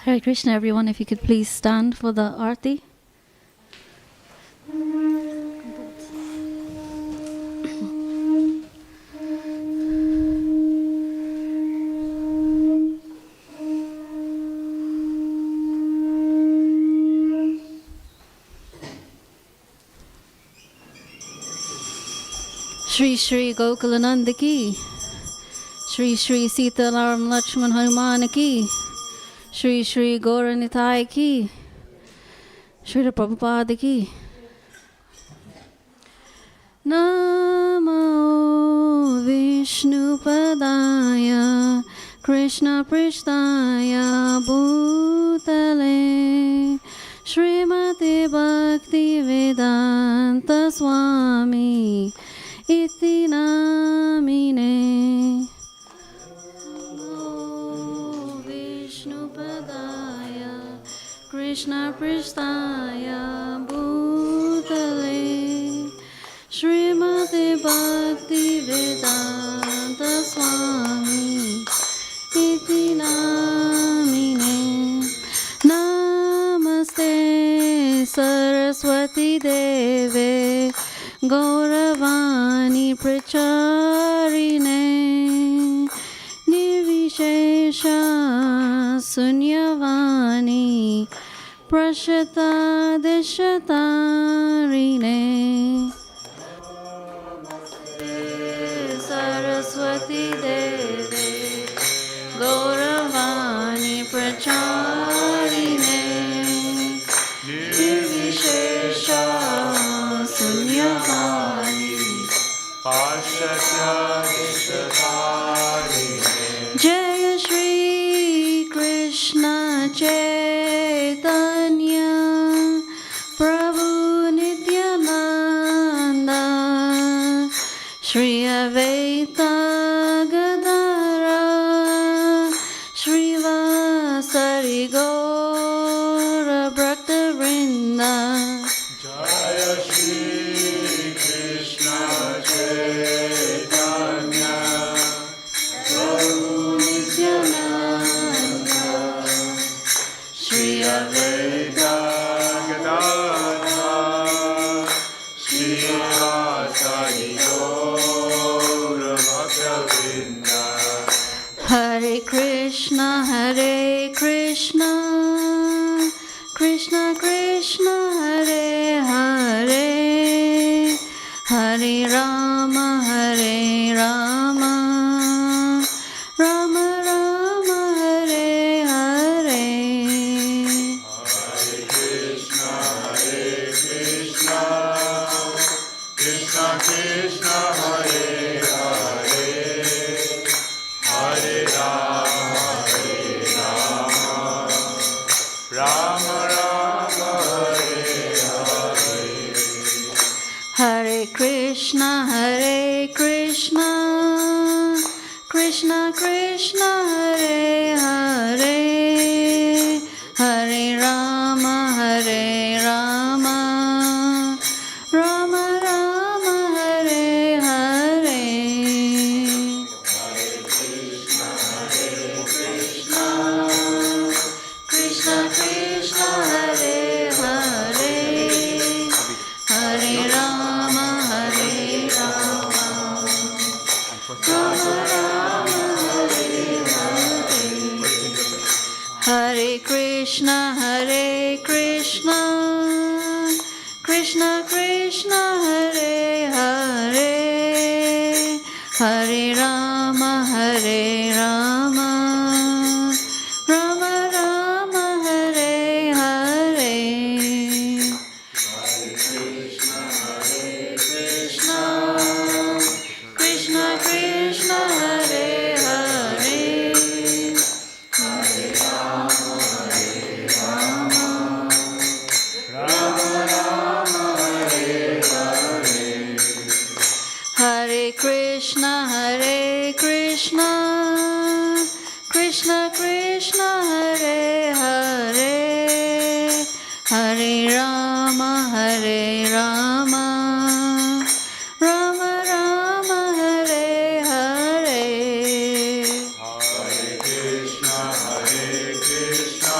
Hare Krishna, everyone. If you could please stand for the Aarti. Shri Shri Gokulananda ki, Shri Shri Sita Ram Lakshman Hanuman ki, Shri Shri Gauranitai ki, Shri Prabhupada ki. Namo Vishnu Padaya Krishna Prishtaya Bhutale Srimati Bhaktivedanta Swami Iti namine. Namo Vishnu Padaya Krishna Prishtaya Bhutale Srimati Bhaktivedanta Swami Iti namine. Namaste Saraswati Deve Gauravani Pracharine Nirvishesha Sunyavani Prashata Deshatarine. Saraswati Deve Gauravani Pracharine Nirvishesha Sunyavani Prashata Deshatarine. Jaya Shri Krishna Chaitanya Prabhu Nityananda Shri Advaita Gadara Srivasari Gaura Bhakta Vrinda. Jaya Shri Krishna Chaitanya Prabhu Nityananda Shri Advaita Gadara Srivasari Gaura Bhakta Vrinda. Hare Krishna, Hare Krishna, Krishna Krishna, Hare Hare, Hare Rama, Hare Rama, Rama Rama, Hare Hare. Hare Krishna, Krishna Krishna, Hare Hare, Hare Rama, Rama Rama, Hare Hare. Hare Krishna, Krishna Krishna, Hare Hare, Hare Rama, Rama Rama, Hare Hare. Hare Krishna, Krishna Krishna, Hare Hare, Hare Rama, Rama Rama, Hare Hare. Hare Krishna, Krishna Krishna, Hare Hare, Hare Rama, Rama Rama, Hare Hare. Hare Krishna, Krishna Krishna, Hare Hare, Hare Rama, Rama Rama, Hare Hare. Hare Krishna, Krishna Krishna, Hare Hare, Hare Rama, Rama Rama, Hare Hare. Hare Krishna,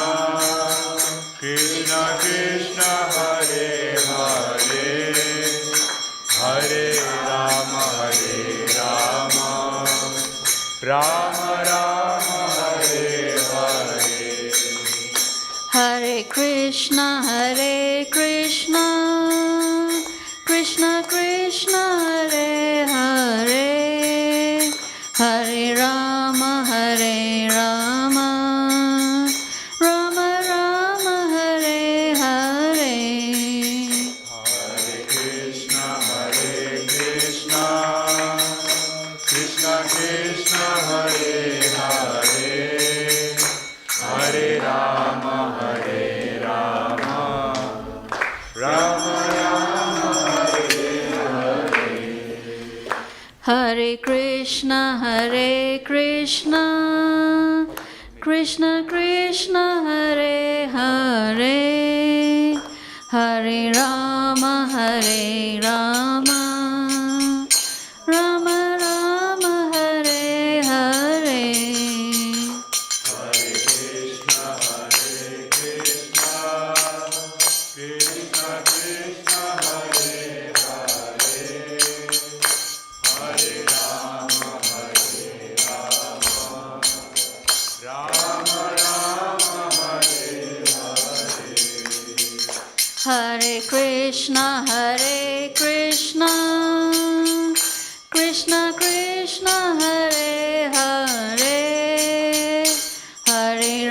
Rama Rama Hare Hare, Hare Krishna, Krishna Krishna, Hare Hare, Hare Rama, Rama Rama, Hare Hare. Hare Krishna, Krishna Krishna, Hare Hare, Hare Rama, Rama Rama, Hare Hare. Hare Krishna, Krishna Krishna, Hare Hare, Hare Rama, Rama Rama, Hare Hare. Hare Krishna, Krishna Krishna, Hare Hare, Hare Rama, Rama Rama, Hare Hare. Hare Krishna, Krishna Krishna, Hare Hare, Hare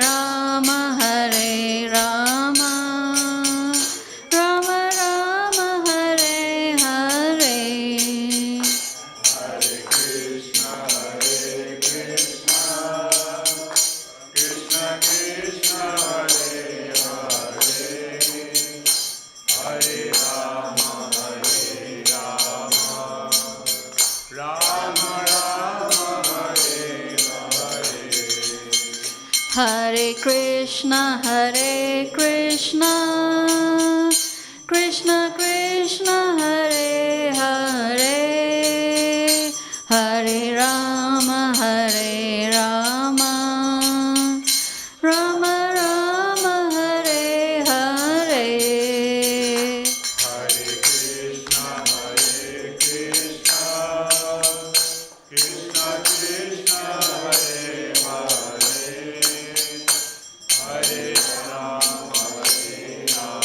Rama, Rama Rama, Hare Hare. Hare Krishna, Krishna Krishna, Hare Hare, Hare Rama, Rama Rama, Hare Hare. Hare Krishna, Krishna Krishna, Hare Hare, Hare Rama, Rama Rama, Hare Hare. Hare Krishna, Krishna Krishna Krishna, Hare Hare, Hare Rama,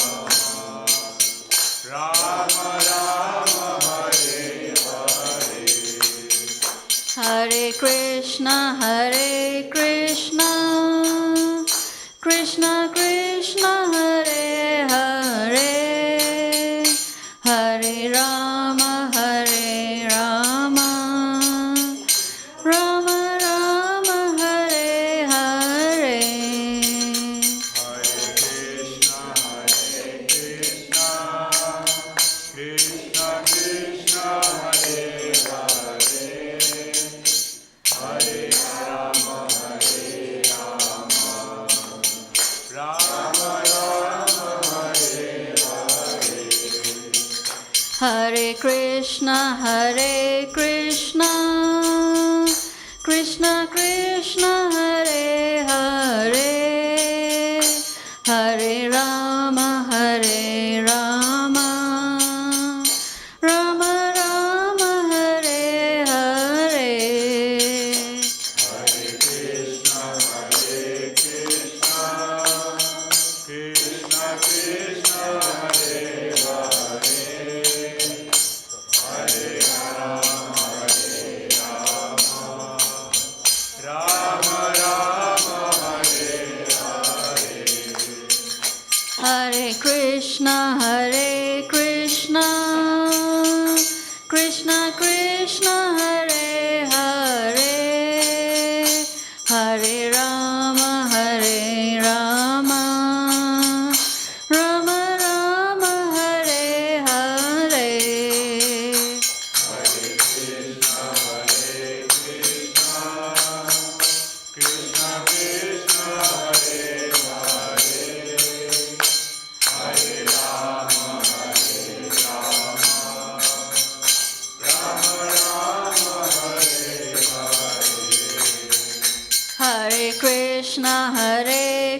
Rama Rama, Hare Hare. Hare Krishna, Krishna Krishna, Hare Hare, Hare Rama, Rama Rama, Hare Hare. Hare Krishna, Krishna Krishna Krishna, Hare Hare, Hare Rama, Rama Rama, Hare Hare. Hare Krishna, Krishna Krishna, Hare Hare, Hare Rama, Rama Rama, Hare Hare. Hare Krishna, Krishna Krishna Krishna, Hare Hare, Hare Rama, Rama Rama, Hare Hare. Hare Krishna, Krishna Krishna, Hare Hare, Hare Rama, Rama Rama Rama, Hare Hare. Hare Krishna, Krishna Krishna, Hare Hare, Hare Rama, Rama Rama, Hare Hare. Hare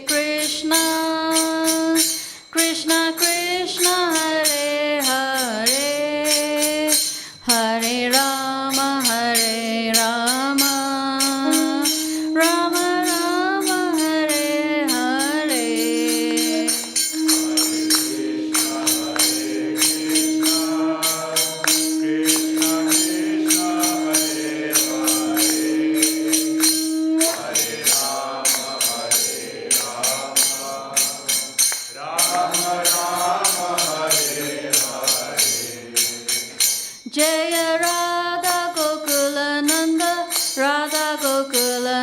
Krishna, Krishna Krishna, Hare Hare, Hare Rama, Rama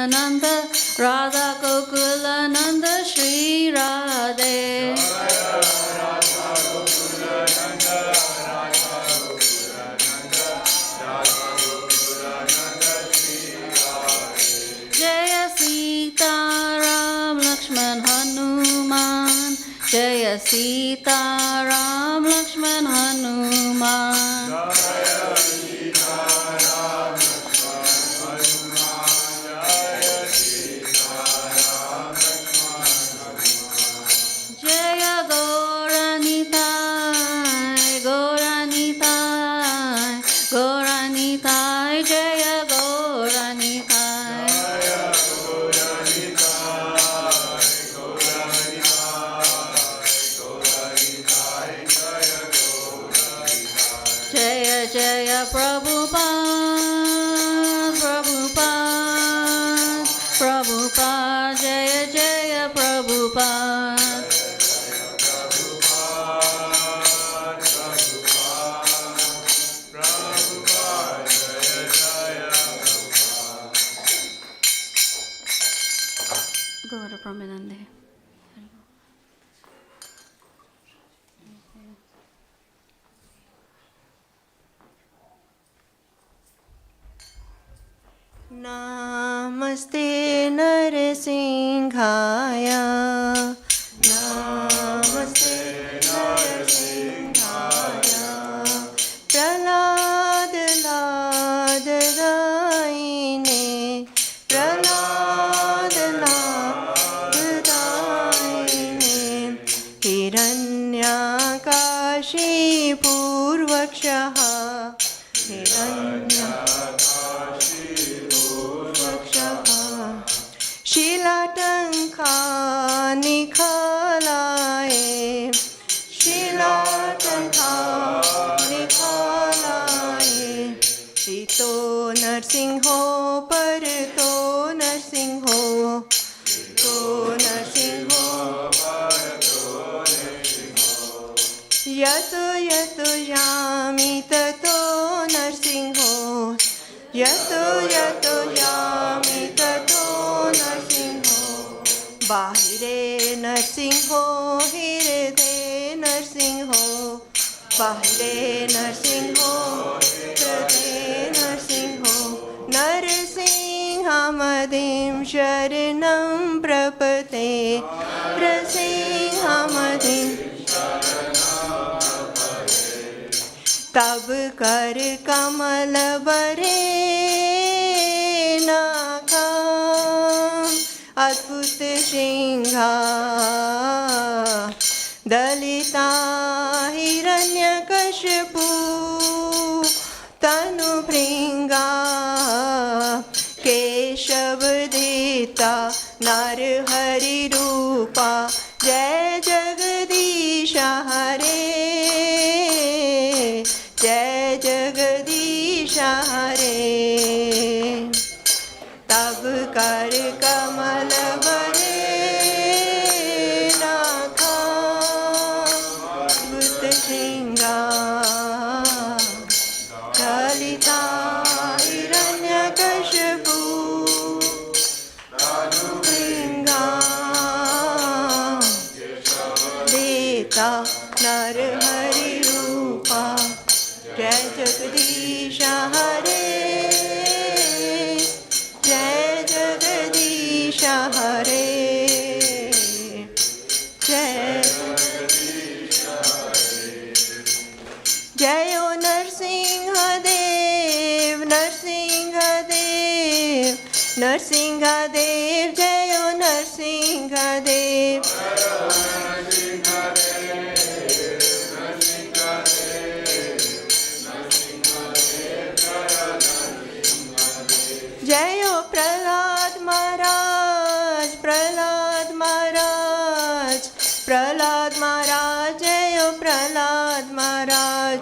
Gokulananda, Radha Gokulananda, Shri Radhe. Jaya Sita Ram Lakshman Hanuman, Jaya Sita Ram Lakshman Hanuman. Jaya Gauranitai, Gauranitai, Gauranitai, Jaya Gauranitai. Jaya Jaya Prabhupada, Prabhupada, Prabhupada, Jaya Jaya Prabhupada. Gaura Pramanande. Namaste Narasimhaya, Namaste Narasimhaya, Prahlad Ladadaine, Prahlad Ladadaine, Hiranyakashi Purvakshaha, Shilatanka Nikhalaye, Shilatanka Nikhalaye, Rito Narsingho Parto Narsingho, Rito Narsingho Parto Narsingho, Yato Yato Yami Tato Narsingho, Yato Yato Yami Tato Narsingho, Bahire Narsingho, Hirde Narsingho, Bahire Narsingho, Hirde Narsingho, Narsinghamadhim Sharanam Prapate, Narsinghamadhim तब कर कमल बरे नाखा अद्भुत श्रृंगा दलिता हिरण्यकशिपु तनु भृंगा केशव देता नर हरि रूपा जय जगदीश हरे जय जगदीश हरे तब कर कमल बरे नाखा बुद्ध श्रृंगार ललिता हिरण्यकशिपु भृंगार देता नर हरि रूपा जय जगदीश हरे जय जगदीश हरे जय जयो नरसिंह देव नरसिंह देव नरसिंह देव जयो नरसिंह देव जयो प्रहलाद महाराज प्रहलाद महाराज प्रहलाद महाराज जयो प्रहलाद महाराज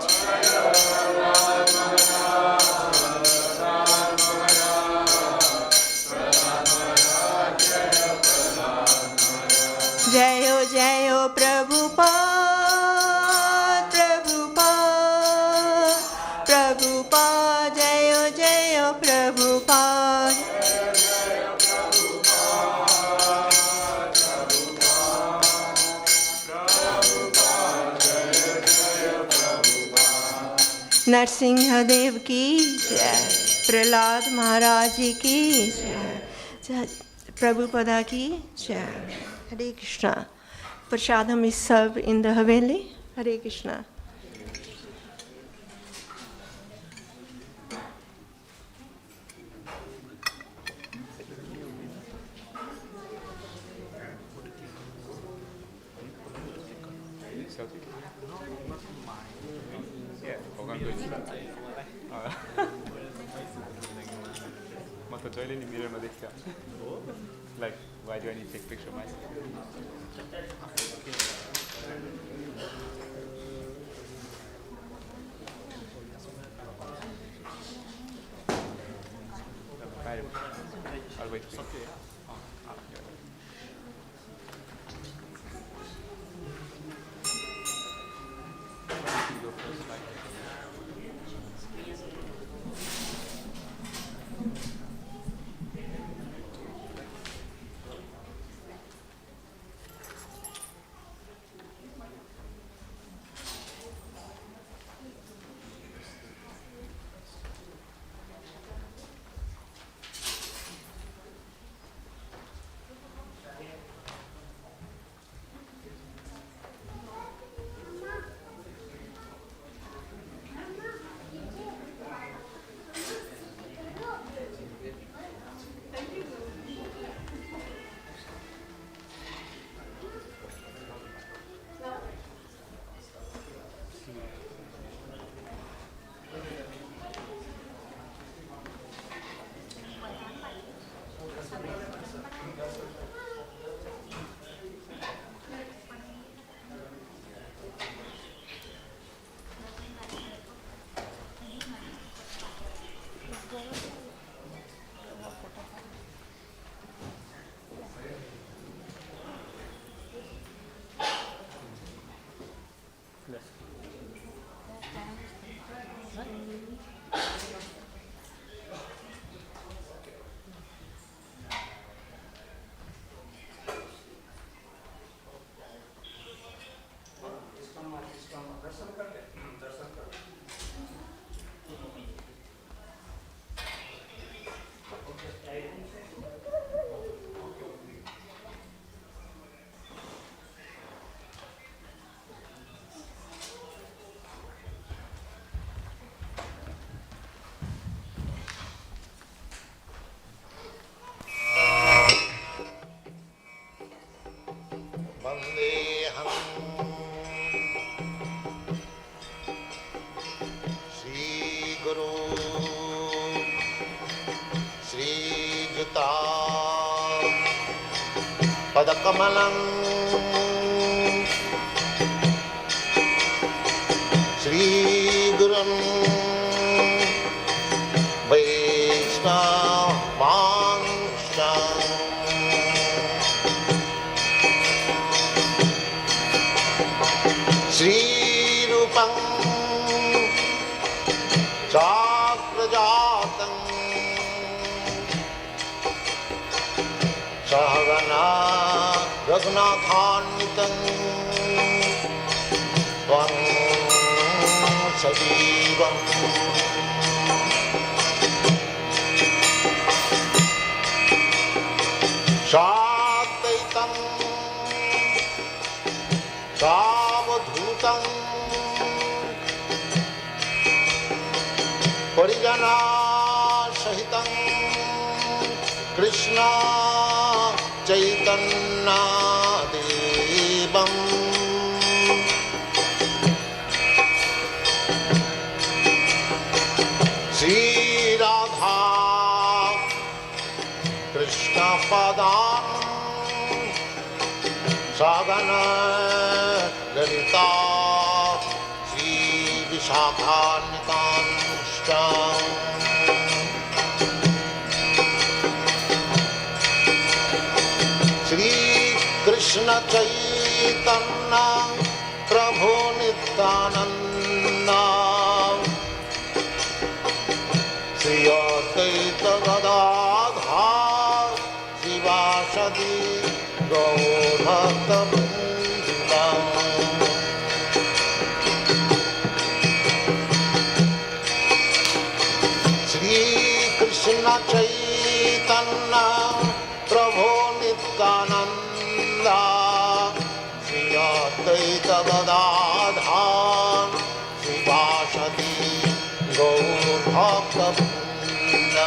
जयो जयो प्रभुपाद प्रभुपाद प्रभुपाद जयो जयो प्रभुपाद नरसिंह देव की जय, प्रहलाद महाराज जी की जय, प्रभुपदा की जय। हरे कृष्णा। प्रसादम is served in the Haveli. Hare Krishna. Must join in the mirror, like, why do I need to take picture of myself? I'll wait for you. पदकमलं श्रीगुरुं वैष्णवांश्च श्रीरूपं चाक्रजातं सहगना रघुनाथान्वितं त्वं सजीवम् साद्वैतं सावधूतं परिजनसहितं कृष्ण चैतन्यदेवम् श्रीराधा कृष्णपदान् सगन ललिता श्रीविशाखान्वितांश्च श्रीकृष्ण चैतन्य प्रभु Nityanand Shri Advaita Gadadhar शिवासदि गौरभक्तवृन्द Krishna Chaitanya Prabhu Nityananda Shri Advaita Gadadhar Sivasati Gaur Bhaktivedanta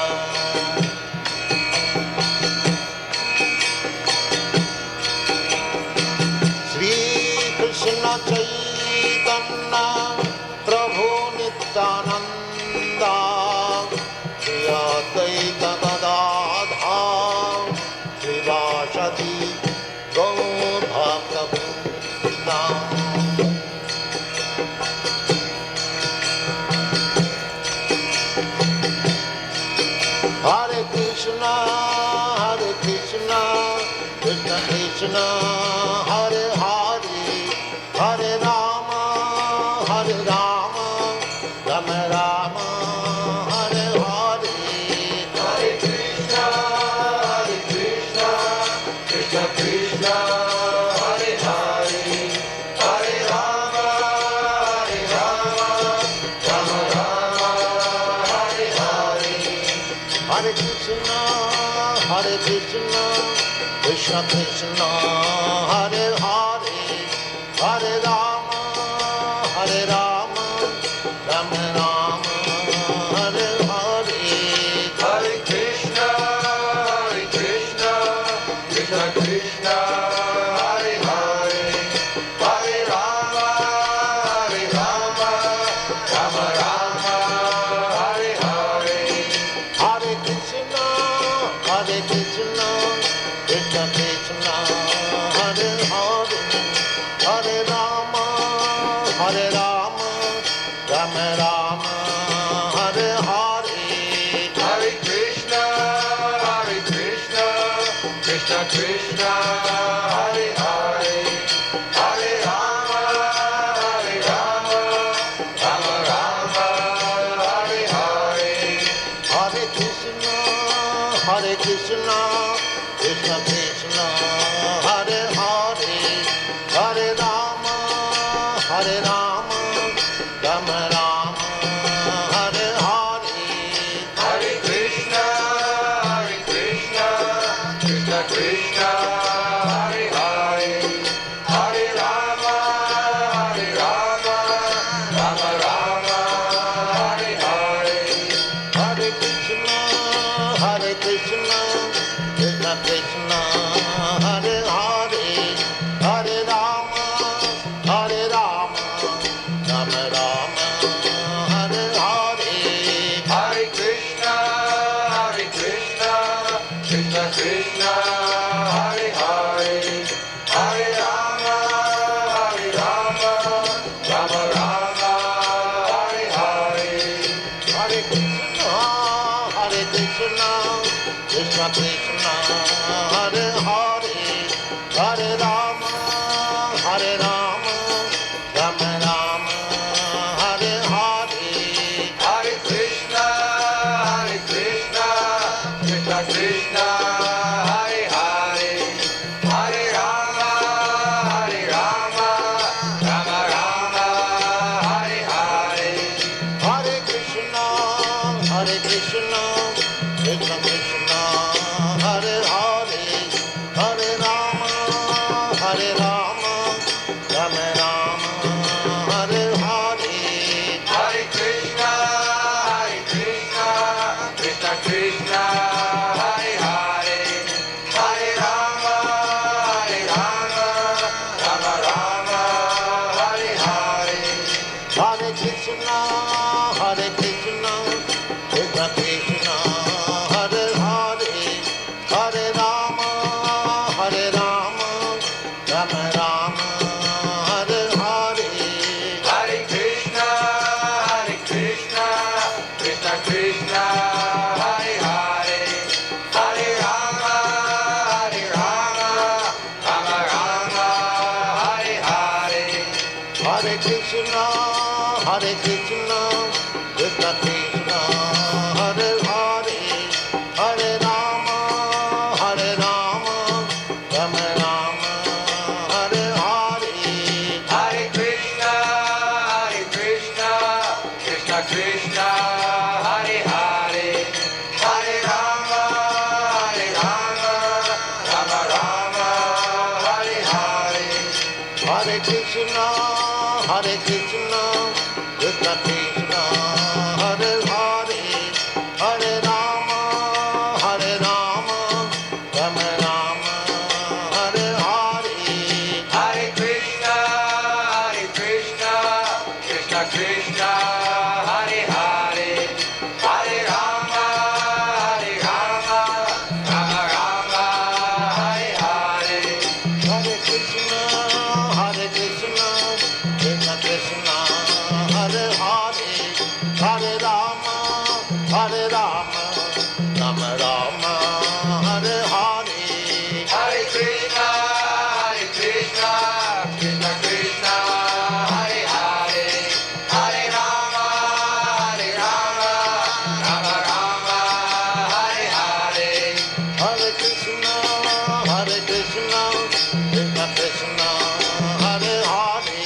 Shri Krishna Chaitanya Prabhu Nityananda Shri Advaita Gadadhar Sivasati Gaur Bhaktivedanta Hare Krishna, Krishna Krishna, Hare Hare, Hare Rama, Rama Rama, Hare Hare, Hare Krishna, Krishna Krishna, Hare Hare, Hare Rama, Rama Rama, Hare Hare. Hare Krishna, Krishna Krishna, Hare Hare, Hare Rama, Rama Rama, Hare Hare. Hare Krishna, Krishna Krishna, Hare Hare, Hare Rama, Rama Rama, Hare Hare. Hare Krishna, Krishna Krishna, Hare Hare, Hare Rama, Rama Rama, Hare Hare. Hare Krishna, Krishna Krishna, Hare Hare, Hare Rama, Rama Rama, Hare Hare. Hare Krishna, Krishna Krishna, Hare Hare, Hare Rama, Rama Rama, Hare Hare. Hare Krishna, Krishna Krishna, Hare Hare, Hare Rama, Rama Rama, Hare Hare. Hare Krishna, Krishna Krishna, Hare Hare, Hare Rama, Rama Rama, Hare Hare. Hare Krishna, Krishna Krishna, Hare Hare, Hare Rama, Rama Rama, Hare Hare. Hare Krishna, Krishna Krishna, Hare Hare, Hare Rama, Rama Rama, Hare Hare. Hare Krishna, Krishna Krishna, Hare Hare, Hare Rama, Rama Rama, Hare Hare. Hare Krishna, Krishna Krishna, Hare Hare, Hare Rama, Rama Rama, Hare Hare. Hare Krishna, Krishna Krishna, Hare Hare, Hare Rama, Rama Rama, Hare Hare. Hare Krishna, Krishna Krishna, Hare Hare, Hare Rama, Rama Rama, Hare Hare. Hare Krishna, Krishna Krishna, Hare Hare, Krishna, Krishna Krishna, Hare Hare, Hare Rama, Rama Rama, Hare Hare. Hare Krishna, Krishna Krishna, Hare Hare, Hare Rama, Rama Rama, Hare Hare. Hare Krishna, Krishna Krishna, Hare Hare, Hare Rama, Rama Rama, Hare Hare. Hare Krishna, Krishna Krishna, Hare Hare, Hare Rama, Rama Rama, Hare Hare. Hare Krishna, Krishna Krishna, Hare Hare,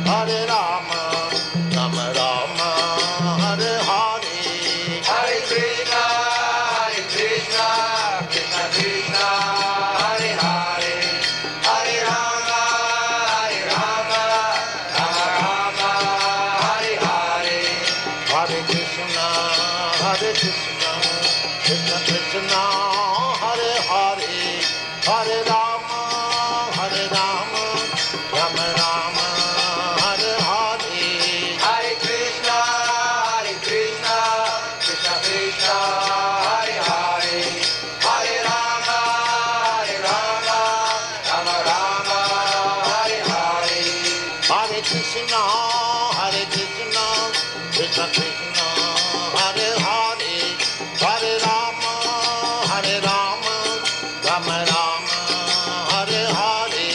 Hare Rama, Rama Rama, Hare Hare. Hare Krishna, Krishna Krishna, Hare Hare, Hare Rama, Rama Rama, Hare Hare. Hare Krishna, Krishna Krishna, Hare Hare, Hare Rama, Rama Rama, Hare Hare. Hare Krishna, Krishna Krishna, Hare Hare, Hare Rama, Rama Rama, Hare Hare. Hare Krishna, Krishna Krishna, Hare Hare, Hare Rama, Rama Rama, Hare Hare.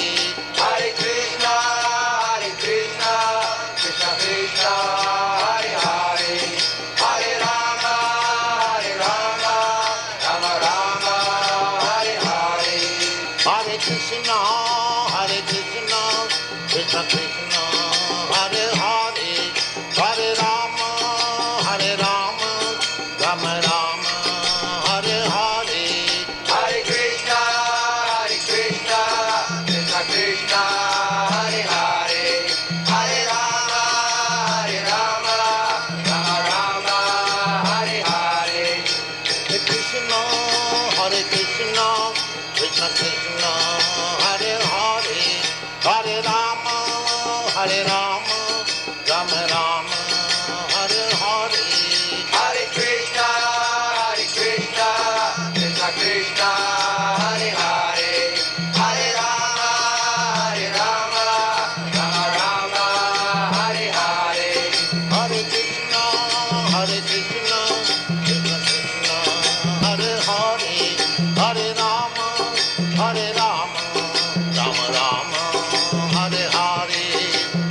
Hare Krishna, Krishna Krishna, Hare Hare, Hare Rama, Rama Rama, Hare Hare. Hare Krishna, Krishna Krishna, Hare Hare, Hare Rama, Rama Rama, Hare Hare. Hare Krishna, Krishna Krishna, Hare Hare, Hare Rama, Rama Rama, Hare Hare. Hare Krishna, Krishna Krishna, Hare Hare, Hare Rama, Rama Rama, Hare Hare. Hare Krishna, Krishna Krishna, Hare Hare, Hare Rama, Rama Rama, Hare Hare. Hare Krishna, Krishna Krishna, Hare Hare, Hare Rama, Rama Rama, Hare Hare. Hare Krishna, Krishna Krishna, Hare Hare, Hare Rama, Rama Rama, Hare Hare.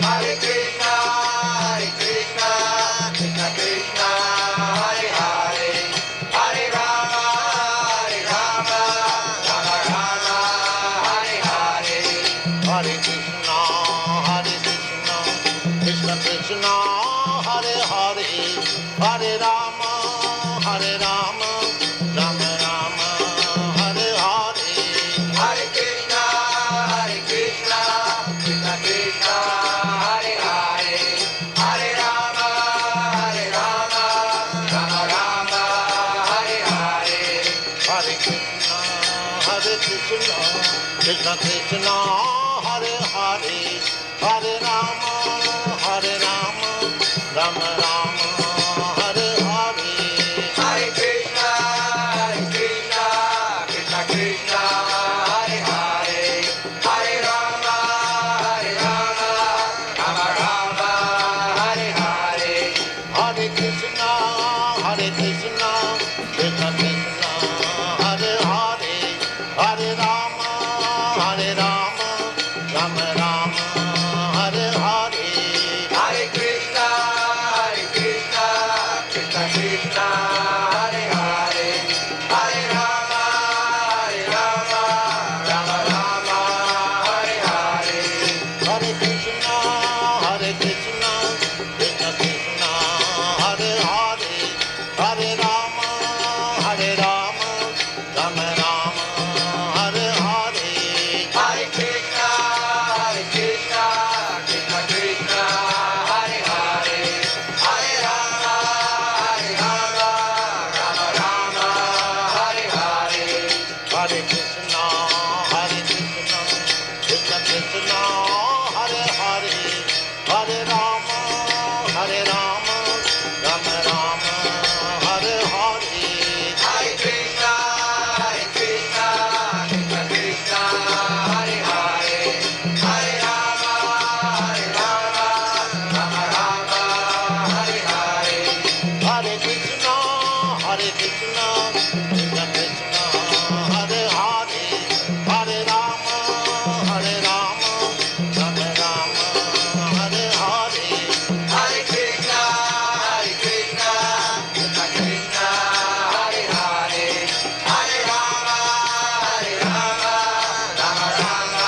Hare Krishna, Krishna Krishna, Hare Hare, Hare Rama, Rama Rama, Hare Hare. Hare Krishna, Krishna Krishna, Hare Hare, Hare Rama, Rama Rama, Hare Hare. Hare Krishna, Krishna Krishna, Hare Hare, Hare Rama, Rama Rama, Hare Hare. Hare Krishna, Krishna Krishna, Hare Hare, Hare Rama, Rama Rama, Hare Hare. Hare Krishna, Krishna Krishna, Hare Hare, Hare Rama, Rama Rama, Hare Hare. Hare Krishna, Krishna Krishna, Hare Hare, Hare Rama, Rama Rama, Hare Hare. Hare Krishna, Krishna Krishna, Hare Hare, Hare Rama, Hare Krishna, Krishna Krishna, Hare Hare, Hare Rama, Hare Rama, Rama Rama, Hare Hare. Hare Krishna, Krishna Krishna, Hare Hare, Hare Rama, Rama Rama,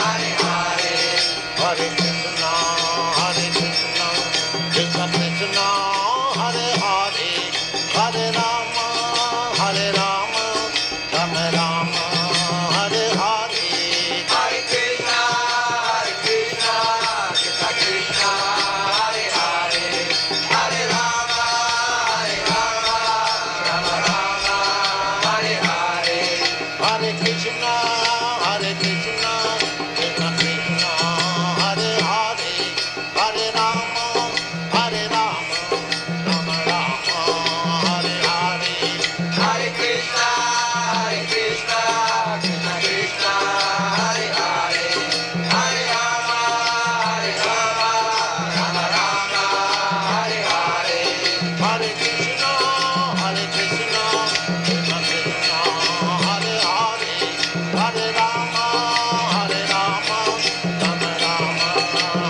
Hare Hare. Hare Krishna, Krishna Krishna, Hare Hare, Hare Rama, Rama Rama, Hare Hare. Hare Krishna, Krishna Krishna, Hare Hare, Hare Rama, Rama Rama, Hare Hare. Hare Krishna, Krishna Krishna, Hare Hare, Hare Rama, Rama Rama, Hare Hare. Hare Krishna, Krishna Krishna, Hare Hare, Hare Rama, Rama Rama, Hare Hare. Hare Krishna, Krishna Krishna, Hare Hare, Hare Rama, Rama Rama,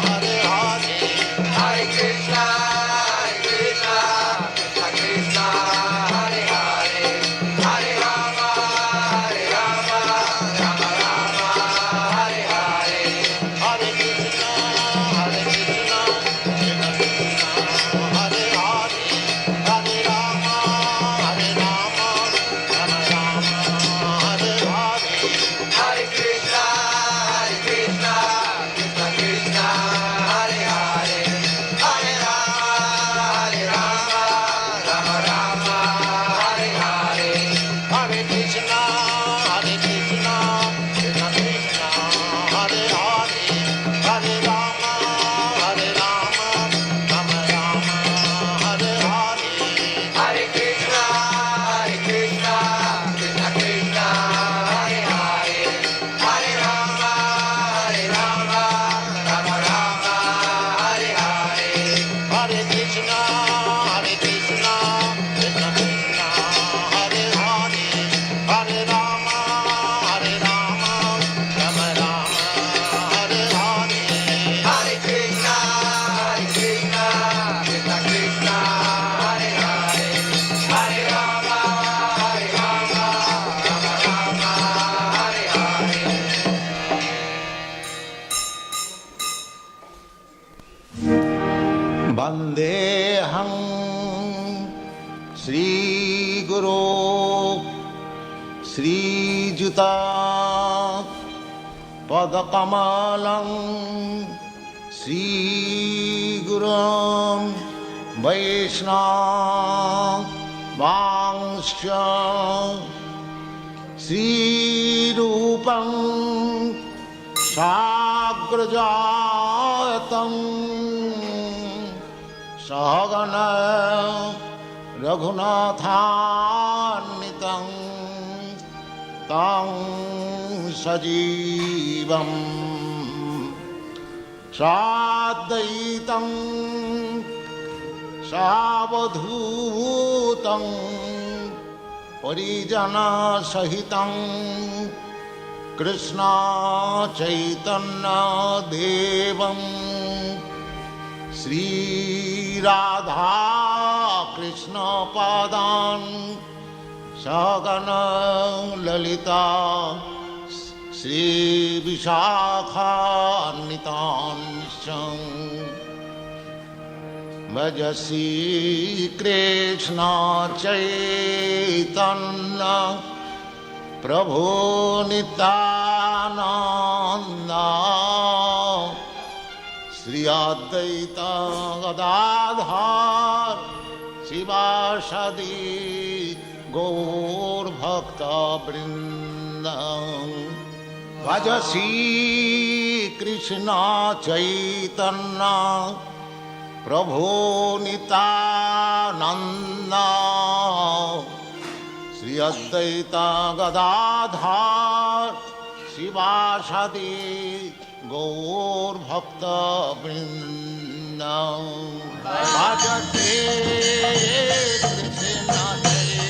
Hare Hare. Hare Krishna, Krishna Krishna, Hare Hare, Hare Rama, Rama Rama, Hare Hare. Hare Krishna, Krishna Krishna, Hare Hare, Hare Rama, Rama Rama, Hare Hare. Hare Krishna, Krishna Krishna, Hare Hare, Hare Rama, Rama Rama, Hare Hare. Hare Krishna, Krishna Krishna, Hare Hare, Hare Rama, Rama Rama, Hare Hare. Hare Krishna, Krishna Krishna, Hare Hare, Hare Rama, Rama Rama, Hare Hare. Hare Krishna, Krishna Krishna, Hare Hare, Hare Rama, Rama Rama, Hare Hare. Hare Krishna, Krishna Krishna, Hare Hare, Hare Rama, Rama Rama, Hare Hare. Vandeham Shri Guru Shri Juta Padakamalam Shri Gurum Vaishnava Vangsha Shri Rupam Sagrajatam Sahagana Raghunathannitam Tang Sajivam Sadaitam Savadhutam Parijana Sahitam Krishna Chaitanya Devam Sri Radha Krishna Padan Sagana Lalita Sri Vishakha Nitansham Bhajasi Krishna Chaitanya Prabhu Nityananda Sri Advaita Gadadhar Sivasadi Gaur Bhakta Vrindam Bhajasi Krishna Chaitanya Prabhu Nityananda Sri Advaita Gadadhar Sivasadi Gaur Bhakta Vrindam Bhajate Krishna Chaitanya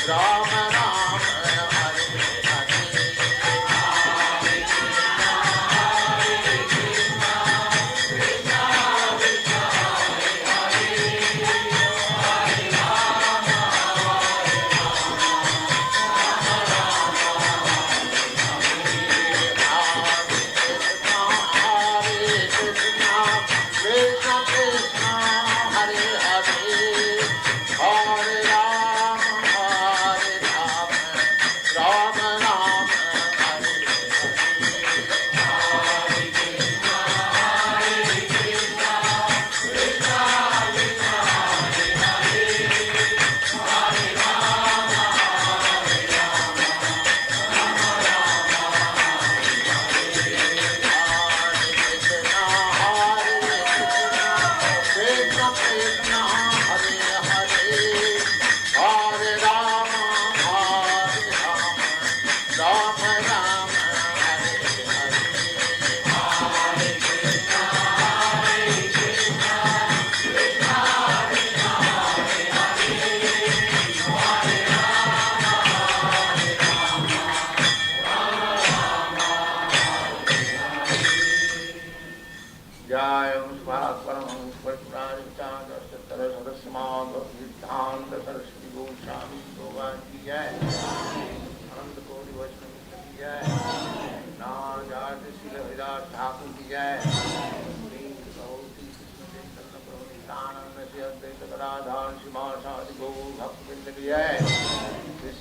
Ram Ram Hare Hare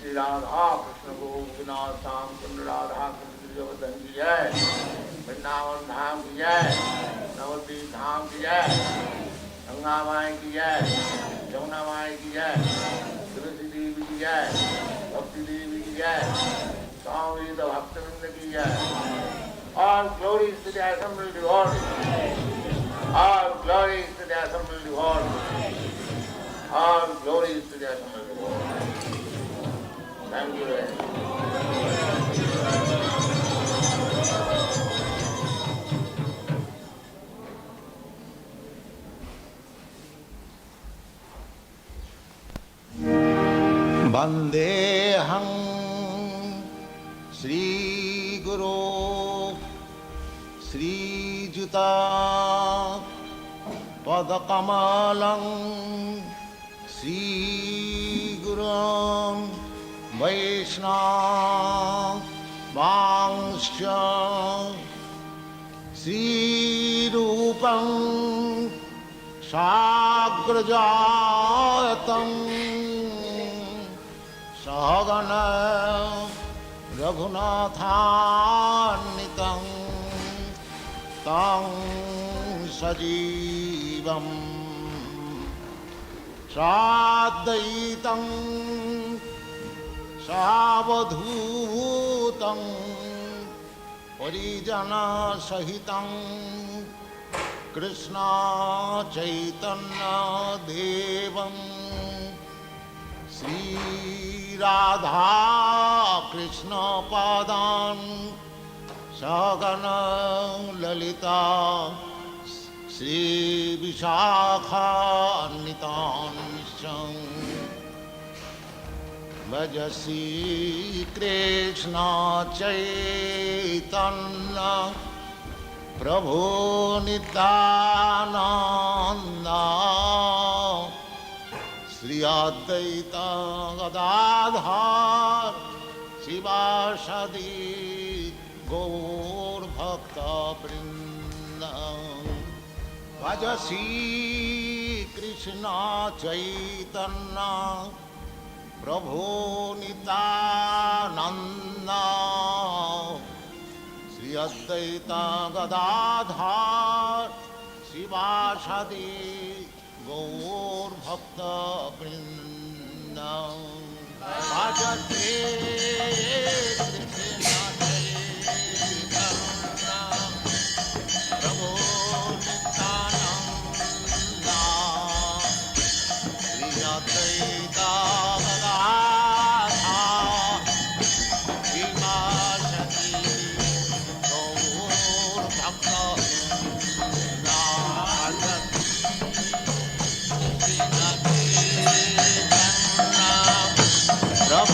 Shri Radha Krishna Govindana Sam Kunda Radha Krishna Javadan ki jai, Vrindavan Dham ki jai, Navadvip Dham ki jai, Ganga Mai ki jai, Jamuna Mai ki jai, Tulsi Devi ki jai, Bhakti Devi ki jai, Swami Bhaktivedanta ki jai. All glories to the assembled devotees. All glories to the assembled devotees. All glories to the assembled devotees. Thank you very much. Vandeham Shri Guru Shri Juta Padakamalam Shri Guru Vaishnava Vangsha Shri Rupam Sagrajatam Sahagana Raghunathannitam Tam Sajivam Sadaitam Savadhutam Parijana Sahitam Krishna Chaitanya Devam Sri Radha Krishna Padan Sagana Lalita Sri Vishakha Nitansham Bhajasi Krishna Chaitanya Prabhu Nityananda Sri Advaita Gadadhar Sivasadi Gaur Bhakta Vrinda Bhajasi Krishna Chaitanya Prabhu Nityananda Sri Advaita Gadadhar Sivasadi Gaur Bhakta Vrinda Bhajate Krishna Chaitanya Prabhu Nityananda Sri Advaita Gadadhar Sivasadi Gaur Bhakta Vrinda Prabhu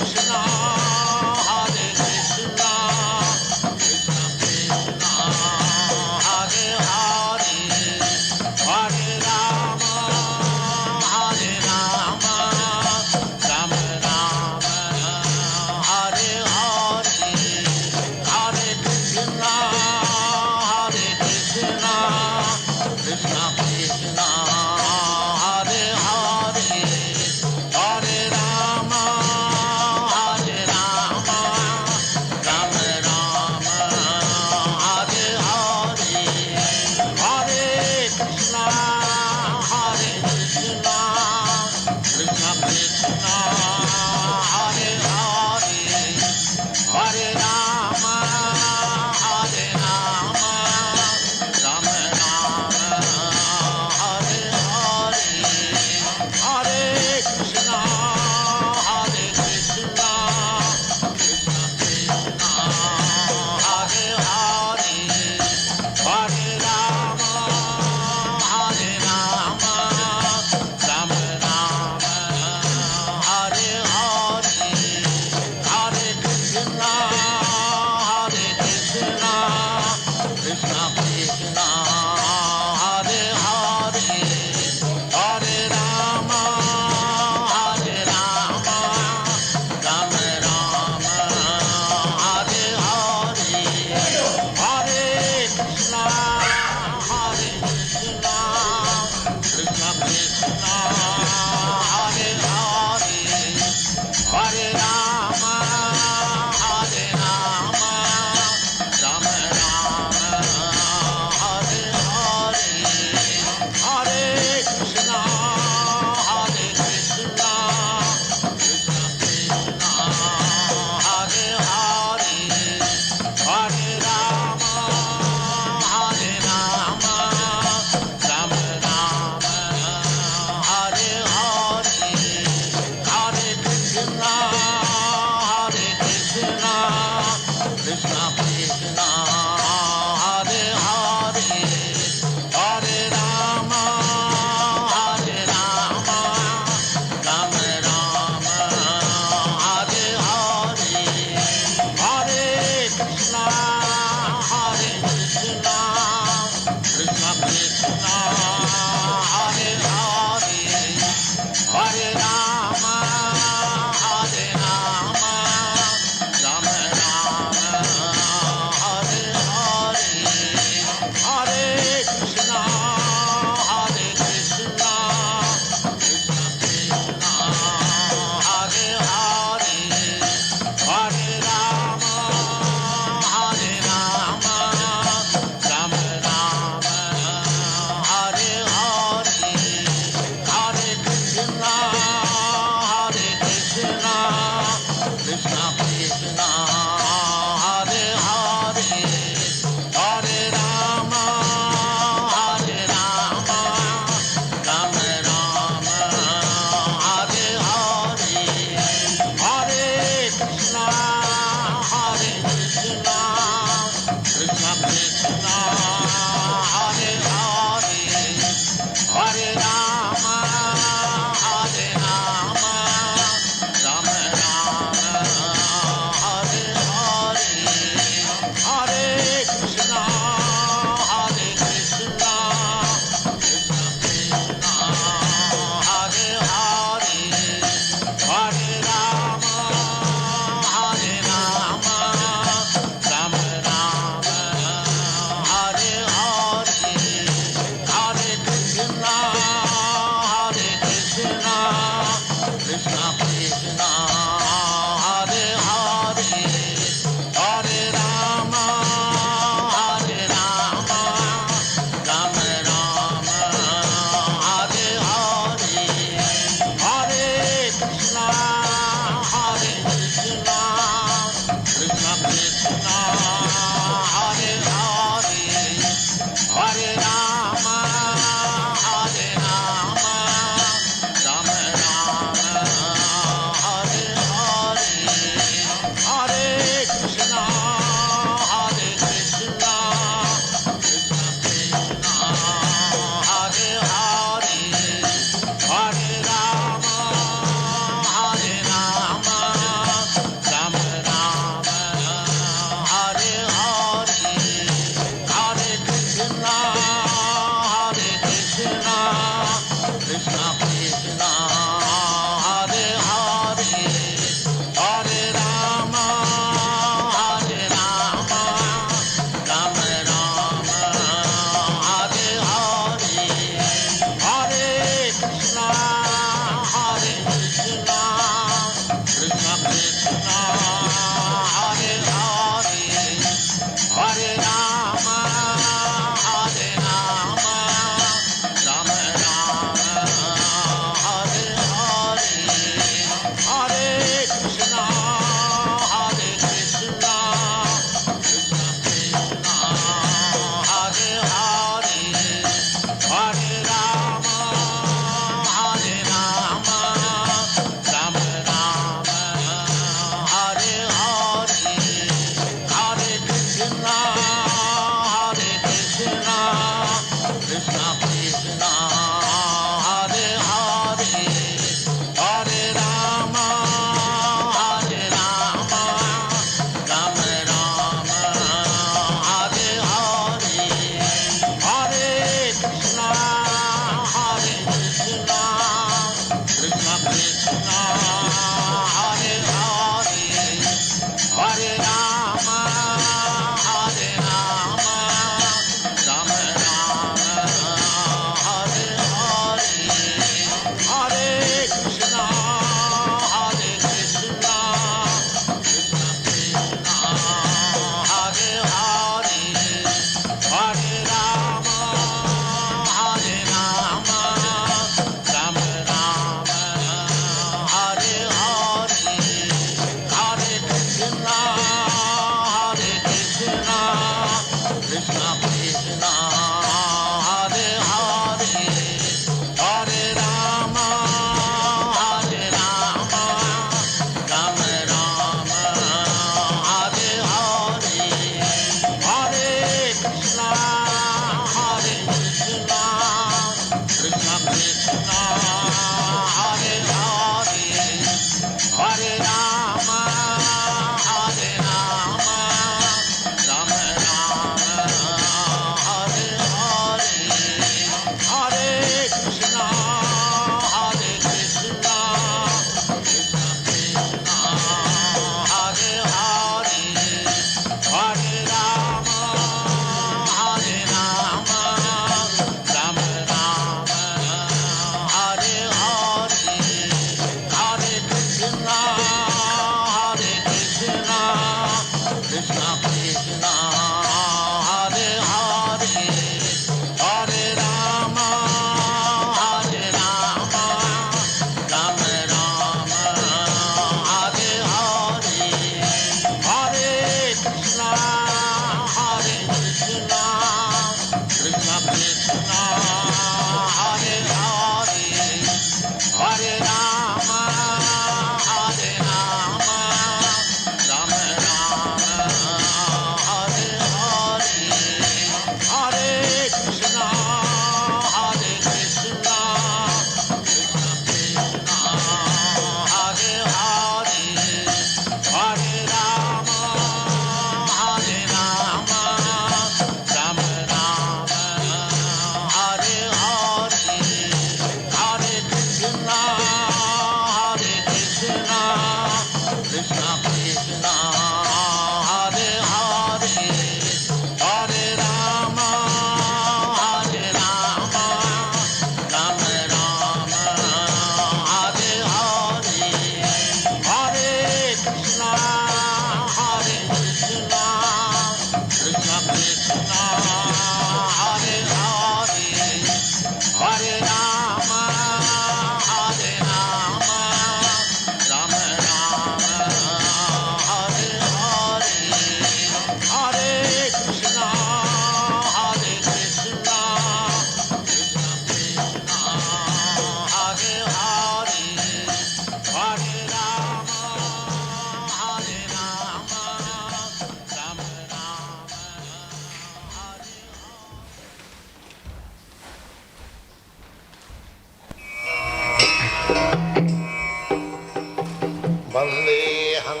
Vandeham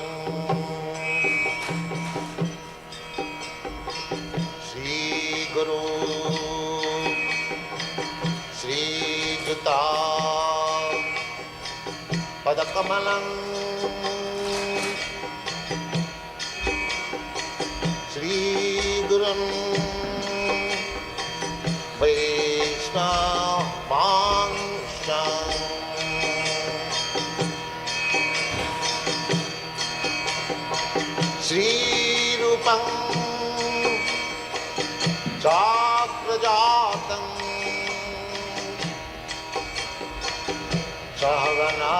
Shri Guru Shri Juta Padakamalam Shri Gurum Vaishnavamsham Shri Rupam Chakrajatam Sahagana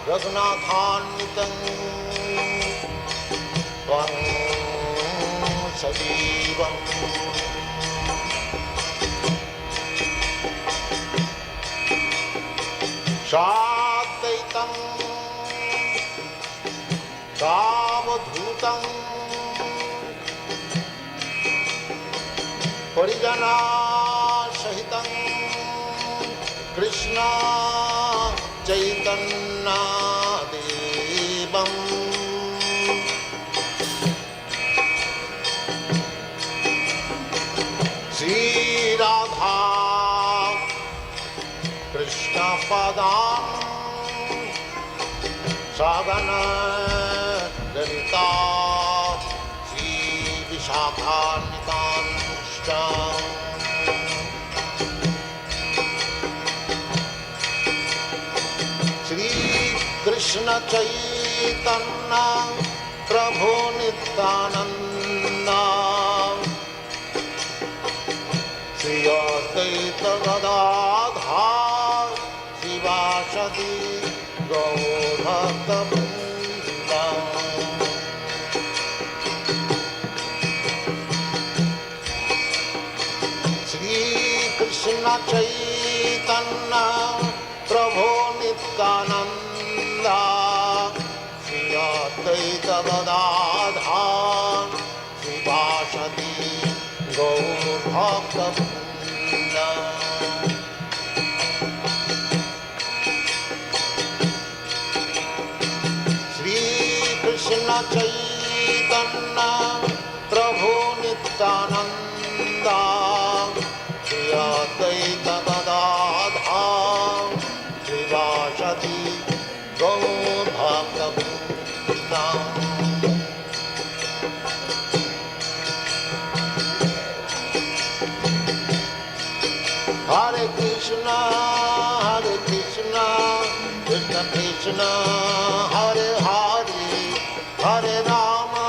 Raghunathanvitam Tvam Sajivam Shadvaitam Savadhutam Parijana Sahitam Krishna Chaitanya Devam Sri Radha Krishna Padam Sagana Lalita Sri Vishakanitam Shri Krishna Chaitanya Prabhu Nityananda Shri Advaita Gadadhar Shivasadi Gaur-Bhakta-Vrinda Shri Krishna Chaitanya Prabhu Nityananda Shri Advaita Gadadhar Shivasadi Gaur-Bhakta-Vrinda Krishna Chaitanya Prabhu Nityananda Shri Advaita Gadadhar Shivasadi Gaur-Bhakta-Vrinda Hare Krishna Krishna Krishna Hare Hare Hare Rama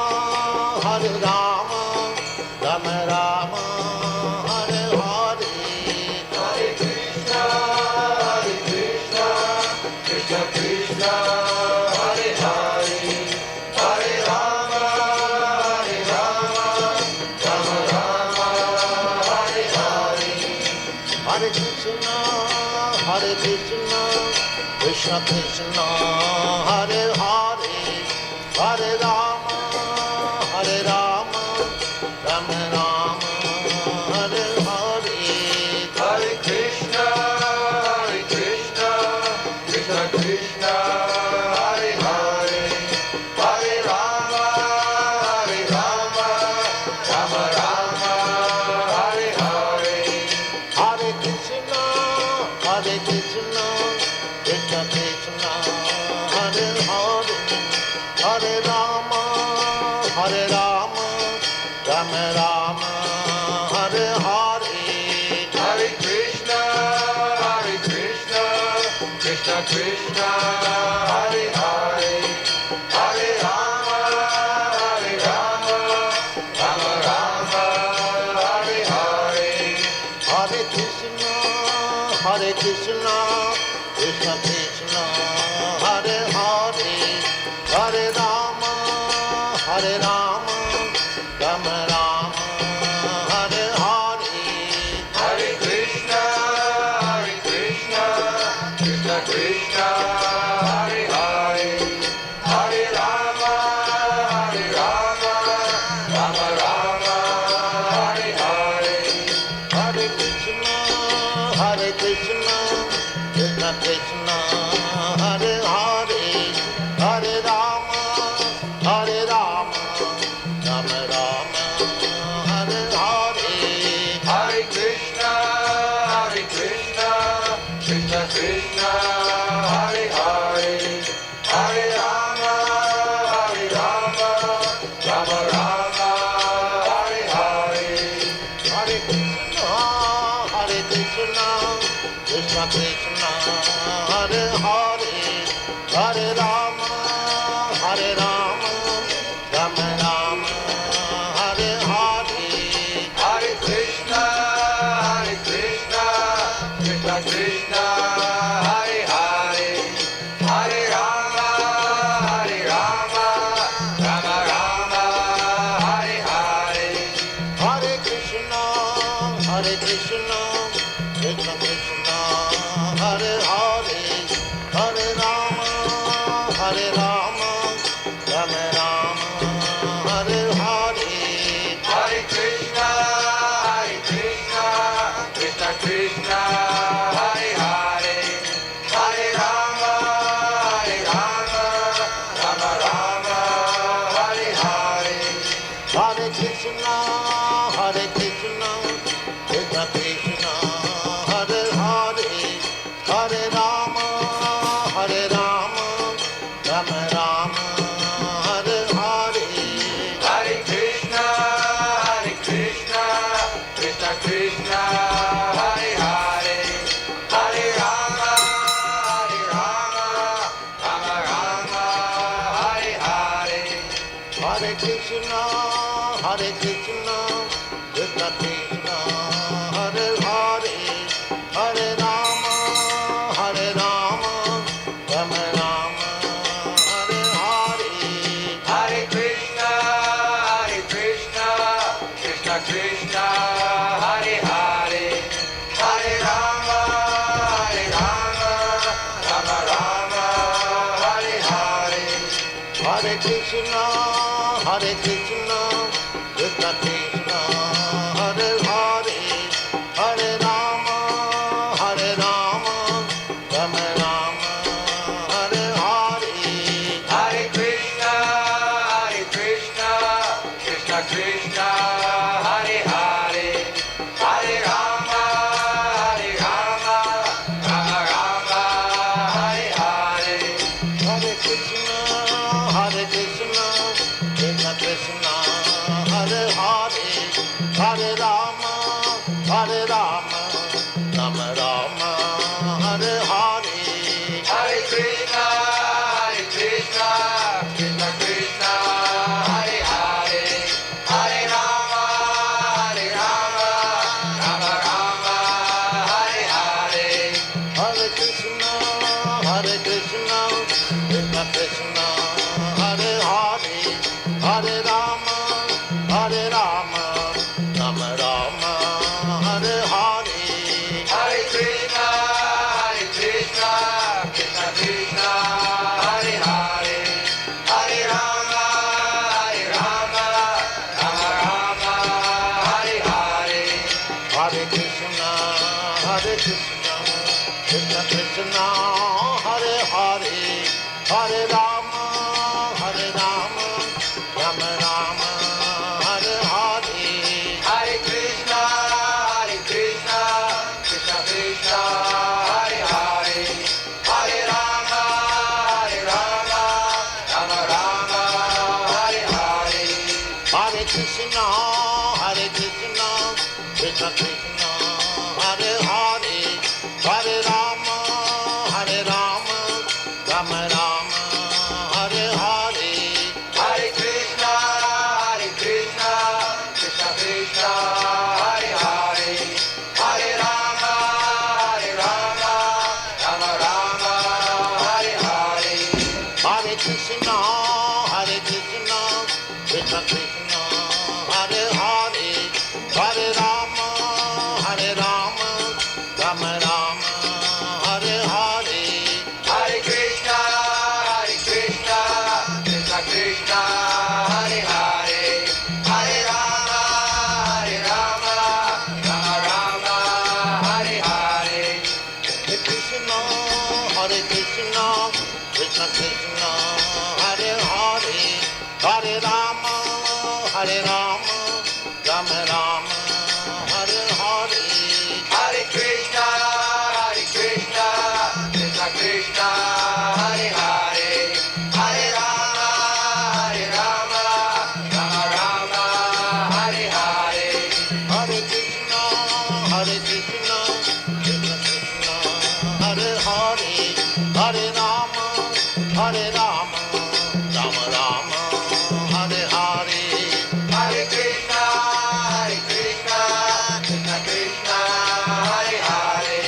Rama Rama Hare Hare Hare Krishna Krishna Krishna Hare Hare Hare Rama Rama Rama Hare Hare Hare Krishna Krishna Krishna Hare Hare Hare Rama Rama Rama Hare Hare Hare Krishna Krishna Krishna Hare Hare Hare Rama Rama Rama Hare Hare Hare Krishna Krishna Krishna Hare Hare Hare Rama Rama Rama Hare Hare Hare Krishna Krishna Krishna Hare Hare Hare Rama Rama Rama Hare Hare Hare Krishna Krishna Krishna Hare Hare Hare Rama Rama Rama Hare Hare Hare Krishna Krishna Krishna Hare Hare Hare Rama Rama Rama Hare Hare Hare Krishna Krishna Krishna Krishna Krishna, Hare Hare, Hare Rama, Hare Rama, Rama Rama, Hare Hare, Hare Krishna, Krishna Krishna, Hare Hare, Hare Rama, Hare Rama, Rama Rama, Hare Hare, Hare Krishna, Krishna Krishna, Hare Hare, Hare Rama, Hare Rama, Rama Rama, Hare Hare, Hare Krishna, Krishna Krishna, Hare Hare, Hare Rama, Hare Rama, Rama Rama, Hare Hare, Hare Krishna, Krishna Krishna, Hare Hare, Hare Rama, Hare Rama, Rama Rama, Hare Hare, Hare Krishna, Krishna Krishna, Hare Hare, Hare Rama, Hare Rama, Rama Rama, Hare Hare, Hare Krishna, Krishna Krishna, Hare Hare, Hare Rama, Hare Rama, Rama Rama, Hare Hare, Hare Krishna, Krishna Krishna, Hare Hare, Hare Rama, Hare Rama, Rama Rama, Hare Hare, Hare Krishna, Krishna Krishna, Hare Hare, Hare Rama, Hare Rama, Rama Rama, Hare Hare, Hare Krishna, Krishna Krishna, Hare Hare, Hare Rama, Hare Rama, Rama Rama, Hare Hare, Hare Krishna, Krishna Krishna, Hare Hare, Hare Rama, Hare Rama, Rama Rama, Hare Hare, Hare Krishna, Krishna Krishna, Hare Hare, Hare Rama, Hare Rama, Rama Rama, Hare Hare, Hare Krishna, Krishna Krishna, Hare Hare, Hare Rama, Hare Rama, Rama Rama, Hare Hare, Hare Krishna, Krishna Krishna, Hare Hare, Hare Rama, Hare Rama, Rama Rama, Hare Hare, Hare Krishna, Krishna Krishna, Hare Hare, Hare Rama, Hare Rama, Rama Rama, Hare Hare, Hare Krishna, Krishna Krishna, Hare Hare, Hare Rama, Hare Rama, Rama Rama, Hare Hare, Hare Krishna, Krishna Krishna, Hare Hare, Hare Rama, Hare Rama, Rama Rama, Hare Hare, Hare Krishna, Krishna Krishna, Hare Hare, Hare Rama, Hare Rama, Rama Rama, Hare Hare, Hare Krishna, Krishna Krishna, Hare Hare, Hare Rama, Hare Rama, Rama Rama, Hare Hare, Hare Krishna, Krishna Krishna, Hare Hare, Hare Rama, Hare Rama, Rama Rama, Hare Hare, Hare Krishna, Krishna Krishna, Hare Hare, Hare Rama, Hare Rama, Rama Rama, Hare Hare, Hare Krishna, Krishna Krishna, Hare Hare, Hare Rama, Hare Rama, Rama Rama, Hare Hare, Hare Krishna, Krishna Hare Rama, Hare Rama, Rama Rama, Hare Hare. Hare Krishna, Krishna Krishna, Hare Hare.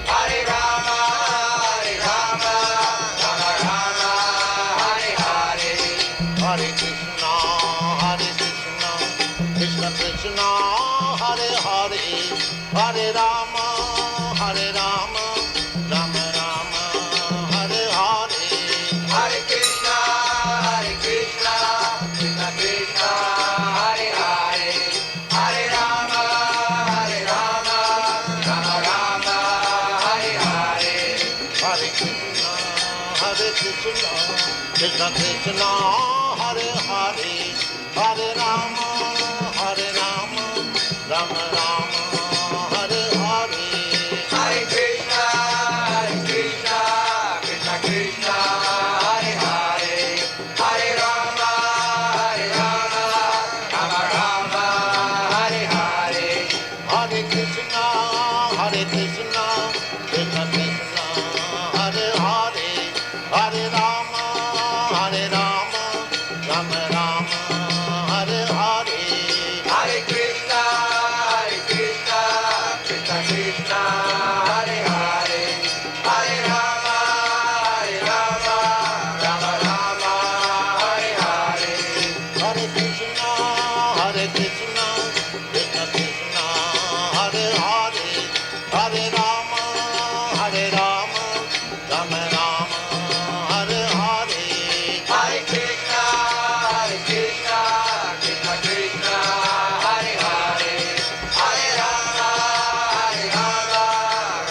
Hare Rama, Rama Rama, Hare Hare. Hare Krishna, Krishna Krishna, Hare Hare. Hare Rama, Rama Rama, Hare Hare. Hare Krishna, Krishna Krishna, Hare Hare. Hare Rama, Rama Rama, Hare Hare. Hare Krishna, Krishna Krishna, Hare Hare. Hare Rama, Rama Rama, Hare Hare. Hare Krishna, Krishna Krishna, Hare Hare. Hare Rama, Rama Rama, Hare Hare. Hare Krishna, Krishna Krishna, Hare Hare. Hare Rama, Rama Rama, Hare Hare. Hare Krishna, Krishna Krishna, Hare Hare. Hare Rama, Rama Rama, Hare Hare. Hare Krishna, Krishna Krishna, Hare Hare. Hare Rama, Rama Rama, Hare Hare. Hare Krishna, Krishna Krishna, Hare Hare. Hare Rama, Rama Rama, Hare Hare. Hare Krishna, Krishna Krishna, Hare Hare. Hare Rama,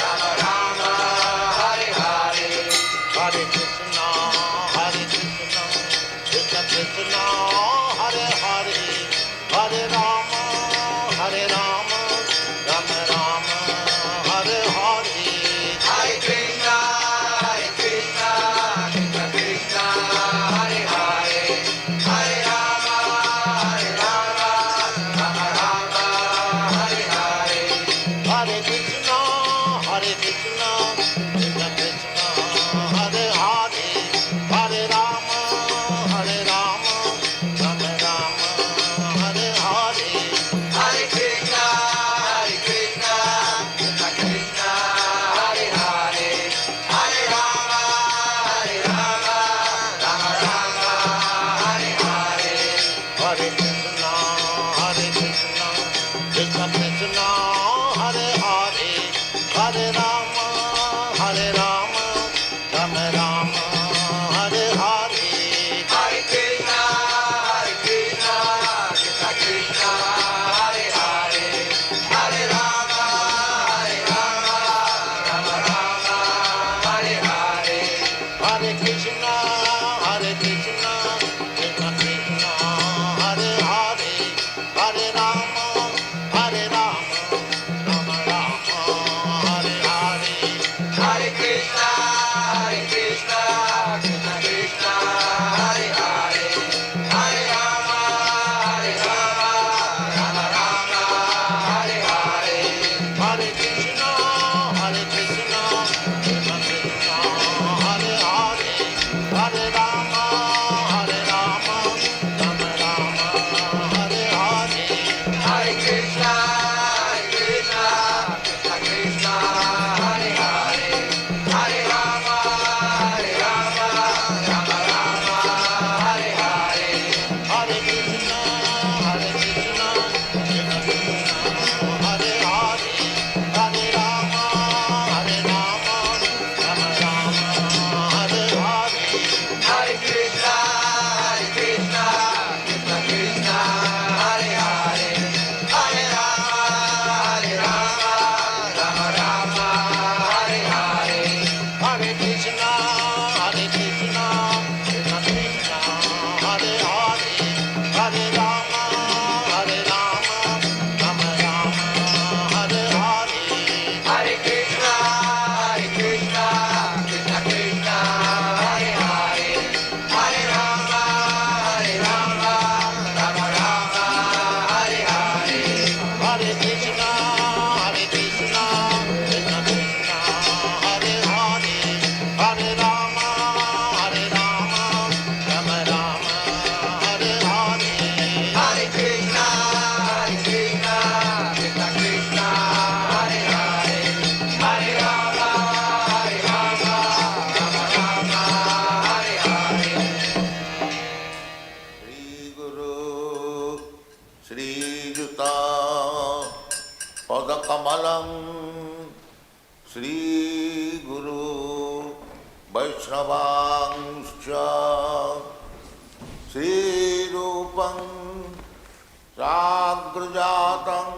Rama Rama, Hare Hare. Hare Krishna, Krishna Krishna, Hare Hare. Hare Rama, Rama Rama, Hare Hare. Hare Krishna, Krishna Krishna, Hare Hare. Hare Rama, Rama Rama, Hare Hare. Hare Krishna, Krishna Krishna, Hare Hare. Hare Rama, Rama Rama, Hare Hare. Hare Krishna, Krishna Krishna, Hare Hare. Hare Rama, Rama Rama, Hare Hare. Hare Krishna, Krishna Krishna, Hare Hare. Hare Rama, Rama Rama, Hare Hare. Hare Krishna, Krishna Krishna, Hare Hare. Hare Rama, Rama Rama, Hare Hare. Hare Krishna, Krishna Krishna, Hare Hare. Hare Rama, Rama Rama, Hare Hare. Hare Krishna, Krishna Krishna, Hare Hare. Hare Rama, Rama Rama, Hare Hare. Hare Krishna, Krishna Krishna, Hare Hare. Hare Vaishnavangscha Sri Rupam Sagrajatam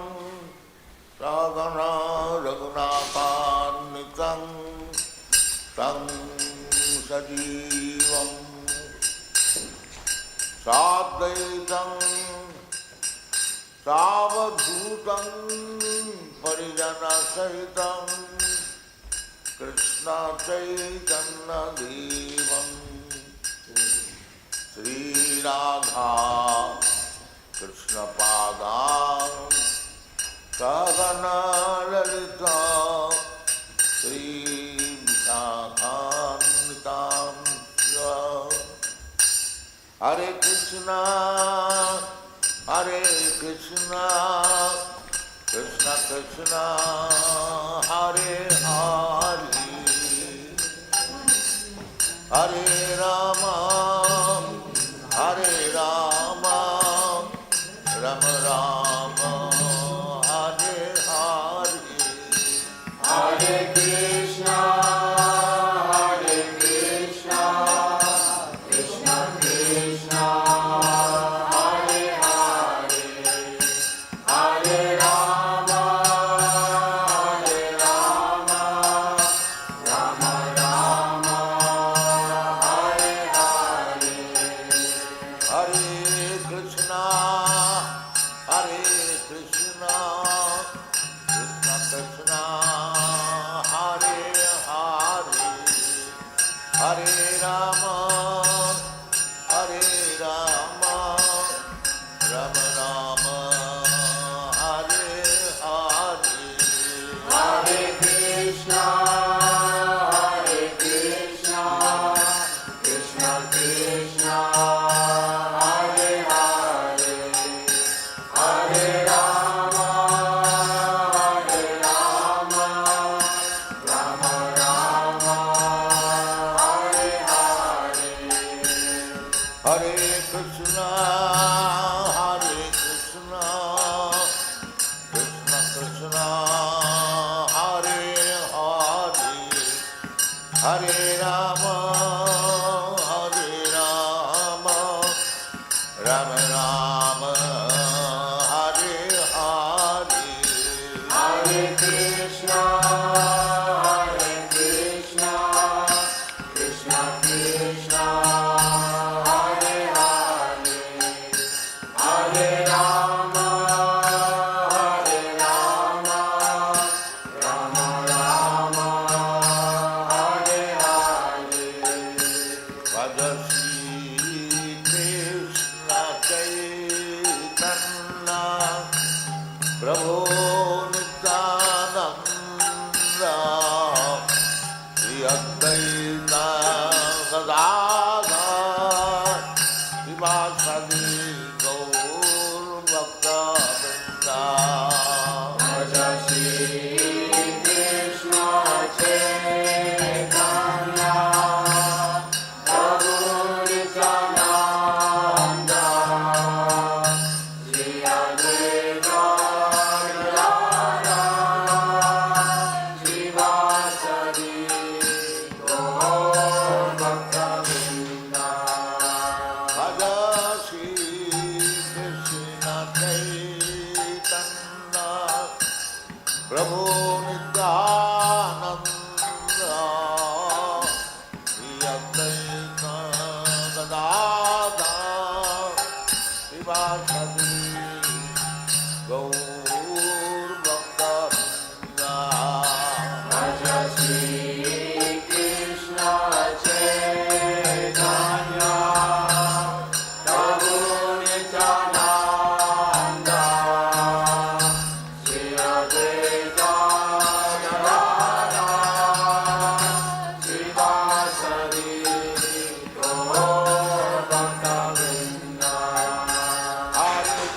Sagana Raghunatanitam Tam Sajivam Sadvaitam Savadhutam Parijana Sahitam Krishna Chaitanya Devam Sri Radha Krishna Padam Sagana Lalita Sri Vishakhanvitam Hare Krishna Krishna Krishna Hare Hare Hare Rama Rama Rama Hare Hare Hare Krishna Krishna Krishna Hare Hare Hare Rama Rama Rama Hare Hare Hare Krishna Krishna Krishna Hare Hare Hare Rama Rama Rama Hare Hare Hare Krishna Krishna Krishna Hare Hare Hare Rama Rama Rama Hare Hare Hare Krishna Krishna Krishna Hare Hare Hare Rama Rama Rama Hare Hare Hare Krishna Krishna Krishna Hare Hare Hare Rama Rama Rama Hare Hare Bhaja Shri Krishna Chaitanya Prabhu Nityananda Shri Advaita Gadadhar Srivasadi Gaur Bhaktivedanta Bhaja Shri Krishna Chaitanya Prabhu Nityananda Shri Advaita Gadadhar Srivasadi Gaur Bhaktivedanta Bhaja Shri Krishna Chaitanya Prabhu Nityananda Shri Advaita Gadadhar Srivasadi Gaur Bhaktivedanta Bhaja Shri Krishna Chaitanya Prabhu Nityananda Shri Advaita Gadadhar Srivasadi Gaur Bhaktivedanta Hare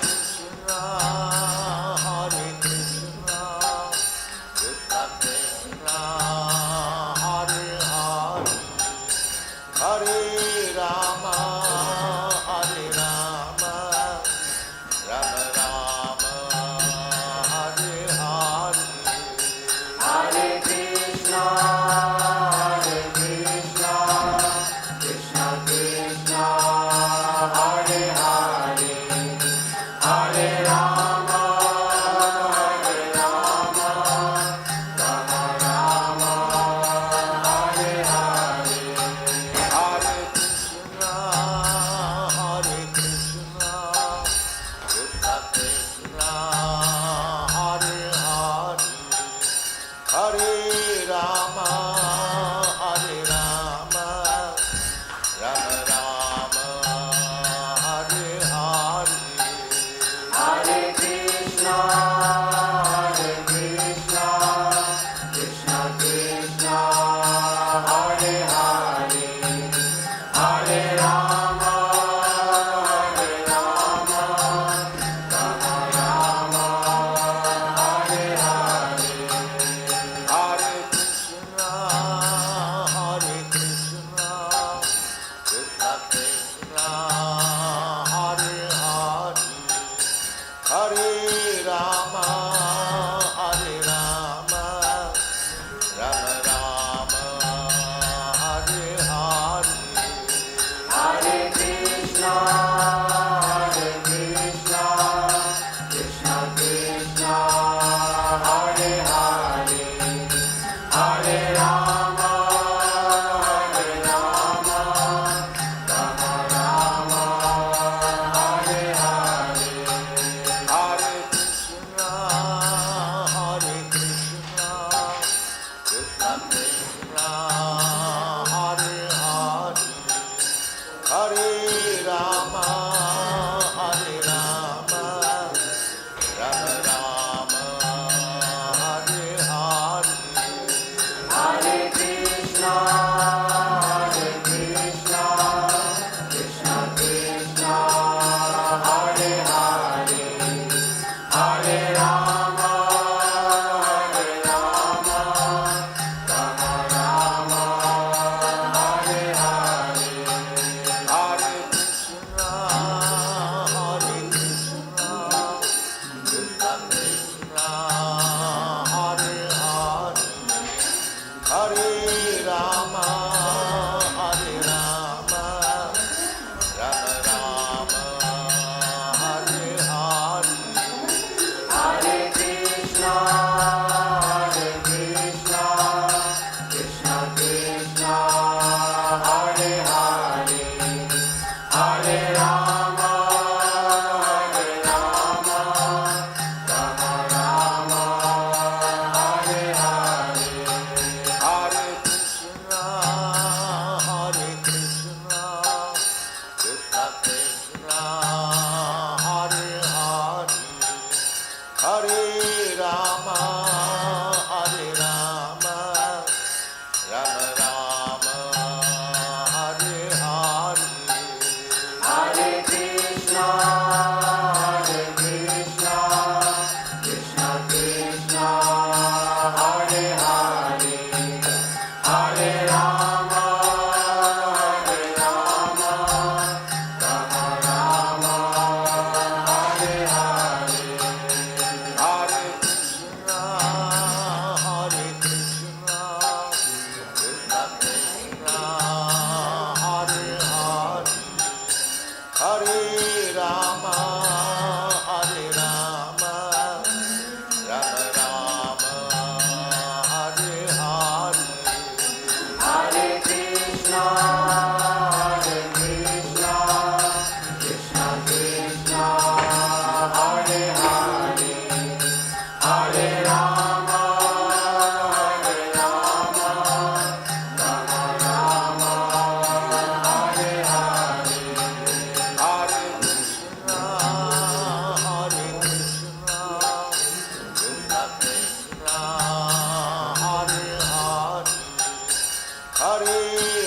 Hare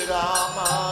Rama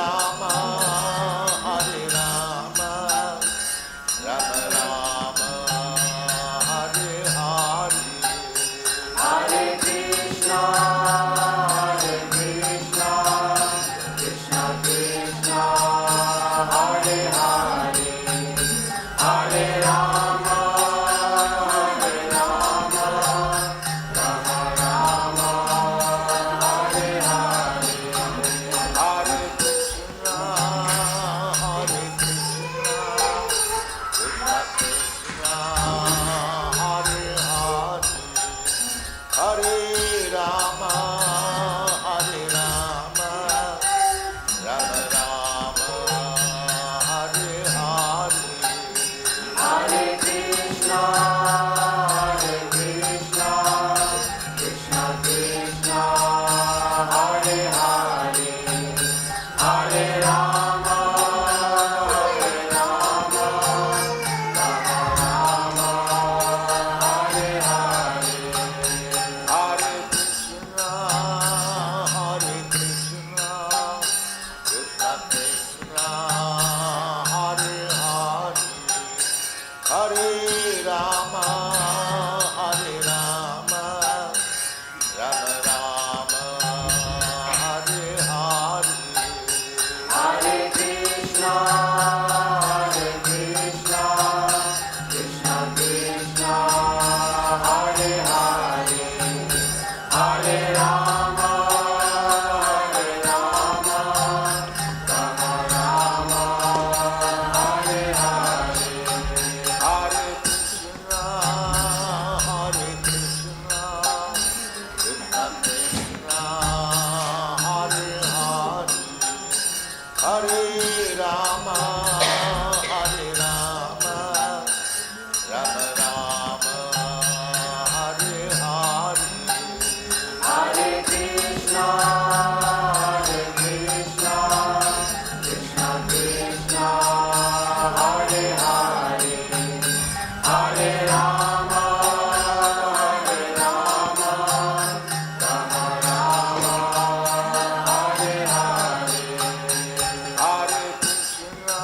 Rama, Hare Rama, Rama Rama, Hare Hare, Hare Krishna, Krishna Krishna, Hare Hare, Hare Rama, Rama Rama, Hare Hare, Hare Krishna, Krishna Krishna, Hare Hare, Hare Rama, Hare Rama, Rama Rama, Hare Hare, Hare Krishna, Krishna Krishna, Hare Hare, Hare Rama, Hare Hare, Hare Krishna, Krishna Krishna, Hare Hare, Hare Rama, Hare Rama, Rama Rama, Hare Hare, Hare Krishna, Krishna Krishna, Hare Hare, Hare Rama, Rama Rama, Hare Hare, Hare Krishna, Krishna Krishna, Hare Hare, Hare Rama, Hare Rama, Rama Rama, Hare Hare, Hare Krishna, Krishna Krishna, Hare Hare, Hare Rama, Rama Rama, Hare Hare, Hare Krishna,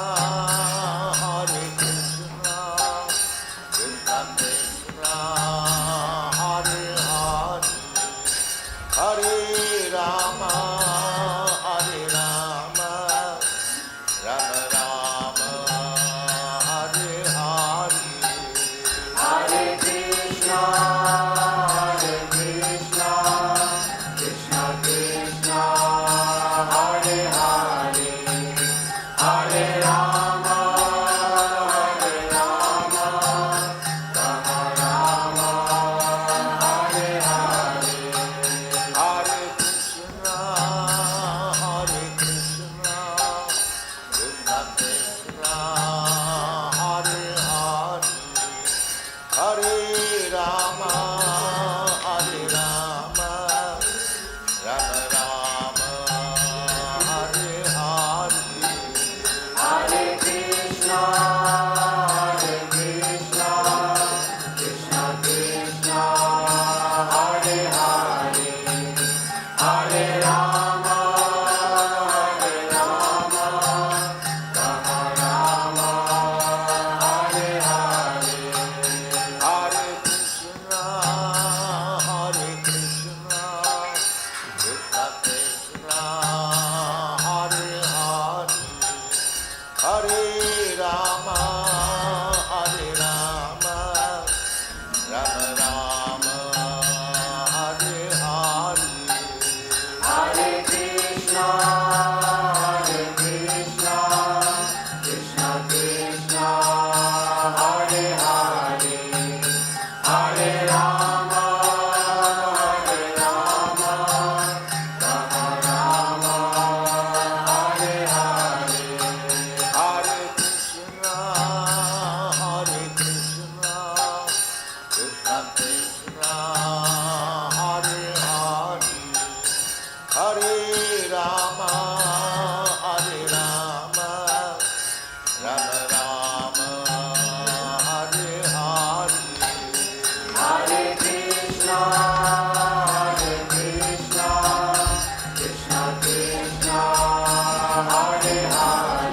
Hare Rama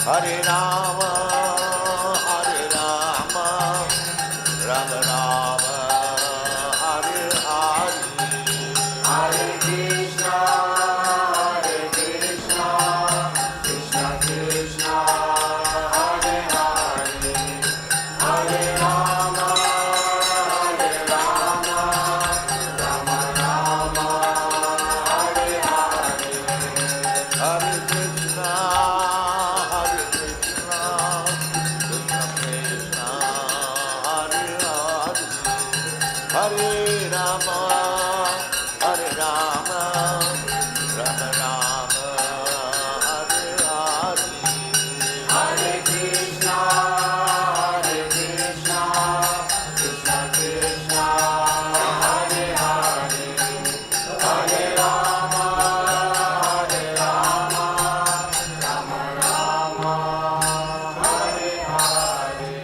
Hare Rama, Hare Rama, Rama Rama, Hare Hare, Hare Krishna, Krishna Krishna, Hare Hare, Hare Rama, Rama Rama, Hare Hare. Hare Krishna, Krishna Krishna, Hare Hare, Hare Rama, Rama Rama, Hare Hare. Hare Krishna, Krishna Krishna, Hare Hare, Hare Rama, Rama Rama, Hare Hare.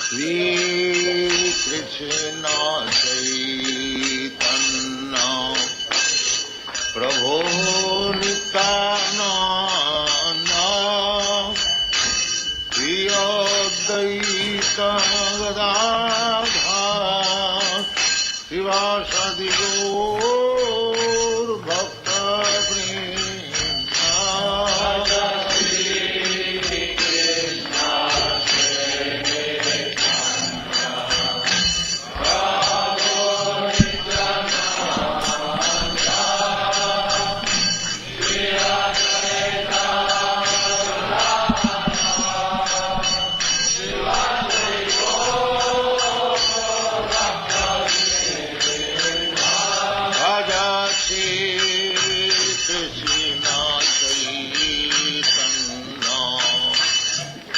Shri Krishna Chaitanya Prabhu Nityananda Shri Advaita Gadadhar Sivasadi Gaur Bhakta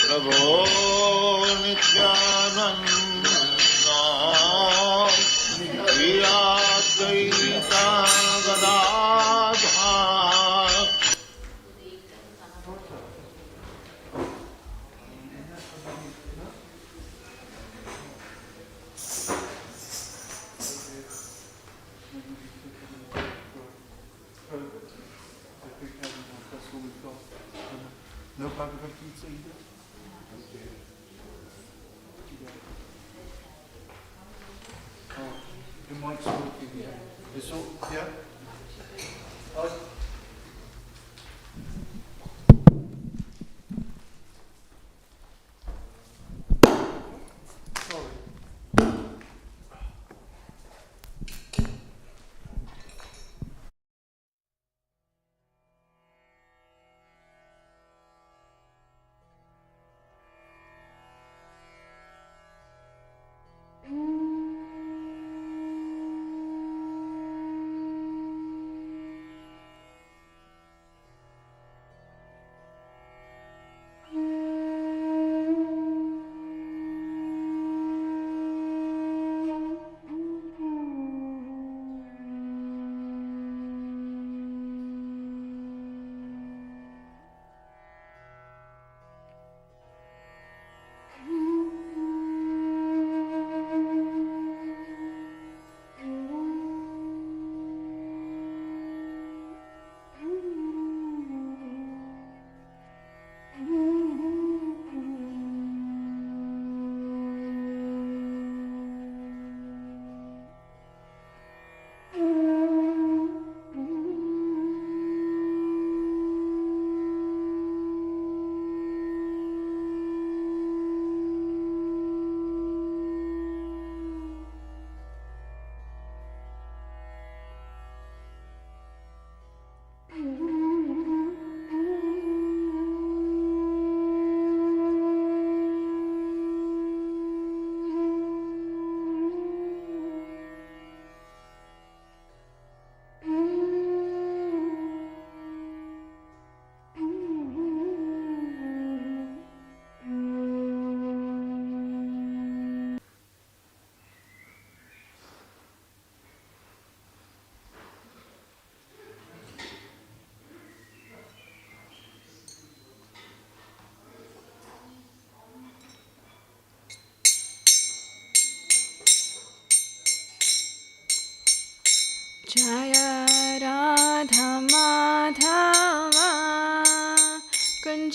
Prabhu Nityananda Shri Advaita Gadadhar. No Bhagavad Gita either? Oh, your mic's working, yeah. It's all, yeah? Sorry.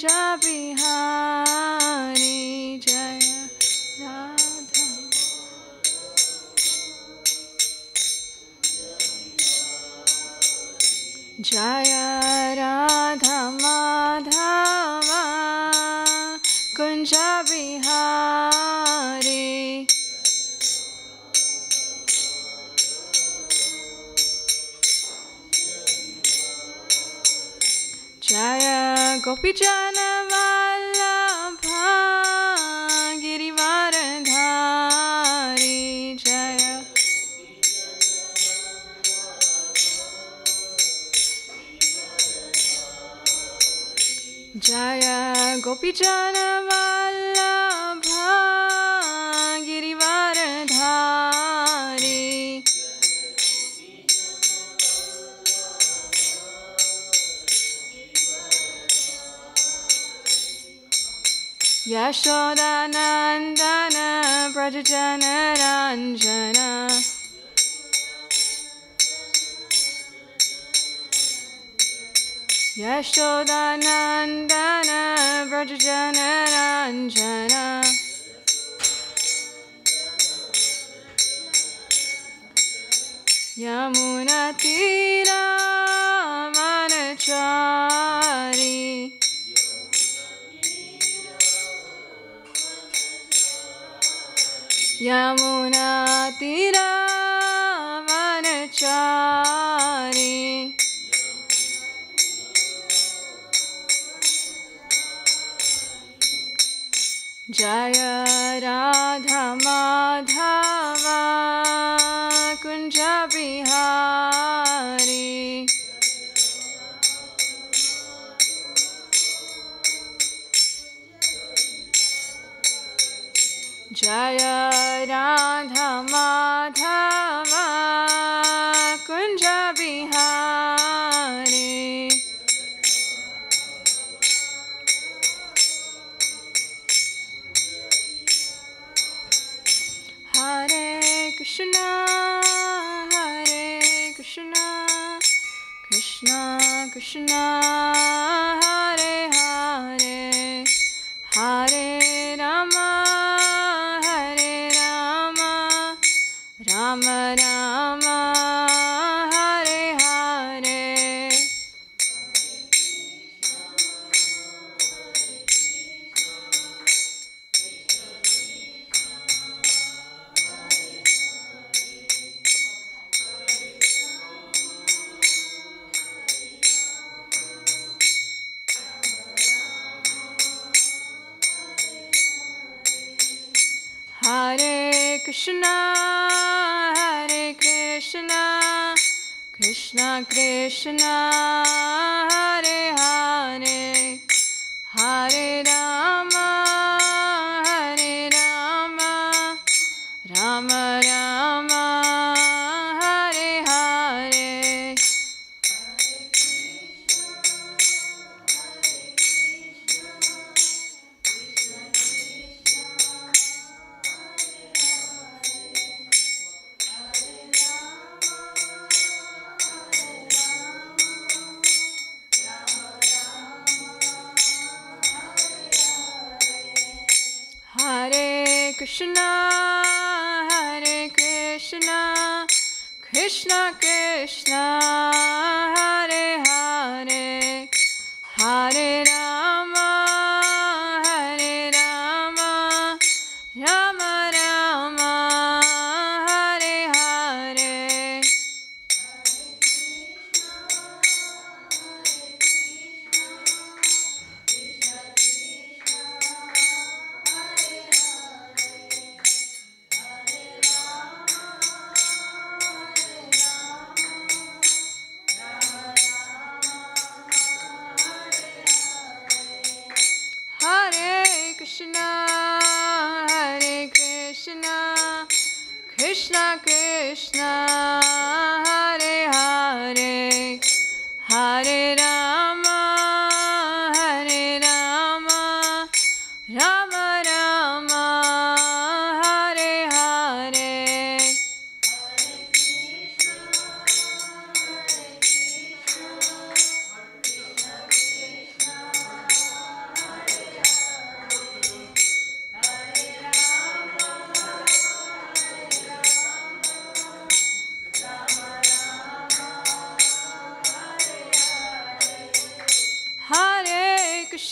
Kunja Bihari Jaya Radha Jaya Radha Madhava Kunja Bihari Jaya Gopijana Vallabha Girivaradhari Jaya Jaya Gopijana Vallabha Girivaradhari Yashoda Nandana Brajajana Ranjana Yashoda Nandana Brajajana Ranjana Yamuna Tira Manachari Yamuna Tira Manachari Jaya Radha Madhava Kunja Bihari Jaya Radha Madhava Kunja Bihari Hare Krishna Krishna Krishna Hare Hare Hare Rama Rama Rama Hare Hare Hare Krishna Krishna Krishna Hare Hare Hare Rama Rama Rama Hare Hare Hare Krishna Krishna Krishna Hare Hare Hare Rama Rama Rama Hare Hare Hare Krishna Krishna Krishna Hare Hare Hare Rama Rama Rama Hare Hare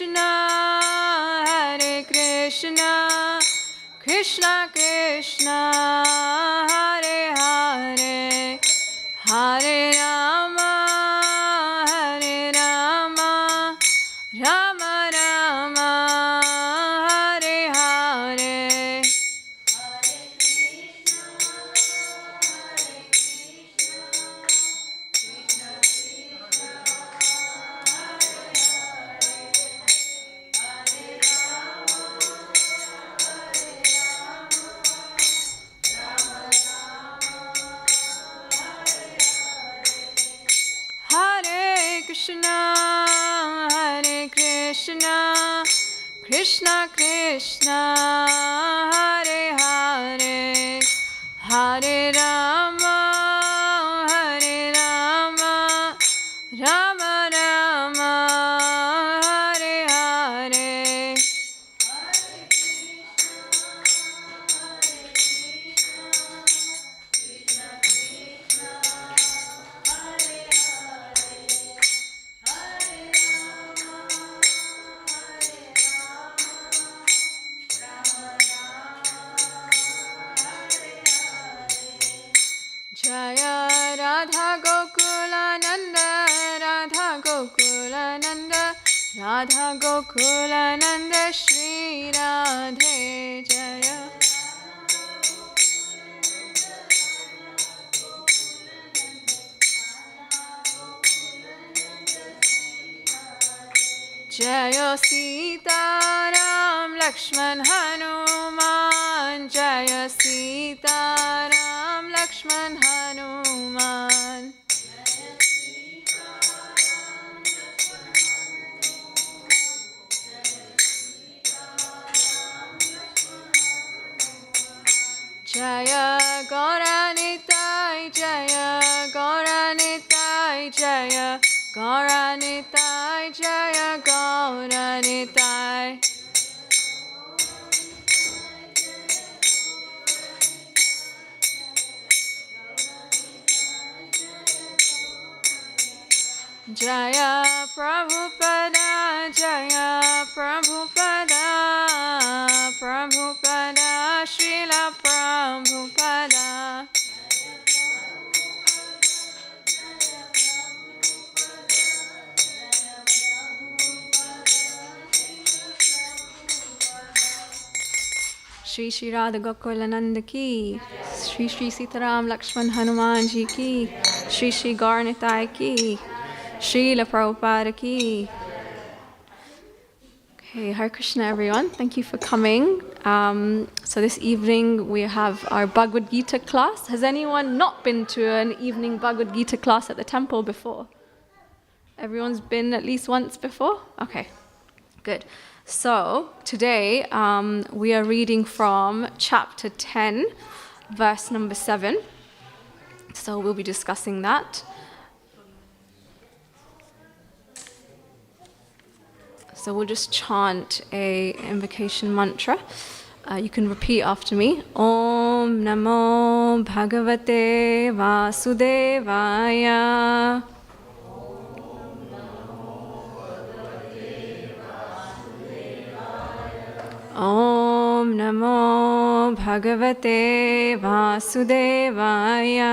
Hare Krishna, Krishna Krishna, Hare Hare, Hare Rama, Hare Rama, Rama Rama, Hare Hare. Hare Krishna, Hare Krishna, Krishna Krishna, Hare Hare, Hare Rama, Hare Rama, Rama Rama, Hare Hare. Jaya Radha Gokula Nanda, Radha Gokula Nanda, Radha Gokula Nanda, Shri Radhe Jaya. Jaya Sita Ram Lakshman Hanuman, Jaya Sita Ram Lakshman Hanuman. Jaya Gauranitai, Jaya Gauranitai, Jaya Gauranitai, Jaya Gauranitai. Jaya Prabhupada, Jaya Prabhupada, Prabhupada, Srila Prabhupada. Shri Shri Radha Gokulananda ki, Shri Shri Sitaram Lakshman Hanuman ji ki, Shri Shri Gauranitai ki, Srila Prabhupada ki. Okay, Hare Krishna everyone, thank you for coming. So this evening we have our Bhagavad Gita class. Has anyone not been to an evening Bhagavad Gita class at the temple before? Everyone's been at least once before? Okay, good. So today we are reading from chapter 10, verse number 7. So we'll be discussing that. So we'll just chant a invocation mantra. You can repeat after me. Om Namo Bhagavate Vasudevaya. Om Namo Bhagavate Vasudevaya.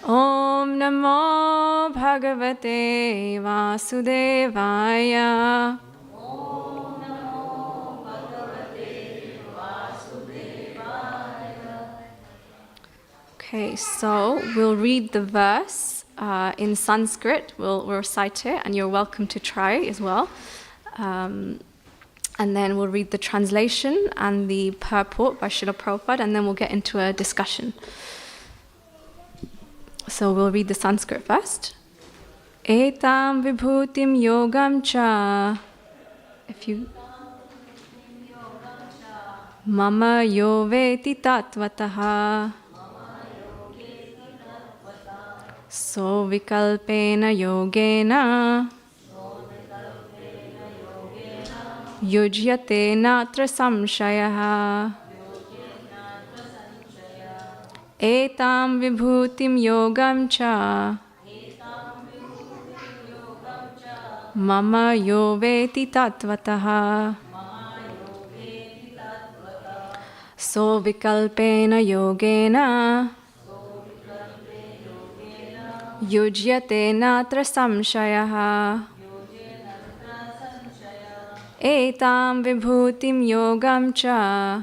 Om Namo Bhagavate Vasudevaya. Okay, so we'll read the verse in Sanskrit. We'll recite it, and you're welcome to try as well. And then we'll read the translation and the purport by Srila Prabhupada, and then we'll get into a discussion. So we'll read the Sanskrit first. Etam vibhutim yogam cha. If you Mama yo veti tatvataha. So vikalpena yogena. Yujyate natra samshayaha. etam vibhutim yogam cha mama yo veti tatvataha so vikalpena yogena yujyate natra samshayaha etam vibhutim yogam cha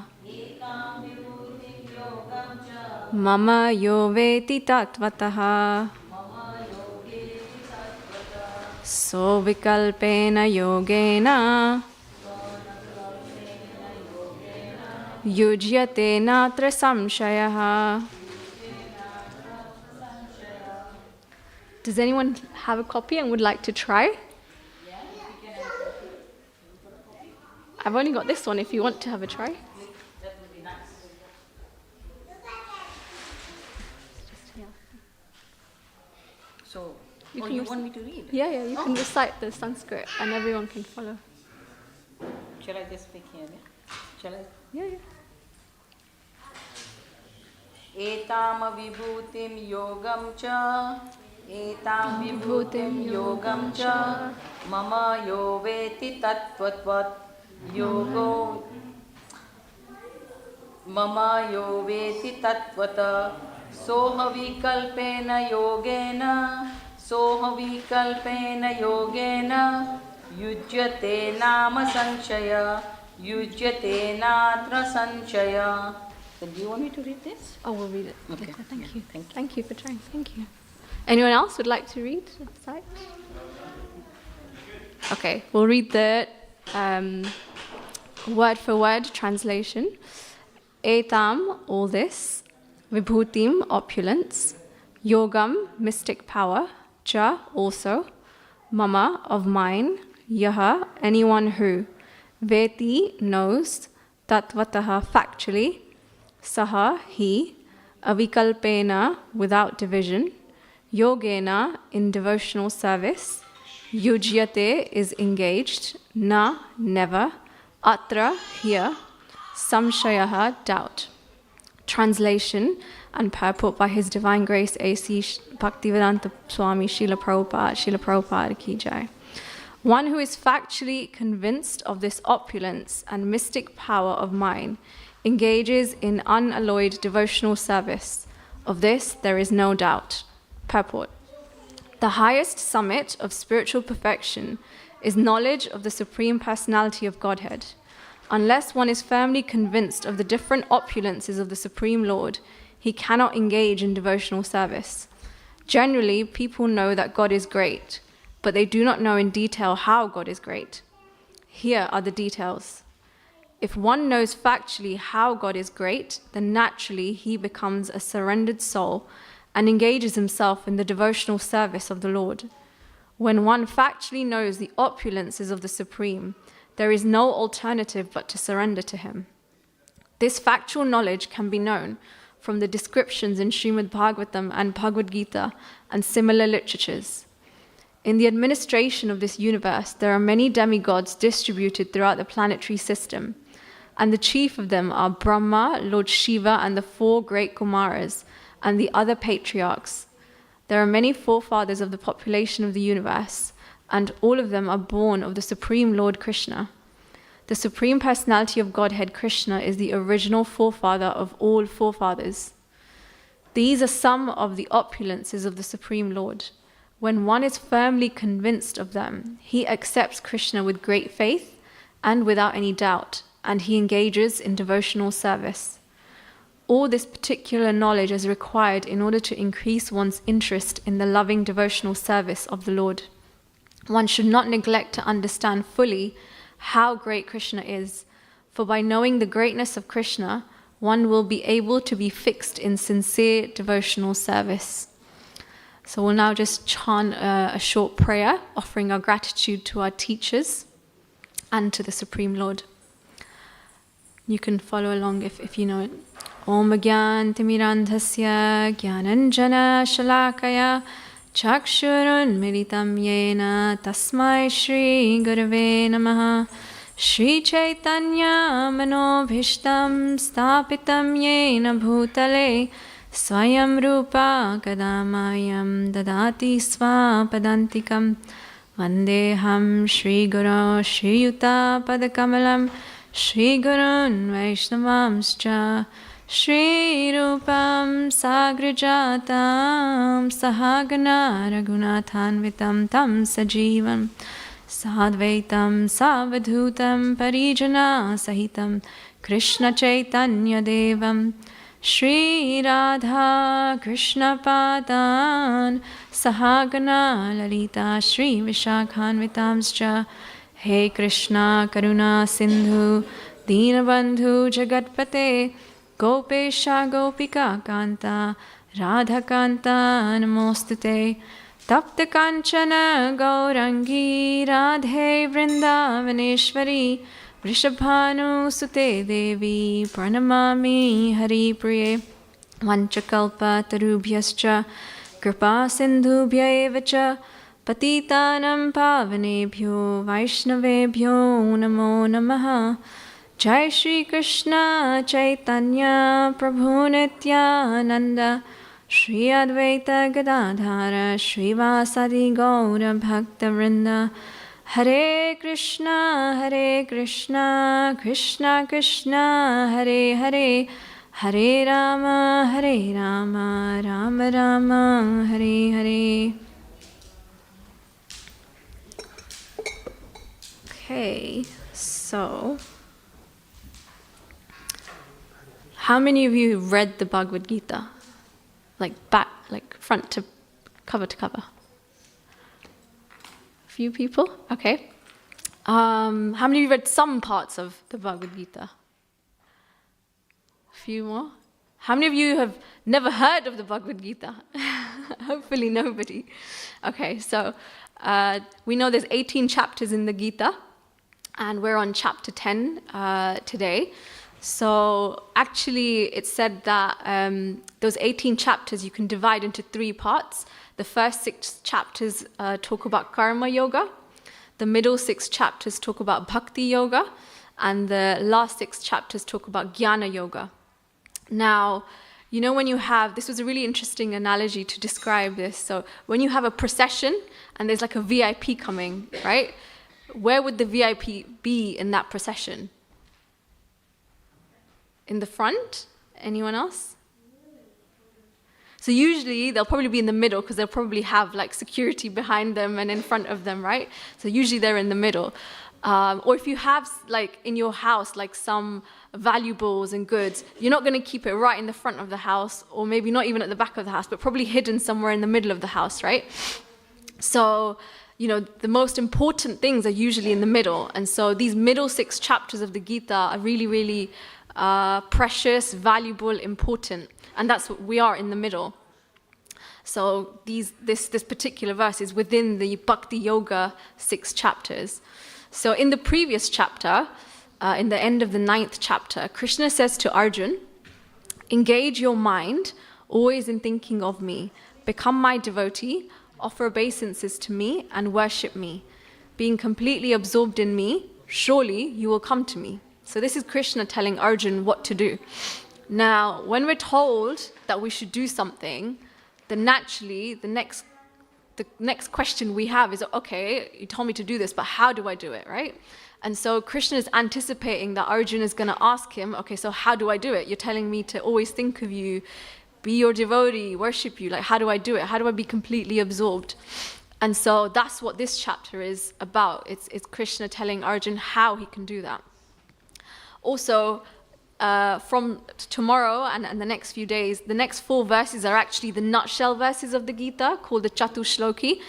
mama yo veti tatvataha so vikalpena yogena yujyate natra samshayaha. Does anyone have a copy and would like to try? I've only got this one if you want to have a try. So, You oh, can you rec- want me to read? Yeah, you can recite the Sanskrit and everyone can follow. Shall I just speak here? Yeah? Shall I? Yeah. एताम विभूतिं योगं च एतां विभूतिं योगं च मम यो वेति तत्त्वत् योगो मम यो वेति तत्त्वत् सोऽविकल्पेन योगेन युज्यते नाम संशय युज्यते नात्र संशय. So do you want me to read this? Oh, we'll read it. Okay. Yeah, thank you. Thank you. Thank you for trying. Thank you. Anyone else would like to read the site? Okay, we'll read the word for word translation. Etam, all this. Vibhutim, opulence. Yogam, mystic power. Cha, also. Mama, of mine. Yaha, anyone who. Veti, knows. Tatvataha, factually. Saha, he. Avikalpena, without division. Yogena, in devotional service. Yujyate, is engaged. Na, never. Atra, here. Samshayaha, doubt. Translation and purport by His Divine Grace A.C. Bhaktivedanta Swami Srila Prabhupada Ki Jai. One who is factually convinced of this opulence and mystic power of mine engages in unalloyed devotional service. Of this there is no doubt. Purport. The highest summit of spiritual perfection is knowledge of the Supreme Personality of Godhead. Unless one is firmly convinced of the different opulences of the Supreme Lord, he cannot engage in devotional service. Generally, people know that God is great, but they do not know in detail how God is great. Here are the details. If one knows factually how God is great, then naturally he becomes a surrendered soul and engages himself in the devotional service of the Lord. When one factually knows the opulences of the Supreme, there is no alternative but to surrender to him. This factual knowledge can be known from the descriptions in Srimad Bhagavatam and Bhagavad Gita and similar literatures. In the administration of this universe, there are many demigods distributed throughout the planetary system, and the chief of them are Brahma, Lord Shiva, and the 4 great Kumaras, and the other patriarchs. There are many forefathers of the population of the universe, and all of them are born of the Supreme Lord Krishna. The Supreme Personality of Godhead, Krishna, is the original forefather of all forefathers. These are some of the opulences of the Supreme Lord. When one is firmly convinced of them, he accepts Krishna with great faith and without any doubt, and he engages in devotional service. All this particular knowledge is required in order to increase one's interest in the loving devotional service of the Lord. One should not neglect to understand fully how great Krishna is, for by knowing the greatness of Krishna, one will be able to be fixed in sincere devotional service. So we'll now just chant a short prayer, offering our gratitude to our teachers and to the Supreme Lord. You can follow along if you know it. Om Gyantimirandhasya Gyananjana Shalakaya Chakshurun Militam Yena Tasmai Shri Gurave Namaha Shri Chaitanya Manobhishtam Stapitam Yena Bhutale Swayam Rupa Kadamayam Dadati Swapadantikam Vandeham Shri Guru Shri Yuta Padakamalam Shri Gurun Vaishnavamscha Shri Rupam Sagrajatam Sahagana Raghunathanvitam Tam Sajivam Sadvaitam Savadhutam Parijana Sahitam Krishna Chaitanya Devam Shri Radha Krishna Padan Sahagana Lalita Shri Vishakhanvitamscha He Krishna Karuna Sindhu Dinabandhu Jagatpate Gopesha Gopika Kanta Radha Kanta Namostute Tapta Kanchana Gaurangi Radhe Vrindavaneshwari Vrishabhanu Sute Devi Pranamami Hari Priye Vanchakalpa Tarubhyascha Kripa Sindhubhya Evacha Patitanam Pavanebhyo Vaishnavebhyo Namo Namaha Jai Shri Krishna Chaitanya Prabhu Nityananda Shri Advaita Gadadhara Shri Vasadi Gaura Bhakta Vrinda Hare Krishna Krishna Krishna Hare Hare Hare Rama Rama Rama Hare Hare. Okay, so how many of you read the Bhagavad Gita? Like front to cover? A few people? Okay. How many of you read some parts of the Bhagavad Gita? A few more? How many of you have never heard of the Bhagavad Gita? Hopefully nobody. Okay, so we know there's 18 chapters in the Gita, and we're on chapter 10 today. So actually it's said that those 18 chapters you can divide into 3 parts. The first 6 chapters talk about karma yoga. The middle 6 chapters talk about bhakti yoga. And the last 6 chapters talk about jnana yoga. Now, you know when you have, this was a really interesting analogy to describe this. So when you have a procession and there's like a VIP coming, right? Where would the VIP be in that procession? In the front? Anyone else? So usually they'll probably be in the middle because they'll probably have like security behind them and in front of them, right? So usually they're in the middle. Or if you have like in your house like some valuables and goods, you're not going to keep it right in the front of the house, or maybe not even at the back of the house, but probably hidden somewhere in the middle of the house, right? So, you know, the most important things are usually in the middle. And so these middle 6 chapters of the Gita are really, really precious, valuable, important, and that's what we are in the middle. So this particular verse is within the Bhakti Yoga 6 chapters. So in the previous chapter, in the end of the 9th chapter, Krishna says to Arjun, "Engage your mind always in thinking of me. Become my devotee, offer obeisances to me, and worship me. Being completely absorbed in me, surely you will come to me." So this is Krishna telling Arjun what to do. Now, when we're told that we should do something, then naturally the next question we have is, okay, you told me to do this, but how do I do it, right? And so Krishna is anticipating that Arjun is going to ask him, okay, so how do I do it? You're telling me to always think of you, be your devotee, worship you. Like, how do I do it? How do I be completely absorbed? And so that's what this chapter is about. It's Krishna telling Arjun how he can do that. Also, from tomorrow and the next few days, the next 4 verses are actually the nutshell verses of the Gita, called the Chatushloki.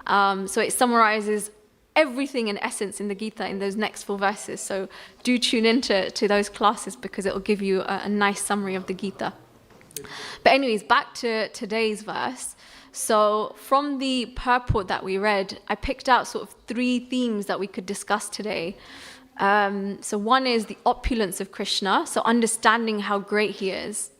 So it summarizes everything in essence in the Gita in those next 4 verses. So do tune into those classes because it will give you a nice summary of the Gita. But anyways, back to today's verse. So from the purport that we read, I picked out sort of 3 themes that we could discuss today. So one is the opulence of Krishna, so understanding how great he is.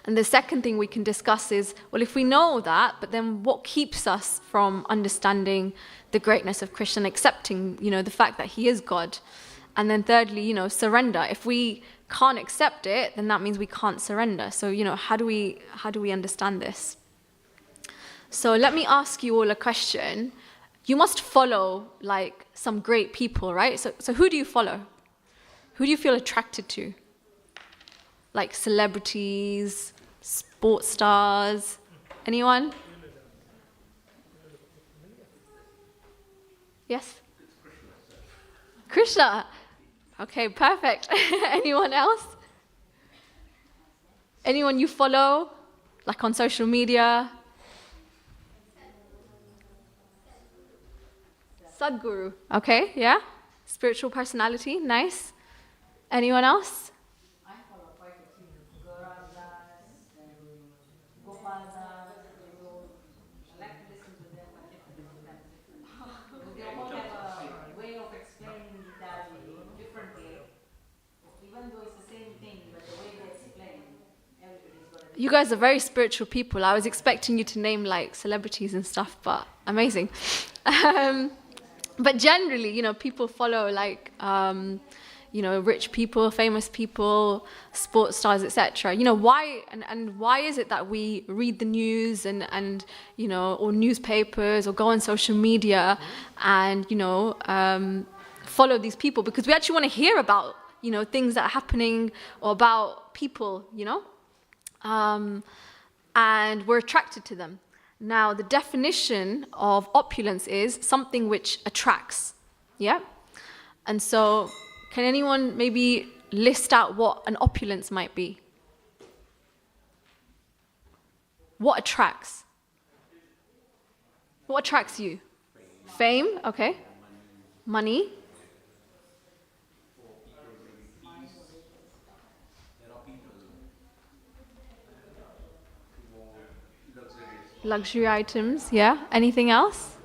And the second thing we can discuss is, well, if we know that, but then what keeps us from understanding the greatness of Krishna and accepting, the fact that he is God? And then thirdly, surrender. If we can't accept it, then that means we can't surrender. So, how do we understand this? So let me ask you all a question. You must follow like some great people, right? So who do you follow? Who do you feel attracted to? Like celebrities, sports stars, anyone? Yes? Krishna. Okay, perfect. Anyone else? Anyone you follow, like on social media? Sadhguru. Okay, yeah. Spiritual personality, nice. Anyone else? I follow quite a few. Gaurav Das, Gopal Das, I like to listen to them, but different. They all have a way of explaining Gita differently. Even though it's the same thing, but the way they explain, everybody's got a You guys are very spiritual people. I was expecting you to name like celebrities and stuff, but amazing. But generally, people follow like, rich people, famous people, sports stars, etc. Why and why is it that we read the news and or newspapers or go on social media and follow these people? Because we actually want to hear about things that are happening or about people, and we're attracted to them. Now, the definition of opulence is something which attracts, yeah? And so, can anyone maybe list out what an opulence might be? What attracts? What attracts you? Fame, okay. Money. Luxury items, yeah. Anything else?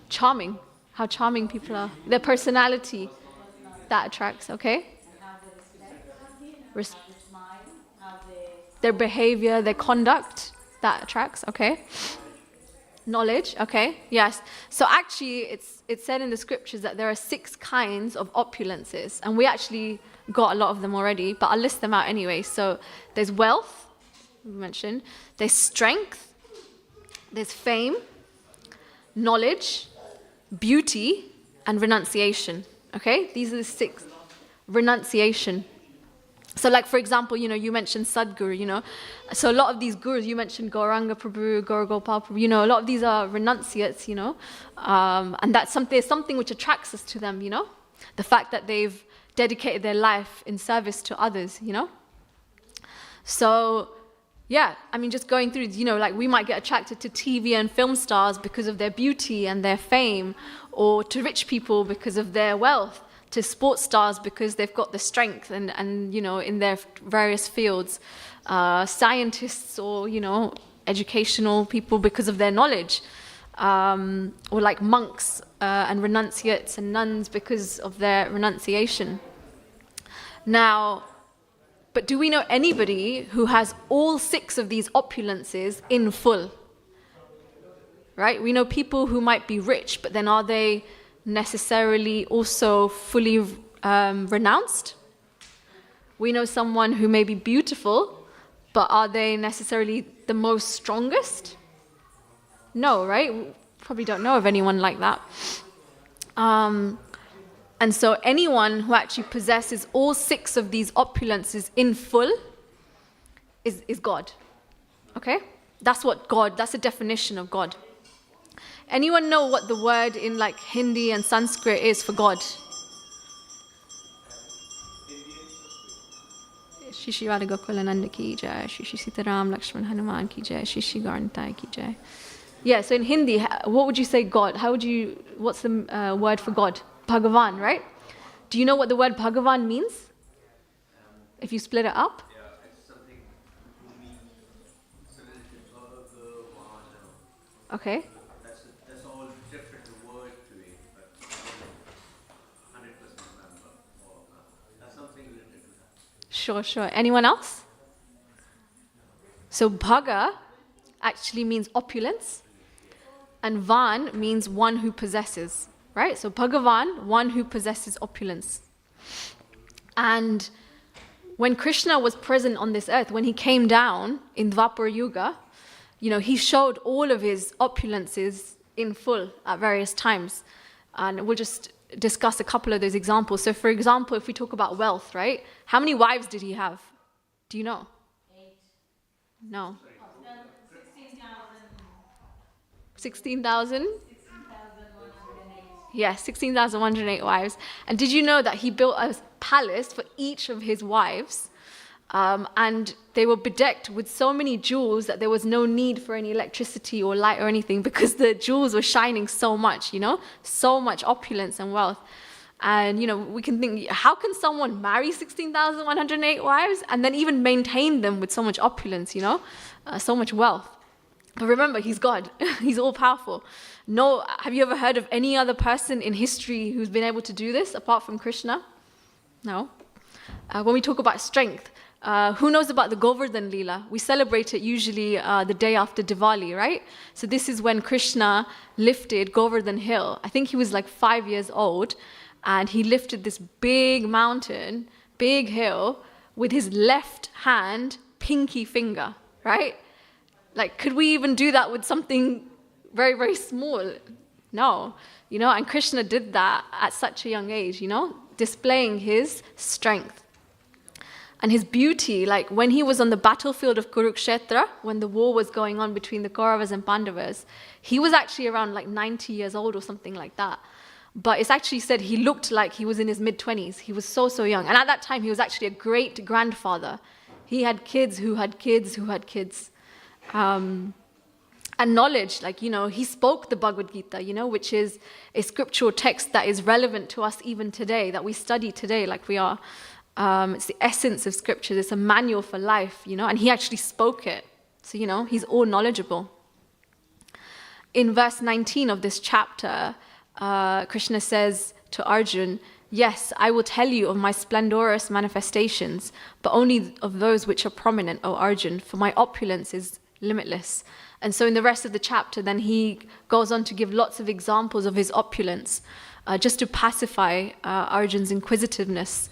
Charming. How charming people are. Their personality, that attracts, okay? Their behavior, their conduct, that attracts, okay? Knowledge, okay, yes. So actually, it's said in the scriptures that there are 6 kinds of opulences, and we actually got a lot of them already, but I'll list them out anyway. So there's wealth, we mentioned, there's strength, there's fame, knowledge, beauty, and renunciation, okay? These are the 6. Renunciation. So like, for example, you mentioned Sadhguru, So a lot of these gurus, you mentioned Gauranga Prabhu, Gaura Gopal Prabhu, a lot of these are renunciates, and that's something which attracts us to them, The fact that they've dedicated their life in service to others, So, yeah, just going through, like we might get attracted to TV and film stars because of their beauty and their fame, or to rich people because of their wealth, to sports stars because they've got the strength and in their various fields, scientists or, educational people because of their knowledge, or like monks and renunciates and nuns because of their renunciation. Now, but do we know anybody who has all 6 of these opulences in full? Right? We know people who might be rich, but then are they necessarily also fully renounced? We know someone who may be beautiful, but are they necessarily the most strongest? No, right? We probably don't know of anyone like that. And so anyone who actually possesses all 6 of these opulences in full is God. Okay? That's the definition of God. Anyone know what the word in like Hindi and Sanskrit is for God? Shishi Radha Gokulananda ki jai, Shishi Sitaram Lakshman Hanuman ki jai, Shishi Garnitai ki jai. Yeah, so in Hindi, what would you say God? What's the word for God? Bhagavan, right? Do you know what the word Bhagavan means? If you split it up? Yeah, it's something to me. Okay. That's all different word to it, but I don't 100% remember. That's something related to that. Sure. Anyone else? So Bhaga actually means opulence, and Van means one who possesses. right? So Bhagavan, one who possesses opulence. And when Krishna was present on this earth, when he came down in Dvapara Yuga, he showed all of his opulences in full at various times. And we'll just discuss a couple of those examples. So for example, if we talk about wealth, right? How many wives did he have? Do you know? 8. No. 16,000. 16,000? 16,108. Yes, 16,108 wives. And did you know that he built a palace for each of his wives? And they were bedecked with so many jewels that there was no need for any electricity or light or anything, because the jewels were shining so much, so much opulence and wealth. And, we can think, how can someone marry 16,108 wives and then even maintain them with so much opulence, so much wealth? But remember, he's God. He's all powerful. No, have you ever heard of any other person in history who's been able to do this apart from Krishna? No. When we talk about strength, who knows about the Govardhan Leela? We celebrate it usually the day after Diwali, right? So this is when Krishna lifted Govardhan Hill. I think he was like 5 years old, and he lifted this big mountain, big hill, with his left hand, pinky finger, right? Like, could we even do that with something very, very small? No, and Krishna did that at such a young age, displaying his strength. And his beauty, like when he was on the battlefield of Kurukshetra, when the war was going on between the Kauravas and Pandavas, he was actually around like 90 years old or something like that. But it's actually said he looked like he was in his mid-20s. He was so, so young. And at that time, he was actually a great-grandfather. He had kids who had kids who had kids. And knowledge, like, he spoke the Bhagavad Gita, which is a scriptural text that is relevant to us even today, that we study today like we are. It's the essence of scripture. It's a manual for life, and he actually spoke it. So, he's all knowledgeable. In verse 19 of this chapter, Krishna says to Arjun, "Yes, I will tell you of my splendorous manifestations, but only of those which are prominent, O Arjun, for my opulence is limitless." And so in the rest of the chapter, then he goes on to give lots of examples of his opulence, just to pacify Arjun's inquisitiveness.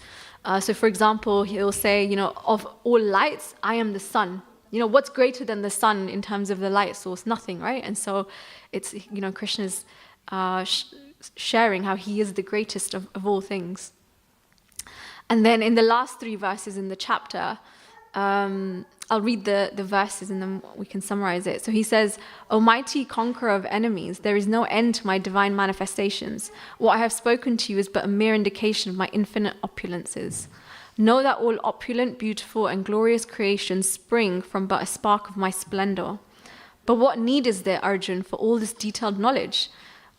So for example, he'll say, of all lights, I am the sun. What's greater than the sun in terms of the light source? Nothing, right? And so it's, Krishna's sharing how he is the greatest of all things. And then in the last 3 verses in the chapter, I'll read the verses and then we can summarize it. So he says, "O mighty conqueror of enemies, there is no end to my divine manifestations. What I have spoken to you is but a mere indication of my infinite opulences. Know that all opulent, beautiful, and glorious creations spring from but a spark of my splendor. But what need is there, Arjun, for all this detailed knowledge?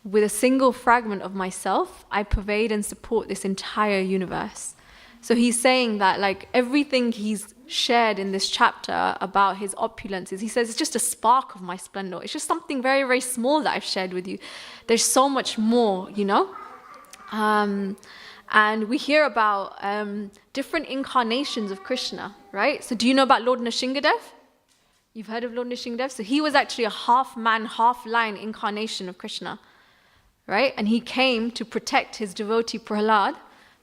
With a single fragment of myself, I pervade and support this entire universe." So he's saying that, like, everything he's shared in this chapter about his opulences, he says it's just a spark of my splendor. It's just something very, very small that I've shared with you. There's so much more, And we hear about different incarnations of Krishna, right? So do you know about Lord Nrsimhadev? You've heard of Lord Nrsimhadev? So he was actually a half-man, half-lion incarnation of Krishna, right? And he came to protect his devotee Prahlad,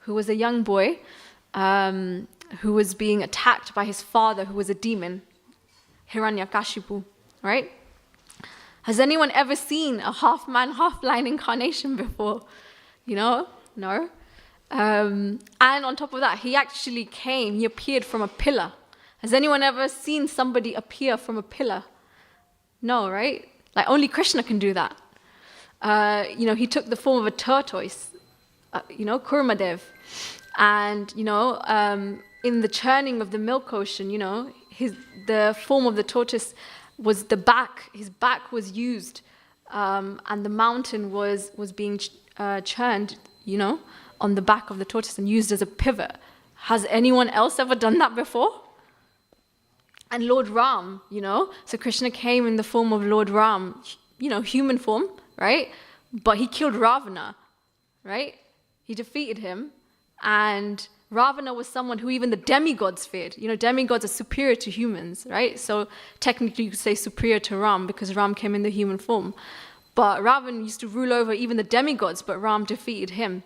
who was a young boy, who was being attacked by his father, who was a demon, Hiranyakashipu, right? Has anyone ever seen a half-man, half-lion incarnation before? No. And on top of that, he appeared from a pillar. Has anyone ever seen somebody appear from a pillar? No, right? Like, only Krishna can do that. He took the form of a tortoise, Kurmadev. And, in the churning of the milk ocean, the form of the tortoise was the back. His back was used, and the mountain was being churned, on the back of the tortoise and used as a pivot. Has anyone else ever done that before? And Lord Ram, so Krishna came in the form of Lord Ram, human form, right? But he killed Ravana, right? He defeated him. And Ravana was someone who even the demigods feared. Demigods are superior to humans, right? So technically you could say superior to Ram because Ram came in the human form. But Ravan used to rule over even the demigods, but Ram defeated him.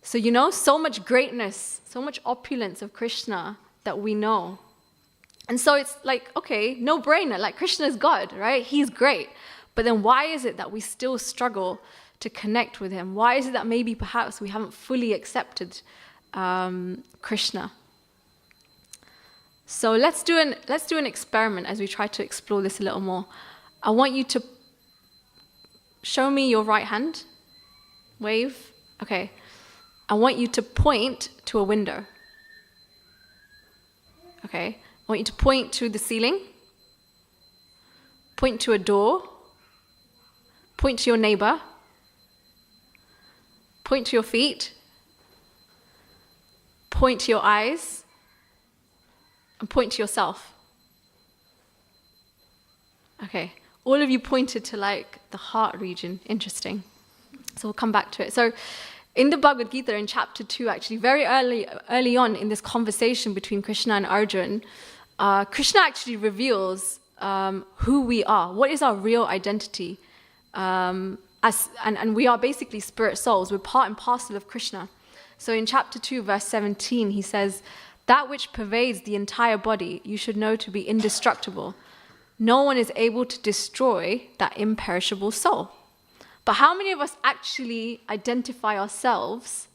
So, you know, so much greatness, so much opulence of Krishna that we know. And so it's like, okay, no brainer, like Krishna is God, right? He's great. But then why is it that we still struggle to connect with him? Why is it that maybe perhaps we haven't fully accepted Krishna? So let's do an experiment as we try to explore this a little more. I want you to show me your right hand. Wave. Okay. I want you to point to a window. Okay. I want you to point to the ceiling. Point to a door. Point to your neighbor. Point to your feet. Point to your eyes. And point to yourself. Okay. All of you pointed to like the heart region. Interesting. So we'll come back to it. So in the Bhagavad Gita, in chapter 2, actually, very early on in this conversation between Krishna and Arjun, Krishna actually reveals who we are. What is our real identity? And we are basically spirit souls. We're part and parcel of Krishna. So in chapter 2, verse 17, he says, "That which pervades the entire body, you should know to be indestructible. No one is able to destroy that imperishable soul." But how many of us actually identify ourselves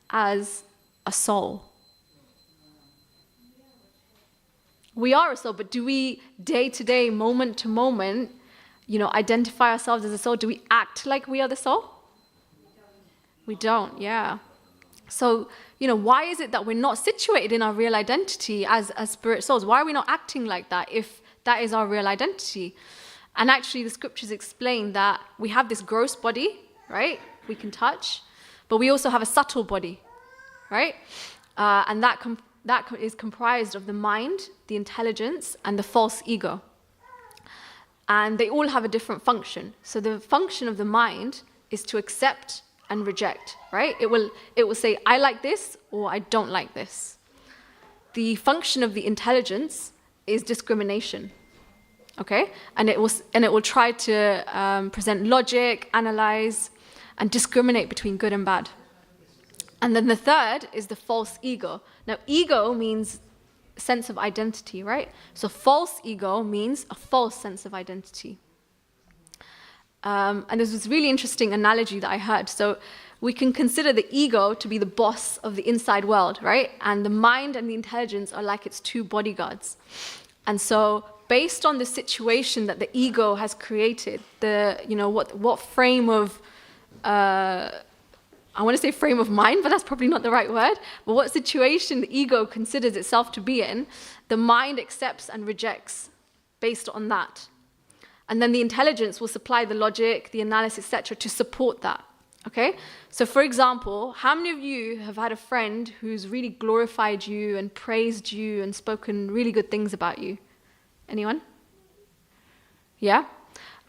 as a soul? We are a soul, but do we day to day, moment to moment, you know, identify ourselves as a soul? Do we act like we are the soul? We don't, yeah. So, you know, why is it that we're not situated in our real identity as spirit souls? Why are we not acting like that if that is our real identity? And actually the scriptures explain that we have this gross body, right? We can touch, but we also have a subtle body, right? And that is comprised of the mind, the intelligence, and the false ego. And they all have a different function. So the function of the mind is to accept and reject, right? It will say, I like this, or I don't like this. The function of the intelligence is discrimination, okay? And it will try to present logic, analyze, and discriminate between good and bad. And then the third is the false ego. Now, ego means sense of identity, right? So false ego means a false sense of identity. And there's this really interesting analogy that I heard. So we can consider the ego to be the boss of the inside world, right? And the mind and the intelligence are like its two bodyguards. And so based on the situation that the ego has created, what frame of, I want to say frame of mind, but that's probably not the right word, but what situation the ego considers itself to be in, the mind accepts and rejects based on that. And then the intelligence will supply the logic, the analysis, etc., to support that. Okay? So for example, how many of you have had a friend who's really glorified you and praised you and spoken really good things about you? Anyone? Yeah?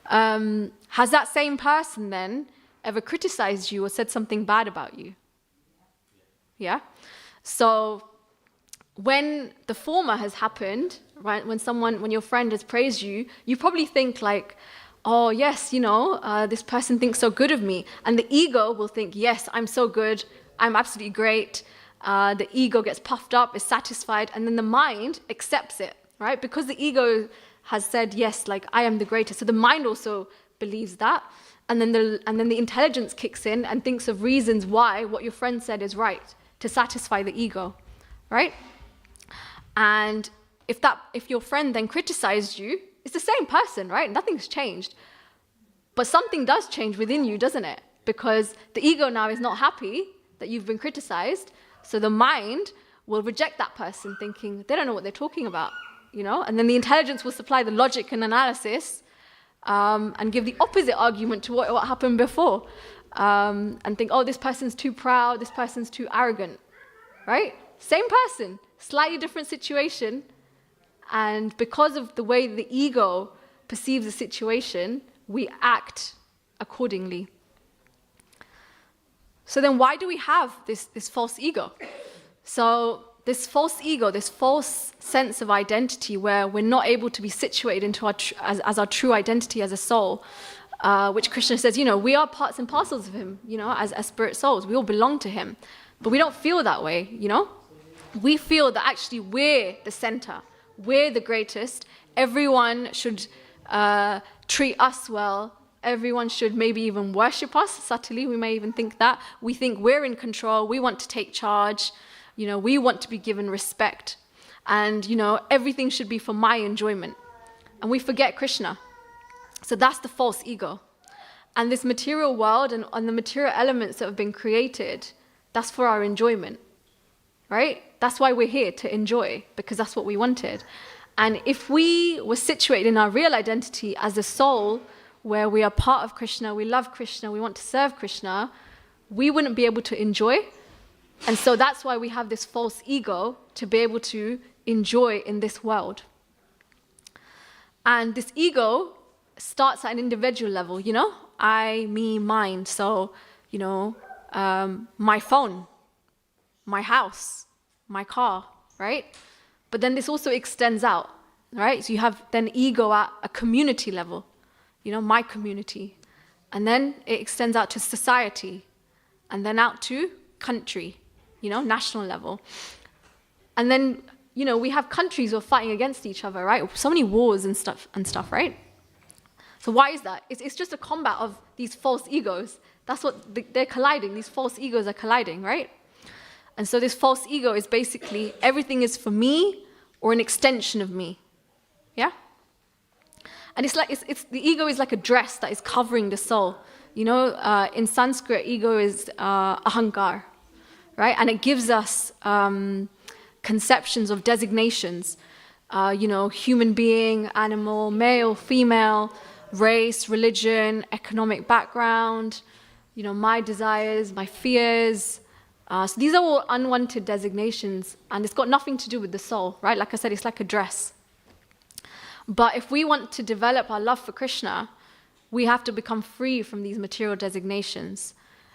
Has that same person then ever criticized you or said something bad about you? Yeah? So when the former has happened, right, when your friend has praised you, you probably think like, oh yes, this person thinks so good of me. And the ego will think, yes, I'm so good, I'm absolutely great. The ego gets puffed up, is satisfied, and then the mind accepts it, right? Because the ego has said, yes, like I am the greatest. So the mind also believes that. And then the intelligence kicks in and thinks of reasons why what your friend said is right to satisfy the ego, right? And if your friend then criticized you, it's the same person, right? Nothing's changed. But something does change within you, doesn't it? Because the ego now is not happy that you've been criticized. So the mind will reject that person thinking, they don't know what they're talking about, And then the intelligence will supply the logic and analysis and give the opposite argument to what happened before. And think, oh, this person's too proud, this person's too arrogant, right? Same person, slightly different situation. And because of the way the ego perceives the situation, we act accordingly. So then why do we have this false ego? So this false ego, this false sense of identity where we're not able to be situated into as our true identity as a soul, which Krishna says, we are parts and parcels of him, as spirit souls. We all belong to him. But we don't feel that way, We feel that actually we're the center. We're the greatest. Everyone should treat us well. Everyone should maybe even worship us subtly. We may even think that. We think we're in control. We want to take charge. We want to be given respect. And, everything should be for my enjoyment. And we forget Krishna. So that's the false ego. And this material world and the material elements that have been created, that's for our enjoyment, right? That's why we're here, to enjoy, because that's what we wanted. And if we were situated in our real identity as a soul, where we are part of Krishna, we love Krishna, we want to serve Krishna, we wouldn't be able to enjoy. And so that's why we have this false ego, to be able to enjoy in this world. And this ego starts at an individual level, I, me, mine. So, my phone, my house, my car, right? But then this also extends out, right? So you have then ego at a community level, my community. And then it extends out to society, and then out to country, national level. And then, we have countries who are fighting against each other, right? So many wars and stuff, right? So why is that? It's just a combat of these false egos. That's what they're colliding. These false egos are colliding, right? And so this false ego is basically everything is for me or an extension of me. Yeah? And it's like the ego is like a dress that is covering the soul. In Sanskrit, ego is ahankar, right? And it gives us conceptions of designations. Human being, animal, male, female, race, religion, economic background, my desires, my fears. So these are all unwanted designations, and it's got nothing to do with the soul, right? Like I said, it's like a dress. But if we want to develop our love for Krishna, we have to become free from these material designations.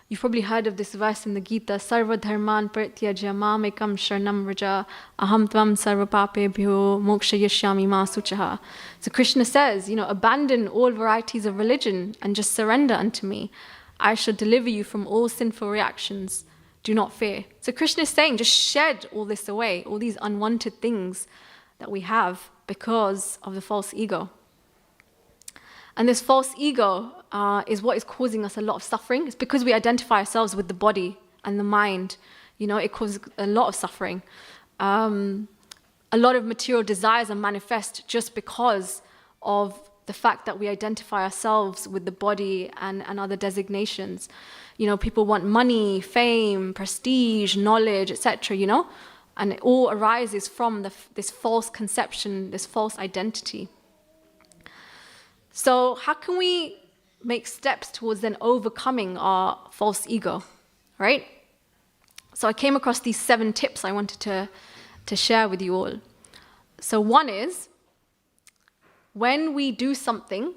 You've probably heard of this verse in the Gita, Sarva dharman parityajya mamekam sharanam vraja aham tvam sarva papebhyo mokshayashyami ma suchaha. So Krishna says, abandon all varieties of religion and just surrender unto me. I shall deliver you from all sinful reactions. Do not fear. So Krishna is saying, just shed all this away, all these unwanted things that we have because of the false ego. And this false ego is what is causing us a lot of suffering. It's because we identify ourselves with the body and the mind. It causes a lot of suffering. A lot of material desires are manifest just because of the fact that we identify ourselves with the body and other designations. People want money, fame, prestige, knowledge, etc., and it all arises from this false conception, this false identity. So how can we make steps towards then overcoming our false ego, right? So I came across these 7 tips I wanted to share with you all. So one is, when we do something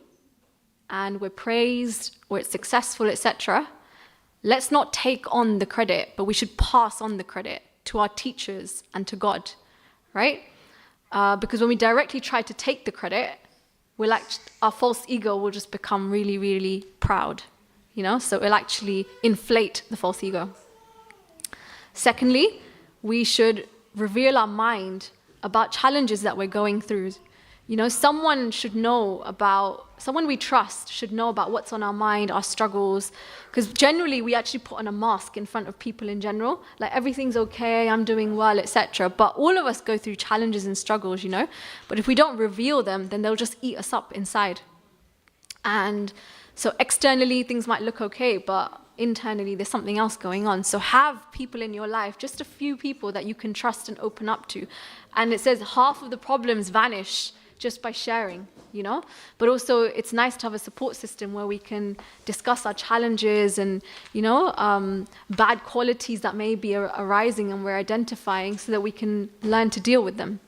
and we're praised or it's successful, etc., let's not take on the credit, but we should pass on the credit to our teachers and to God, right? Because when we directly try to take the credit, our false ego will just become really, really proud, so it'll actually inflate the false ego. Secondly, we should reveal our mind about challenges that we're going through. Someone we trust should know about what's on our mind, our struggles, because generally we actually put on a mask in front of people in general, like everything's okay, I'm doing well, etc. But all of us go through challenges and struggles, But if we don't reveal them, then they'll just eat us up inside. And so externally things might look okay, but internally there's something else going on. So have people in your life, just a few people that you can trust and open up to. And it says half of the problems vanish just by sharing, But also it's nice to have a support system where we can discuss our challenges and, bad qualities that may be arising and we're identifying so that we can learn to deal with them.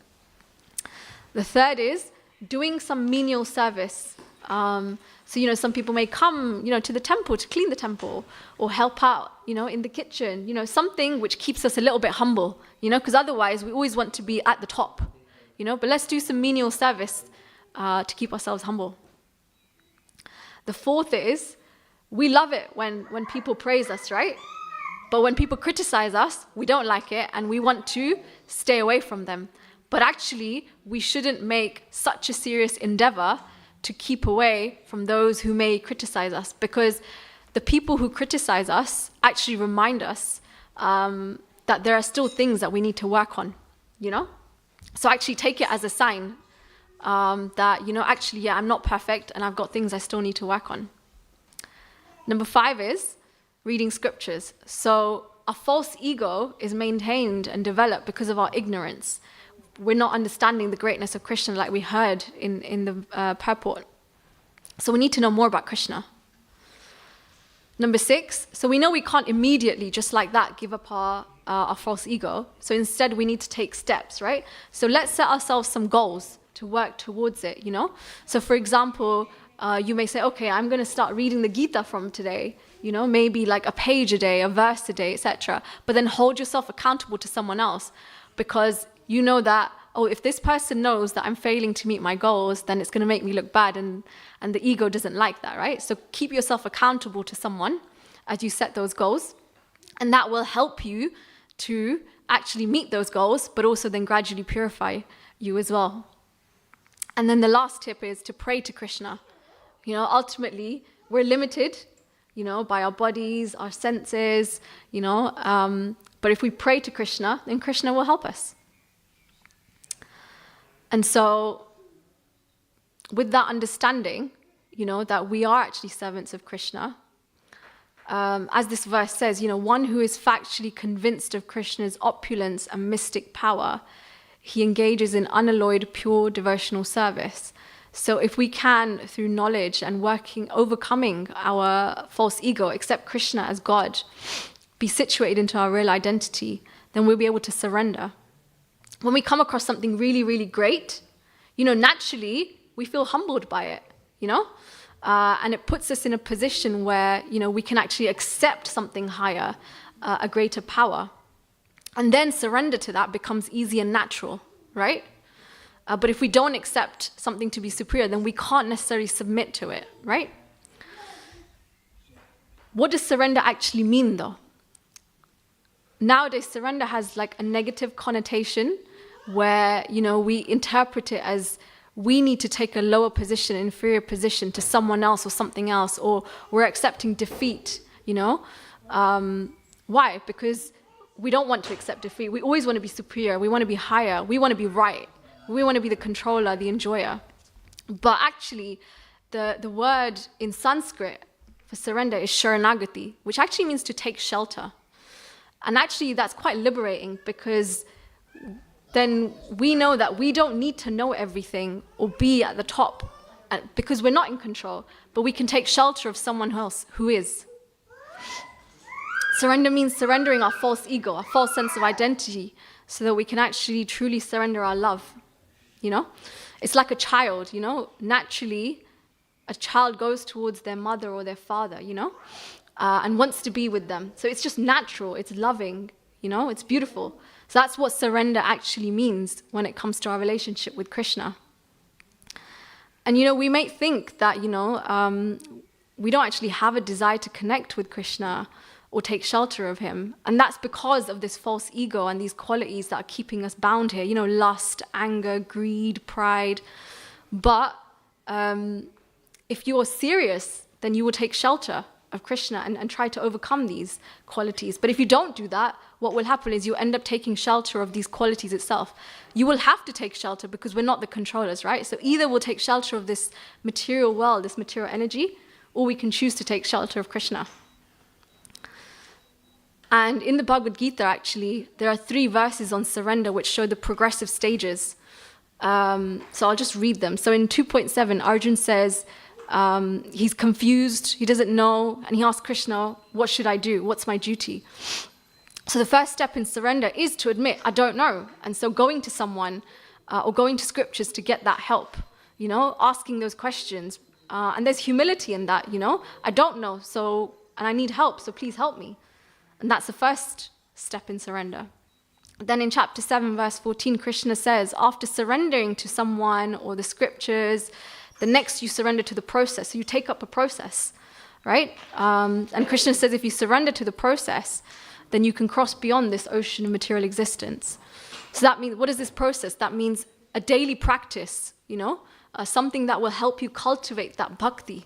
The third is doing some menial service. So, some people may come, to the temple to clean the temple or help out, in the kitchen, something which keeps us a little bit humble, because otherwise we always want to be at the top. But let's do some menial service to keep ourselves humble. The fourth is, we love it when people praise us, right? But when people criticize us, we don't like it and we want to stay away from them. But actually, we shouldn't make such a serious endeavor to keep away from those who may criticize us, because the people who criticize us actually remind us that there are still things that we need to work on, you know? So actually take it as a sign that, you know, actually, yeah, I'm not perfect and I've got things I still need to work on. Number 5 is reading scriptures. So a false ego is maintained and developed because of our ignorance. We're not understanding the greatness of Krishna like we heard in the purport. So we need to know more about Krishna. Number 6, so we know we can't immediately, just like that, give up our false ego. So instead we need to take steps, right? So let's set ourselves some goals to work towards it, you know? So for example, you may say, okay, I'm going to start reading the Gita from today, you know, maybe like a page a day, a verse a day, etc. But then hold yourself accountable to someone else, because you know that, oh, if this person knows that I'm failing to meet my goals, then it's going to make me look bad, and the ego doesn't like that, right? So keep yourself accountable to someone as you set those goals, and that will help you to actually meet those goals, but also then gradually purify you as well. And then the last tip is to pray to Krishna. You know, ultimately, we're limited, you know, by our bodies, our senses, you know, but if we pray to Krishna, then Krishna will help us. And so, with that understanding, you know, that we are actually servants of Krishna, as this verse says, you know, one who is factually convinced of Krishna's opulence and mystic power, he engages in unalloyed, pure devotional service. So if we can, through knowledge and overcoming our false ego, accept Krishna as God, be situated into our real identity, then we'll be able to surrender. When we come across something really, really great, you know, naturally, we feel humbled by it, you know? And it puts us in a position where, you know, we can actually accept something higher, a greater power. And then surrender to that becomes easy and natural, right? But if we don't accept something to be superior, then we can't necessarily submit to it, right? What does surrender actually mean, though? Nowadays, surrender has like a negative connotation where, you know, we interpret it as we need to take a lower position, inferior position to someone else or something else, or we're accepting defeat, you know? Why? Because we don't want to accept defeat. We always want to be superior. We want to be higher. We want to be right. We want to be the controller, the enjoyer. But actually, the word in Sanskrit for surrender is sharanagati, which actually means to take shelter. And actually, that's quite liberating, because then we know that we don't need to know everything or be at the top, because we're not in control, but we can take shelter of someone else who is. Surrender means surrendering our false ego, our false sense of identity, so that we can actually truly surrender our love, you know? It's like a child, you know? Naturally, a child goes towards their mother or their father, you know? And wants to be with them. So it's just natural, it's loving, you know? It's beautiful. So that's what surrender actually means when it comes to our relationship with Krishna. And, you know, we may think that, you know, we don't actually have a desire to connect with Krishna or take shelter of him. And that's because of this false ego and these qualities that are keeping us bound here, you know, lust, anger, greed, pride. But if you are serious, then you will take shelter of Krishna and try to overcome these qualities. But if you don't do that, what will happen is you end up taking shelter of these qualities itself. You will have to take shelter because we're not the controllers, right? So either we'll take shelter of this material world, this material energy, or we can choose to take shelter of Krishna. And in the Bhagavad Gita, actually, there are 3 verses on surrender which show the progressive stages. So I'll just read them. So in 2.7, Arjun says, he's confused, he doesn't know, and he asks Krishna, what should I do? What's my duty? So the first step in surrender is to admit, I don't know. And so going to someone or going to scriptures to get that help, you know, asking those questions. And there's humility in that, you know, I don't know, and I need help, so please help me. And that's the first step in surrender. Then in chapter 7, verse 14, Krishna says, after surrendering to someone or the scriptures, The next you surrender to the process. So you take up a process, right? And Krishna says if you surrender to the process, then you can cross beyond this ocean of material existence. So that means, what is this process? That means a daily practice, something that will help you cultivate that bhakti.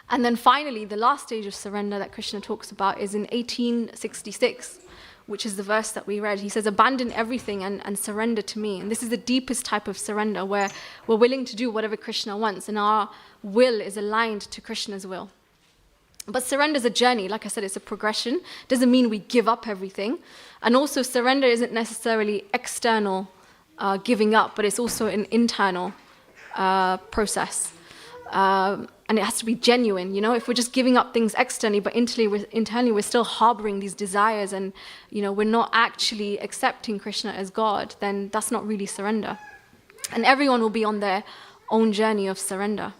And then finally, the last stage of surrender that Krishna talks about is in 1866, which is the verse that we read. He says, abandon everything and surrender to me. And this is the deepest type of surrender, where we're willing to do whatever Krishna wants, and our will is aligned to Krishna's will. But surrender is a journey. Like I said, it's a progression. It doesn't mean we give up everything. And also, surrender isn't necessarily external giving up, but it's also an internal process. And it has to be genuine, if we're just giving up things externally, but internally we're still harboring these desires, and we're not actually accepting Krishna as God, then that's not really surrender. And everyone will be on their own journey of surrender.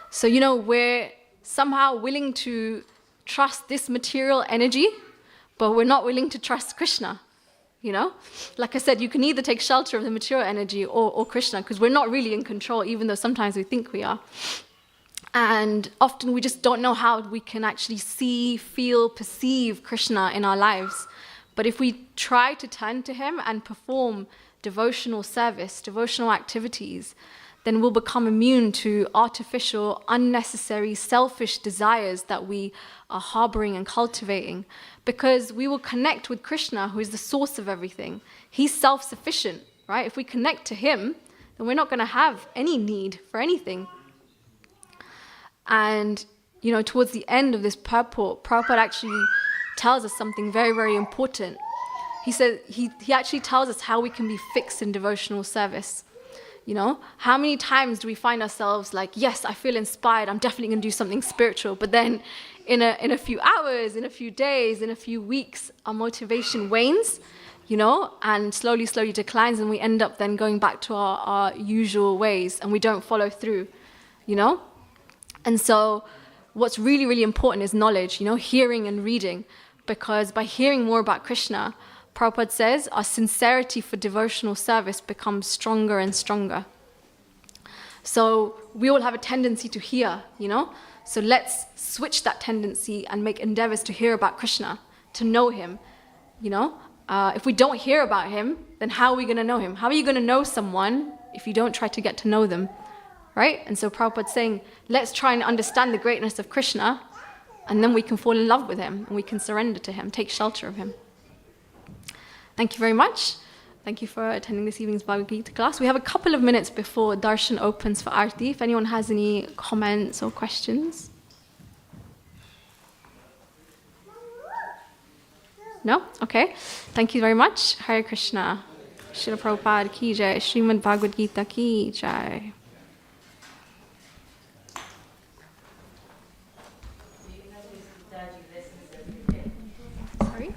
So we're somehow willing to trust this material energy, but we're not willing to trust Krishna. Like I said, you can either take shelter of the material energy or Krishna, because we're not really in control, even though sometimes we think we are. And often we just don't know how we can actually see, feel, perceive Krishna in our lives. But if we try to turn to him and perform devotional service, devotional activities, then we'll become immune to artificial, unnecessary, selfish desires that we are harboring and cultivating, because we will connect with Krishna, who is the source of everything. He's self-sufficient, right? If we connect to him, then we're not going to have any need for anything. And, towards the end of this purport, Prabhupada actually tells us something very, very important. He said, he actually tells us how we can be fixed in devotional service. How many times do we find ourselves like, yes, I feel inspired, I'm definitely going to do something spiritual, but then in a few hours, in a few days, in a few weeks, our motivation wanes, and slowly declines, and we end up then going back to our usual ways, and we don't follow through, And so what's really, really important is knowledge, hearing and reading, because by hearing more about Krishna, Prabhupada says our sincerity for devotional service becomes stronger and stronger. So we all have a tendency to hear, So let's switch that tendency and make endeavors to hear about Krishna, to know him, If we don't hear about him, then how are we going to know him? How are you going to know someone if you don't try to get to know them, right? And so Prabhupada's saying, let's try and understand the greatness of Krishna, and then we can fall in love with him, and we can surrender to him, take shelter of him. Thank you very much. Thank you for attending this evening's Bhagavad Gita class. We have a couple of minutes before Darshan opens for Aarti. If anyone has any comments or questions. No? Okay. Thank you very much. Hare Krishna. Srila Prabhupada ki jai. Srimad Bhagavad Gita ki jai. Sorry?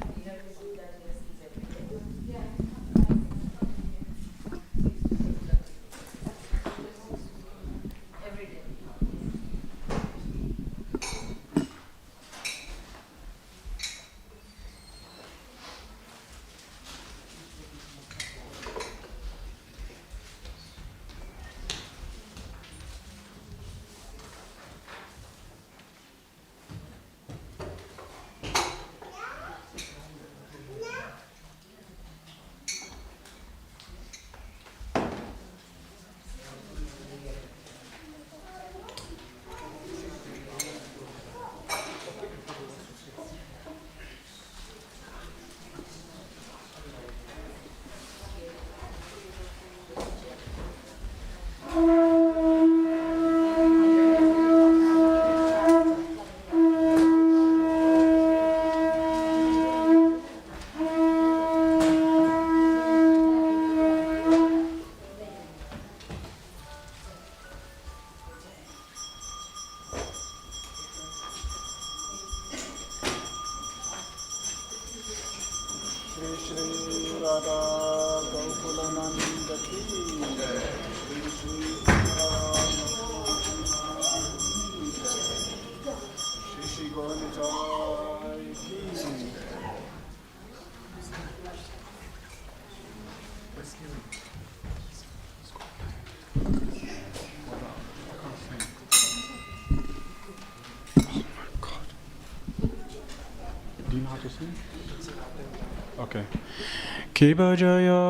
Do you know how to sing? Okay. Kiba Jaya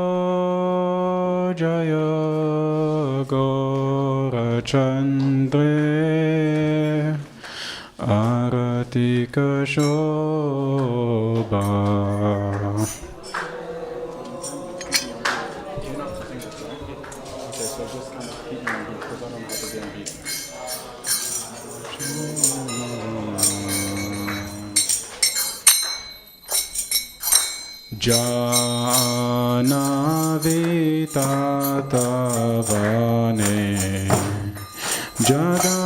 Jaya Gora Chandre Aratika Shobha. Okay, so just kind of keep me on beat because I don't know how to be on beat. Janavitatavane Jadamanaloba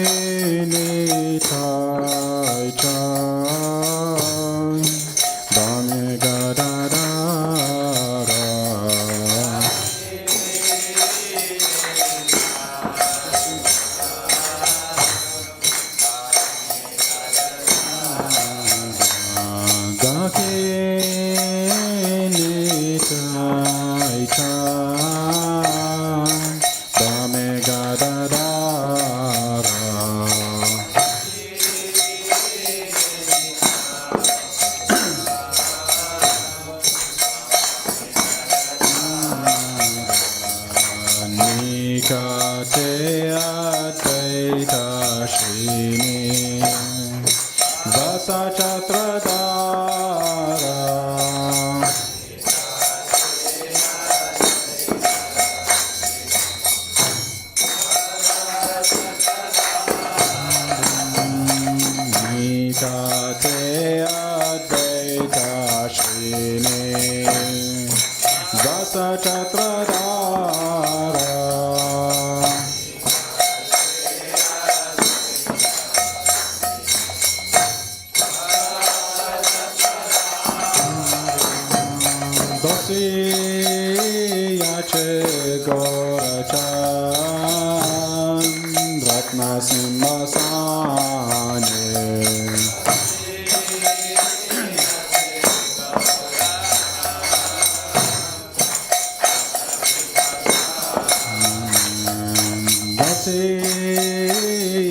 Dakini Tai Chan Dame Gadara Dakini Tai Chan Dame Gadara Nikate Advaita Shrini Vasa Chatradara Nikate Advaita Shrini Vasa Chatradara Yache Gorachan Ratna Simhasane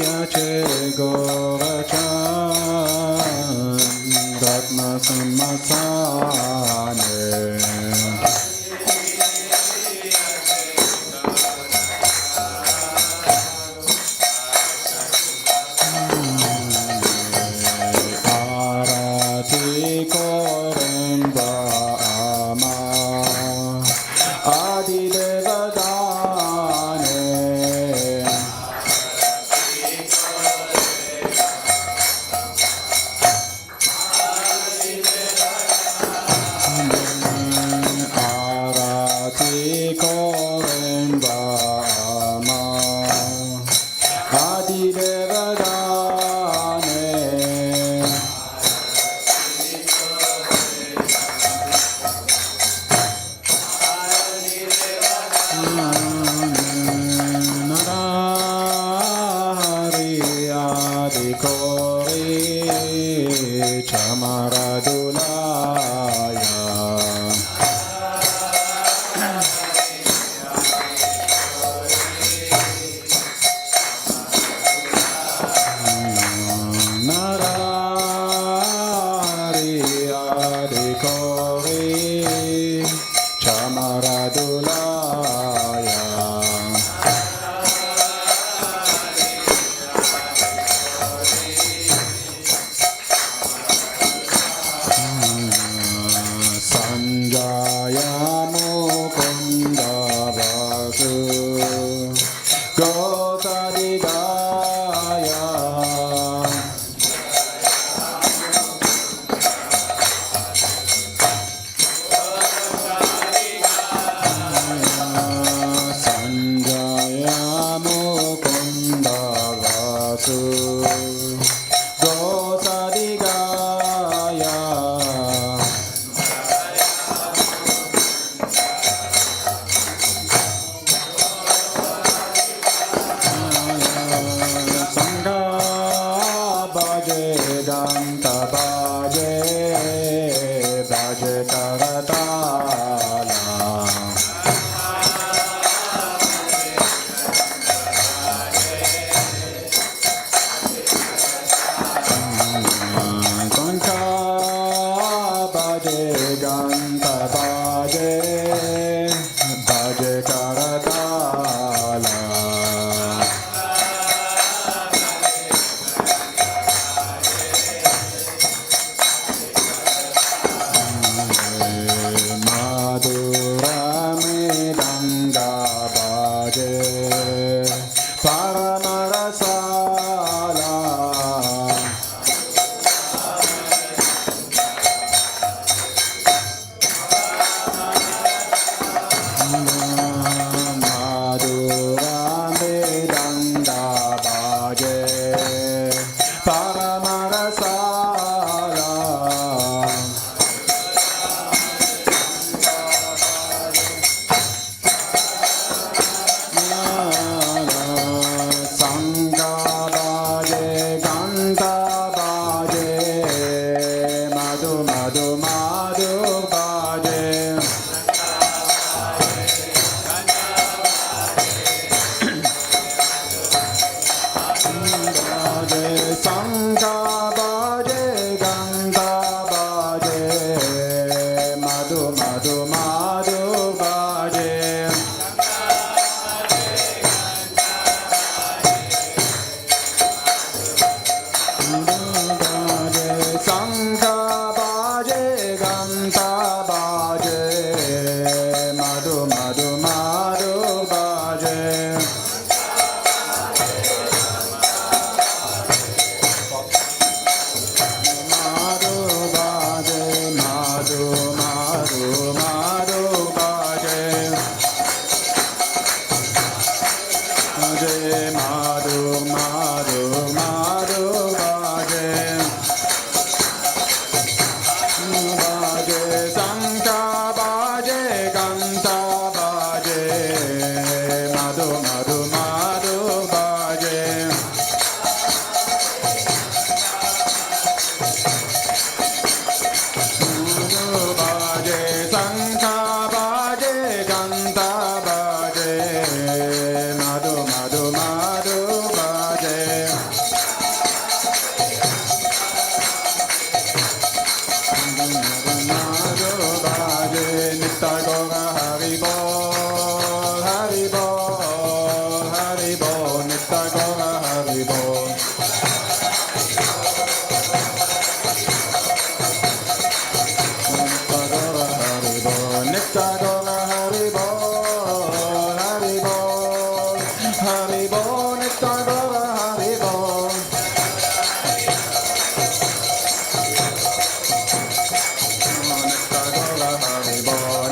Yache Gorachan Ratna Simhasane baje baje karatala Kanka baje ganta baje baje karatala Madhurame ganga baje paramarasala Madhurame ganga baje paramarasala Sangha baje ganta baje madhu madhu madhu baje Sangha baje ganta baje madhu madhu madhu baje Sangha baje ganta baje madhu madhu madhu baje madhu baje madhu madhu madhu baje baje madhu madhu madhu baje baje sangha baje ganta baje madhu madhu madhu baje madhu baje sangha baje ganta baje madhu madhu madhu baje madhu baje nitta gora hari bol hari bol nitta gora hari bol nitta gora hari bol hari bol hari bol nitta gora hari bol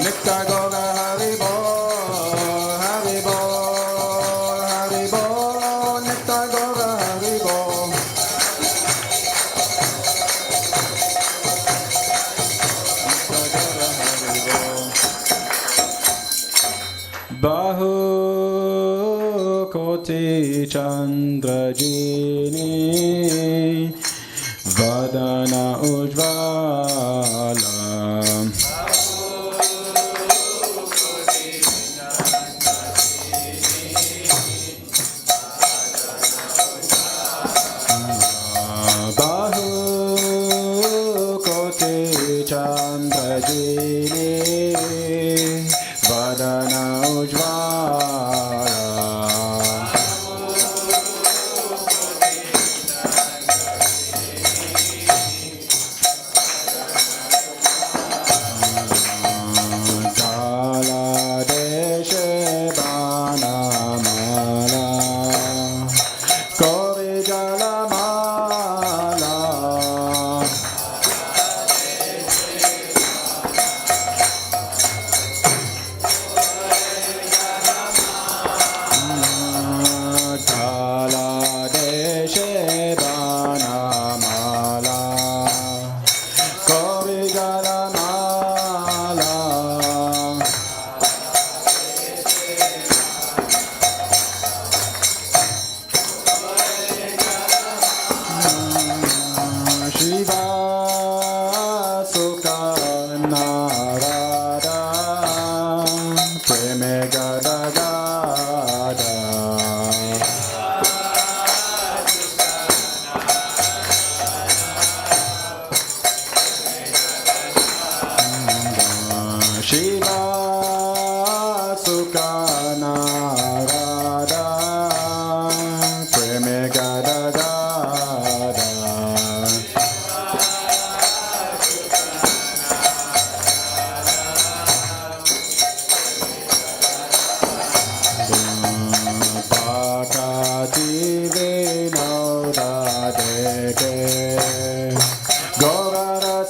nitta gora hari bol hari bol hari bol nitta gora hari bol Bahu koti chandrajini vadana ujvala Bahu koti chandrajini vadana ujvala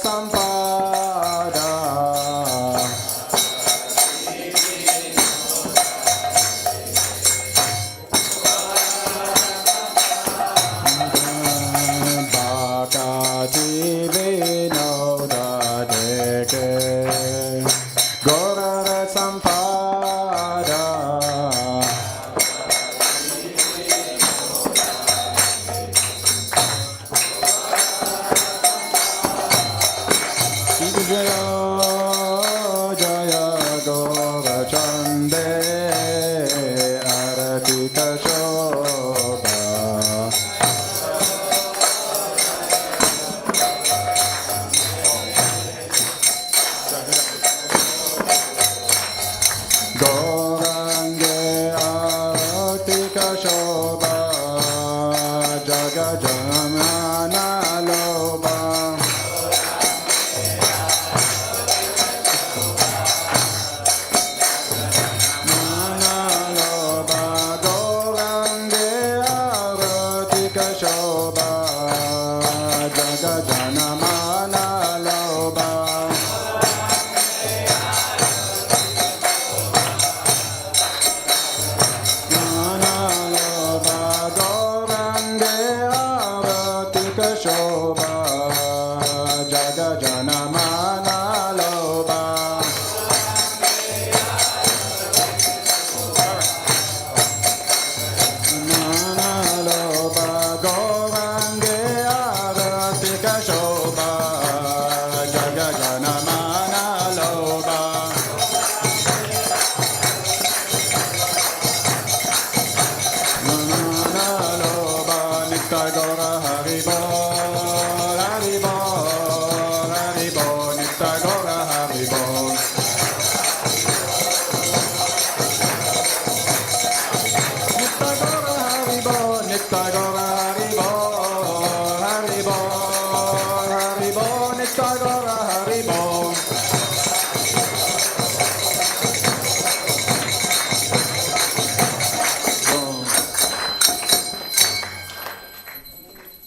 Sampada Bhakati Vinoda Deke Gaurara Sampada Jaya Jaya Gaura Chande Aratika Shobha Gaurange Aratika Shobha Jaga Jamana Loba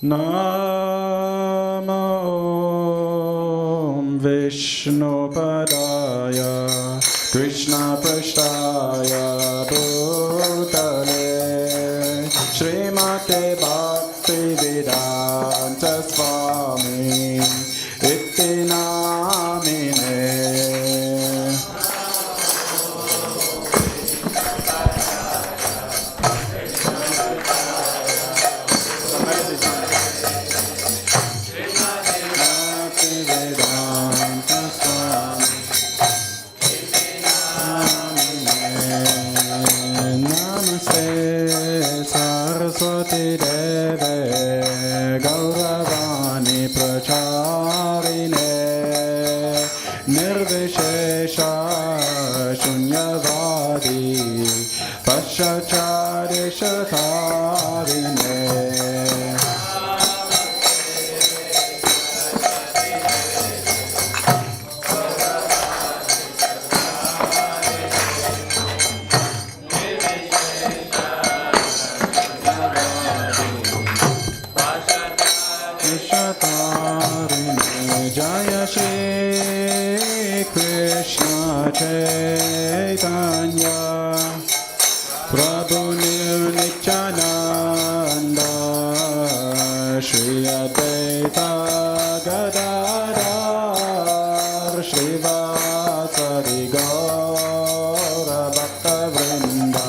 Nama Om Vishnupadaya Krishna Prasthaya Bhutale Srimate Bhaktivedanta Swami Iti Namine Saraswati Deve Gauravani Pracharine Nirvishesha Shunyavadi Pashachari Shakarine Jaya Shri Krishna Chaitanya Prabhu Nityananda Shri Advaita Gadadhar Srivasadi Gaura Bhaktavrinda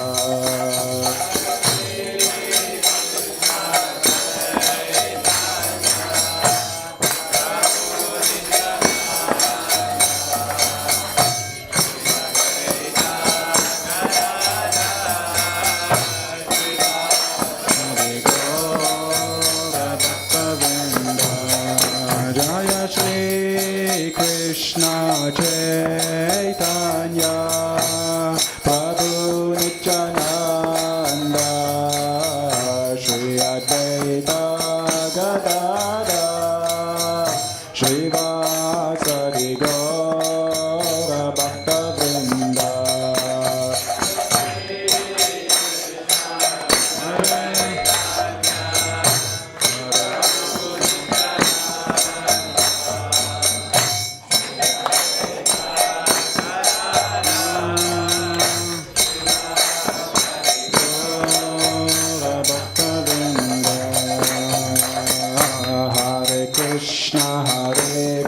Krishna Chaitanya Prabhu Nityananda Shri Advaita Gadadhar Srivasadi Gaura Bhaktavrinda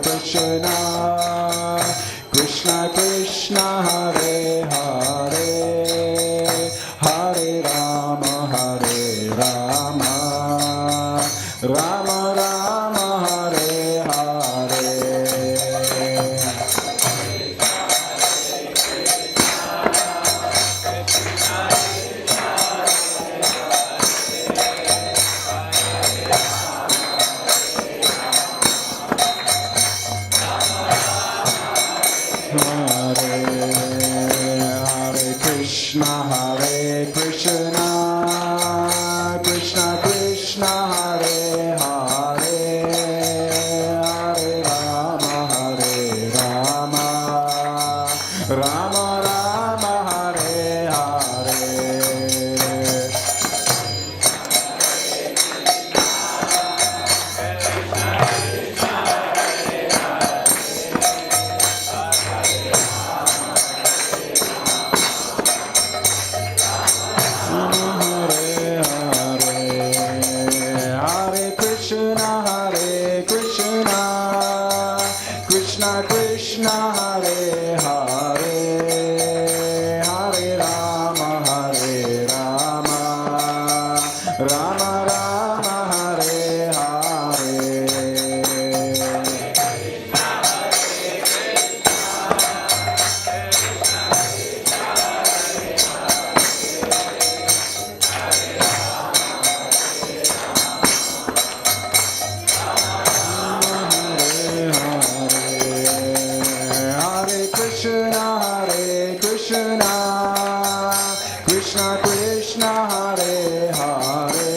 Krishna, Krishna Krishna Hare Hare, Hare Rama Rama Rama Hare Hare. Hare Krishna, Krishna Krishna Hare Hare, Hare Rama Rama Rama Hare Hare. Hare Krishna, Krishna Krishna Hare Hare, Hare Rama Rama Rama Hare Hare. Hare Krishna, Krishna Krishna Hare Hare,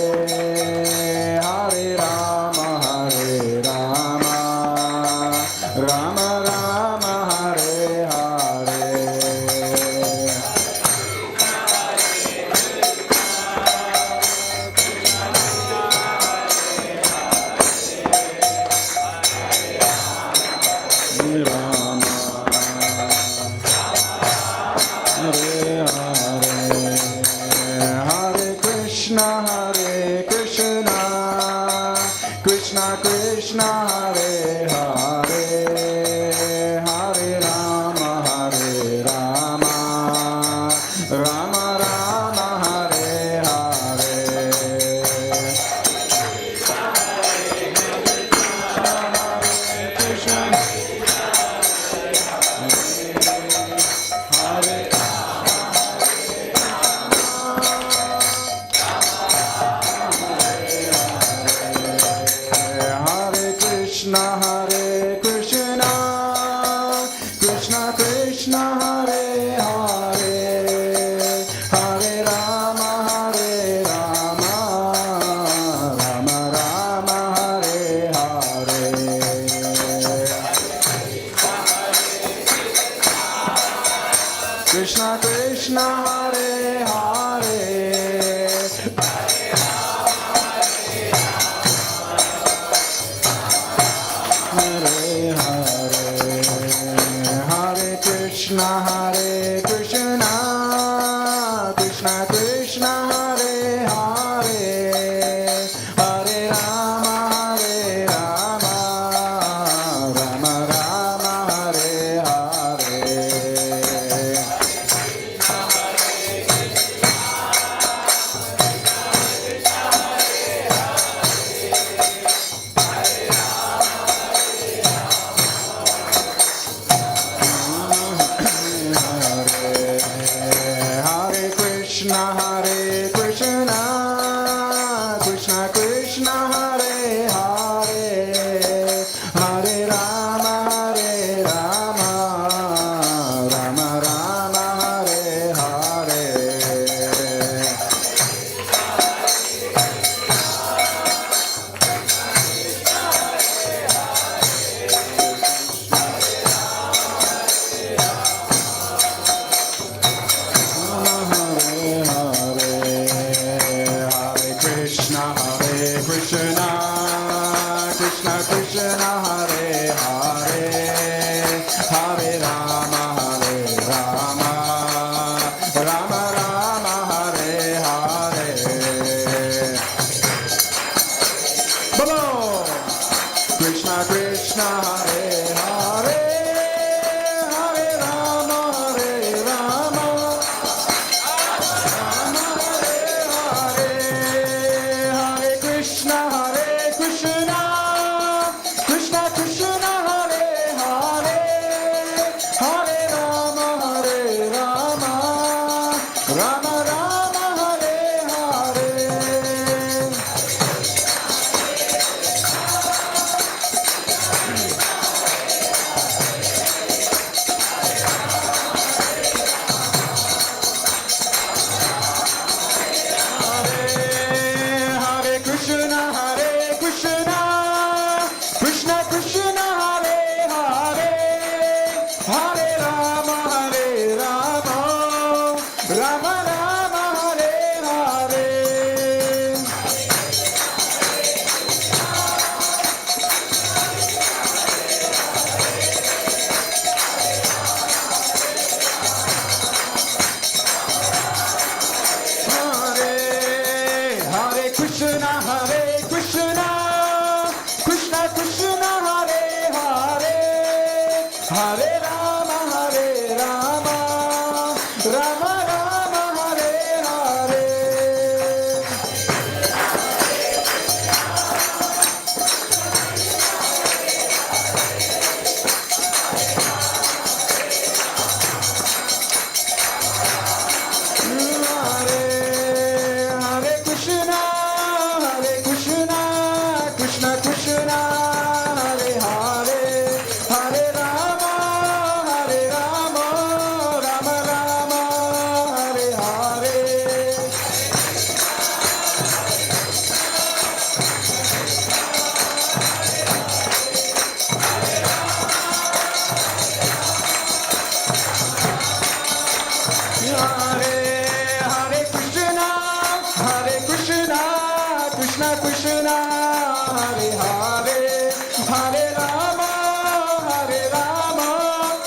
Hare Rama Rama Rama Hare Hare. Rama Hare Hare, Hare Krishna, Krishna Krishna Hare Hare, Hare Rama Rama Rama Hare Hare. Hare Krishna, Krishna Krishna Hare Hare, Hare Rama Rama Rama Hare Hare. Krishna Krishna Hare Hare, Hare Hare, Hare Krishna, Krishna Krishna Hare Hare, Hare Rama Rama Rama Hare Hare. Hare Hare Rama, Rama Rama, Hare Hare. Hare Krishna, Krishna Krishna, Hare Hare, Hare Rama, Rama Rama, Hare Hare. Hare Krishna, Krishna Krishna, Hare Hare, Hare Rama,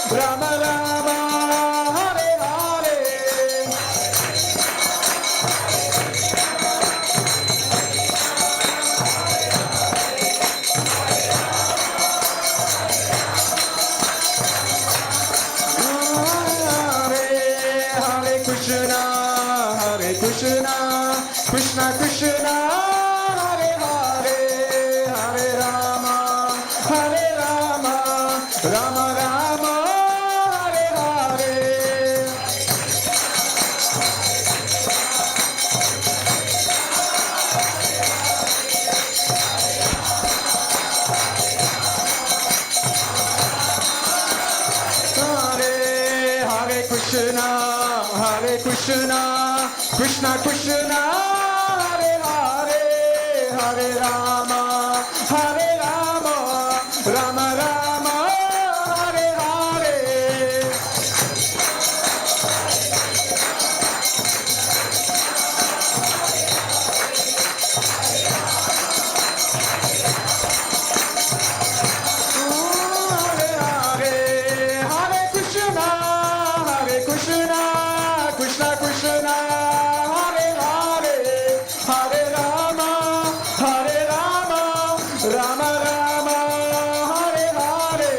Rama Rama, Hare Hare. Hare Krishna, Krishna Krishna, Hare Hare, Hare Rama, Rama Rama, Hare Hare. Hare Krishna, Krishna Krishna, Hare Hare, Hare Rama, Rama Rama, Hare Hare. Hare Krishna, Krishna Krishna, Hare Hare, Hare Rama, Rama Rama, Hare Hare. Hare Krishna, Krishna Krishna, Hare Hare, Hare Rama, Rama Rama, Hare Hare.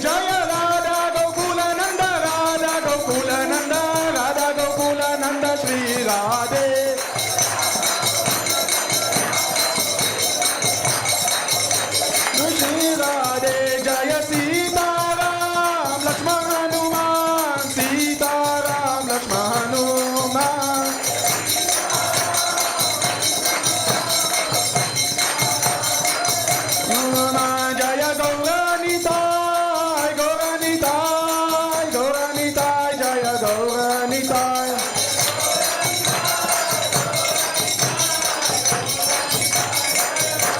Jaya Radha Gokula Nanda, Radha Gokula Nanda, Radha Gokula Nanda, Shri Radhe. Shri Radhe, Jaya Sita Ram, Lakshman Hanuman, Sita Ram, Lakshman Hanuman. Jaya Gauranitai, Gauranitai, Gauranitai, Jaya Gauranitai.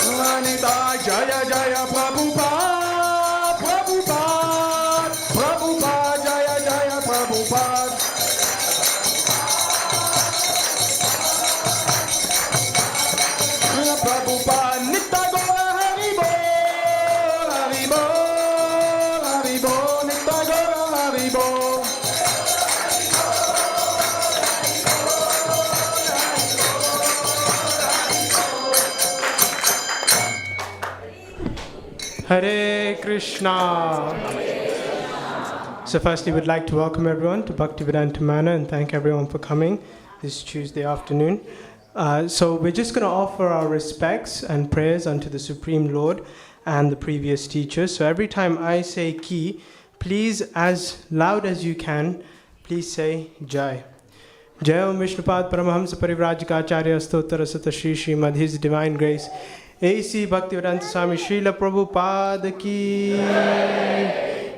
Gauranitai, Jaya Jaya Prabhupada, Prabhupada, Prabhupada, Jaya Jaya Prabhupada. Prabhupada, Nitya Gaura Hari Bol, Hari Bol, Hari Bol, Nitya Gaura Hari Bol. Hare Krishna. So firstly, we'd like to welcome everyone to Bhaktivedanta Manor and thank everyone for coming this Tuesday afternoon. So we're just going to offer our respects and prayers unto the Supreme Lord and the previous teachers. So every time I say ki, please, as loud as you can, please say Jai. Jai Om Vishnupad Paramahamsa Parivrajikacharya Stottara Sata Shri Srimad, His Divine Grace, A.C. Bhaktivedanta Swami Srila Prabhupada ki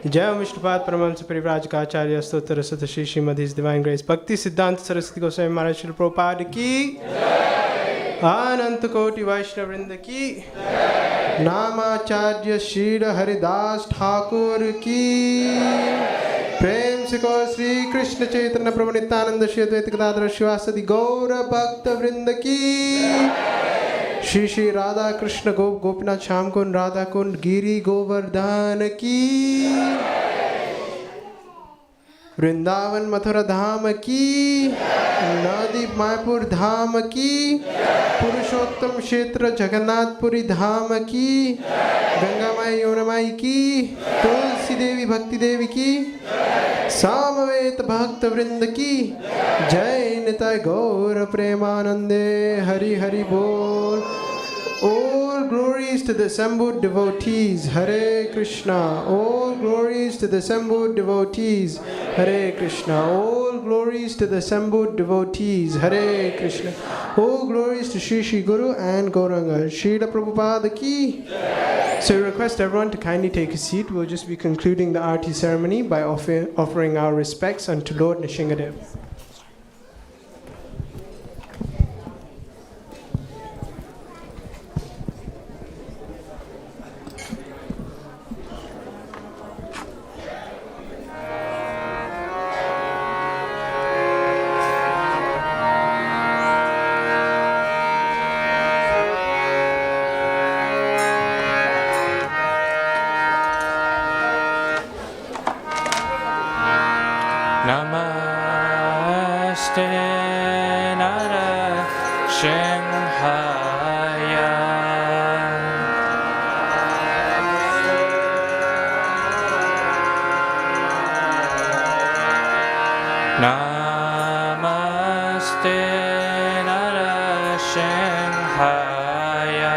Jai Vishnupat Paramahamsa Parivrajaka Acharya Stotra Sata Shri Srimad His Divine Grace Bhakti Siddhanta Saraswati Goswami Maharaj Srila Prabhupada ki Ananta Koti Vaishnava Vrinda ki Namacharya Shri Haridas Thakur ki Prem se ko Sri Krishna Chaitanya Prabhu Nityananda Shri Advaita Gadadhara Shivasadi Gaura Bhakta Vrinda ki Shri Shri Radha Krishna Gop Gopinath Sham Kund Radha Kund Giri Govardhan ki Vrindavan Mathura Dham ki Nadi Mayapur Dham ki Purushottam Kshetra Jagannath Puri Dham ki Ganga Mai Yamuna Mai ki Tulsi Devi Bhakti Devi ki Samaveta Bhakta Vrinda ki Jai Nitai Gaura Premanande Hari Hari Bol. All glories to the assembled devotees, Hare Krishna. All glories to the assembled devotees, Hare Krishna. All glories to the assembled devotees, Hare Krishna. All glories to Shri Shri Guru and Gauranga. Srila Prabhupada ki. So we request everyone to kindly take a seat. We'll just be concluding the Aarti ceremony by offering our respects unto Lord Nishingadev. Namaste Narashinhaya Namaste Narashinhaya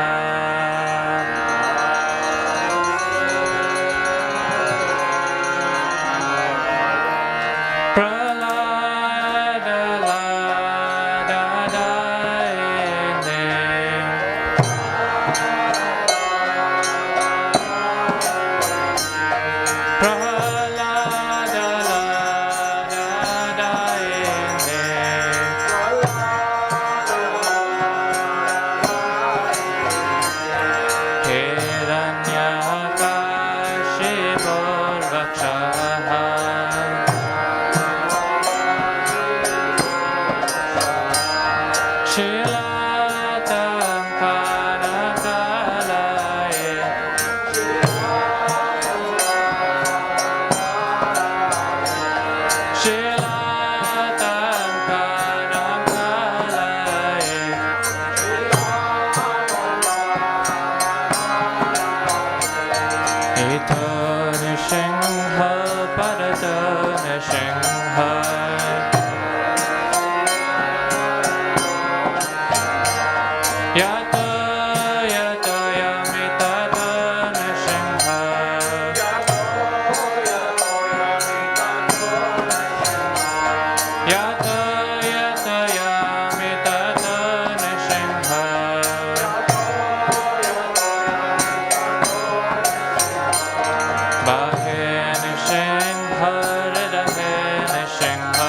Sing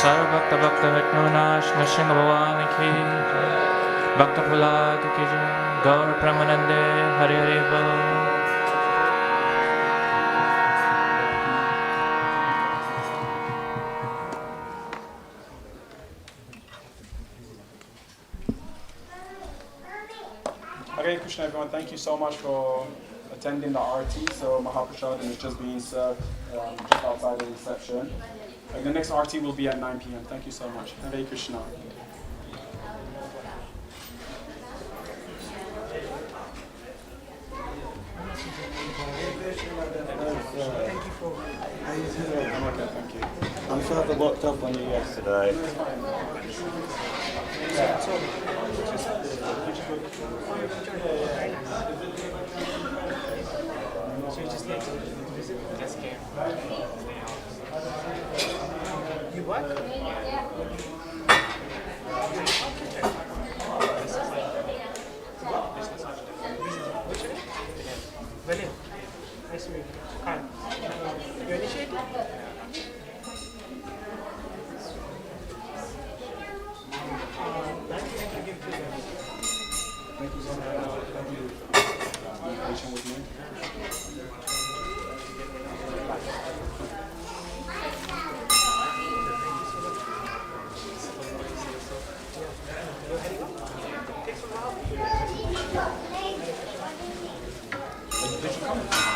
Sarvakta Bhakta Vitnunash Nrsimha Bhavani ki Bhakta Pulad ki jai Gaur Pramanande Hare Hare Bol. Hare Krishna, everyone. Thank you so much for attending the RT. So Mahaprasad is just being served just outside the reception. And the next RT will be at 9 p.m. Thank you so much. Hare Krishna. I'm okay, thank you. I'm further booked up on you yesterday. So you just need to visit? Just came. You work? Berlin. Nice to meet you. Hi. You initiated? Thank you so much. Thank you. Being patient with me. Did you come?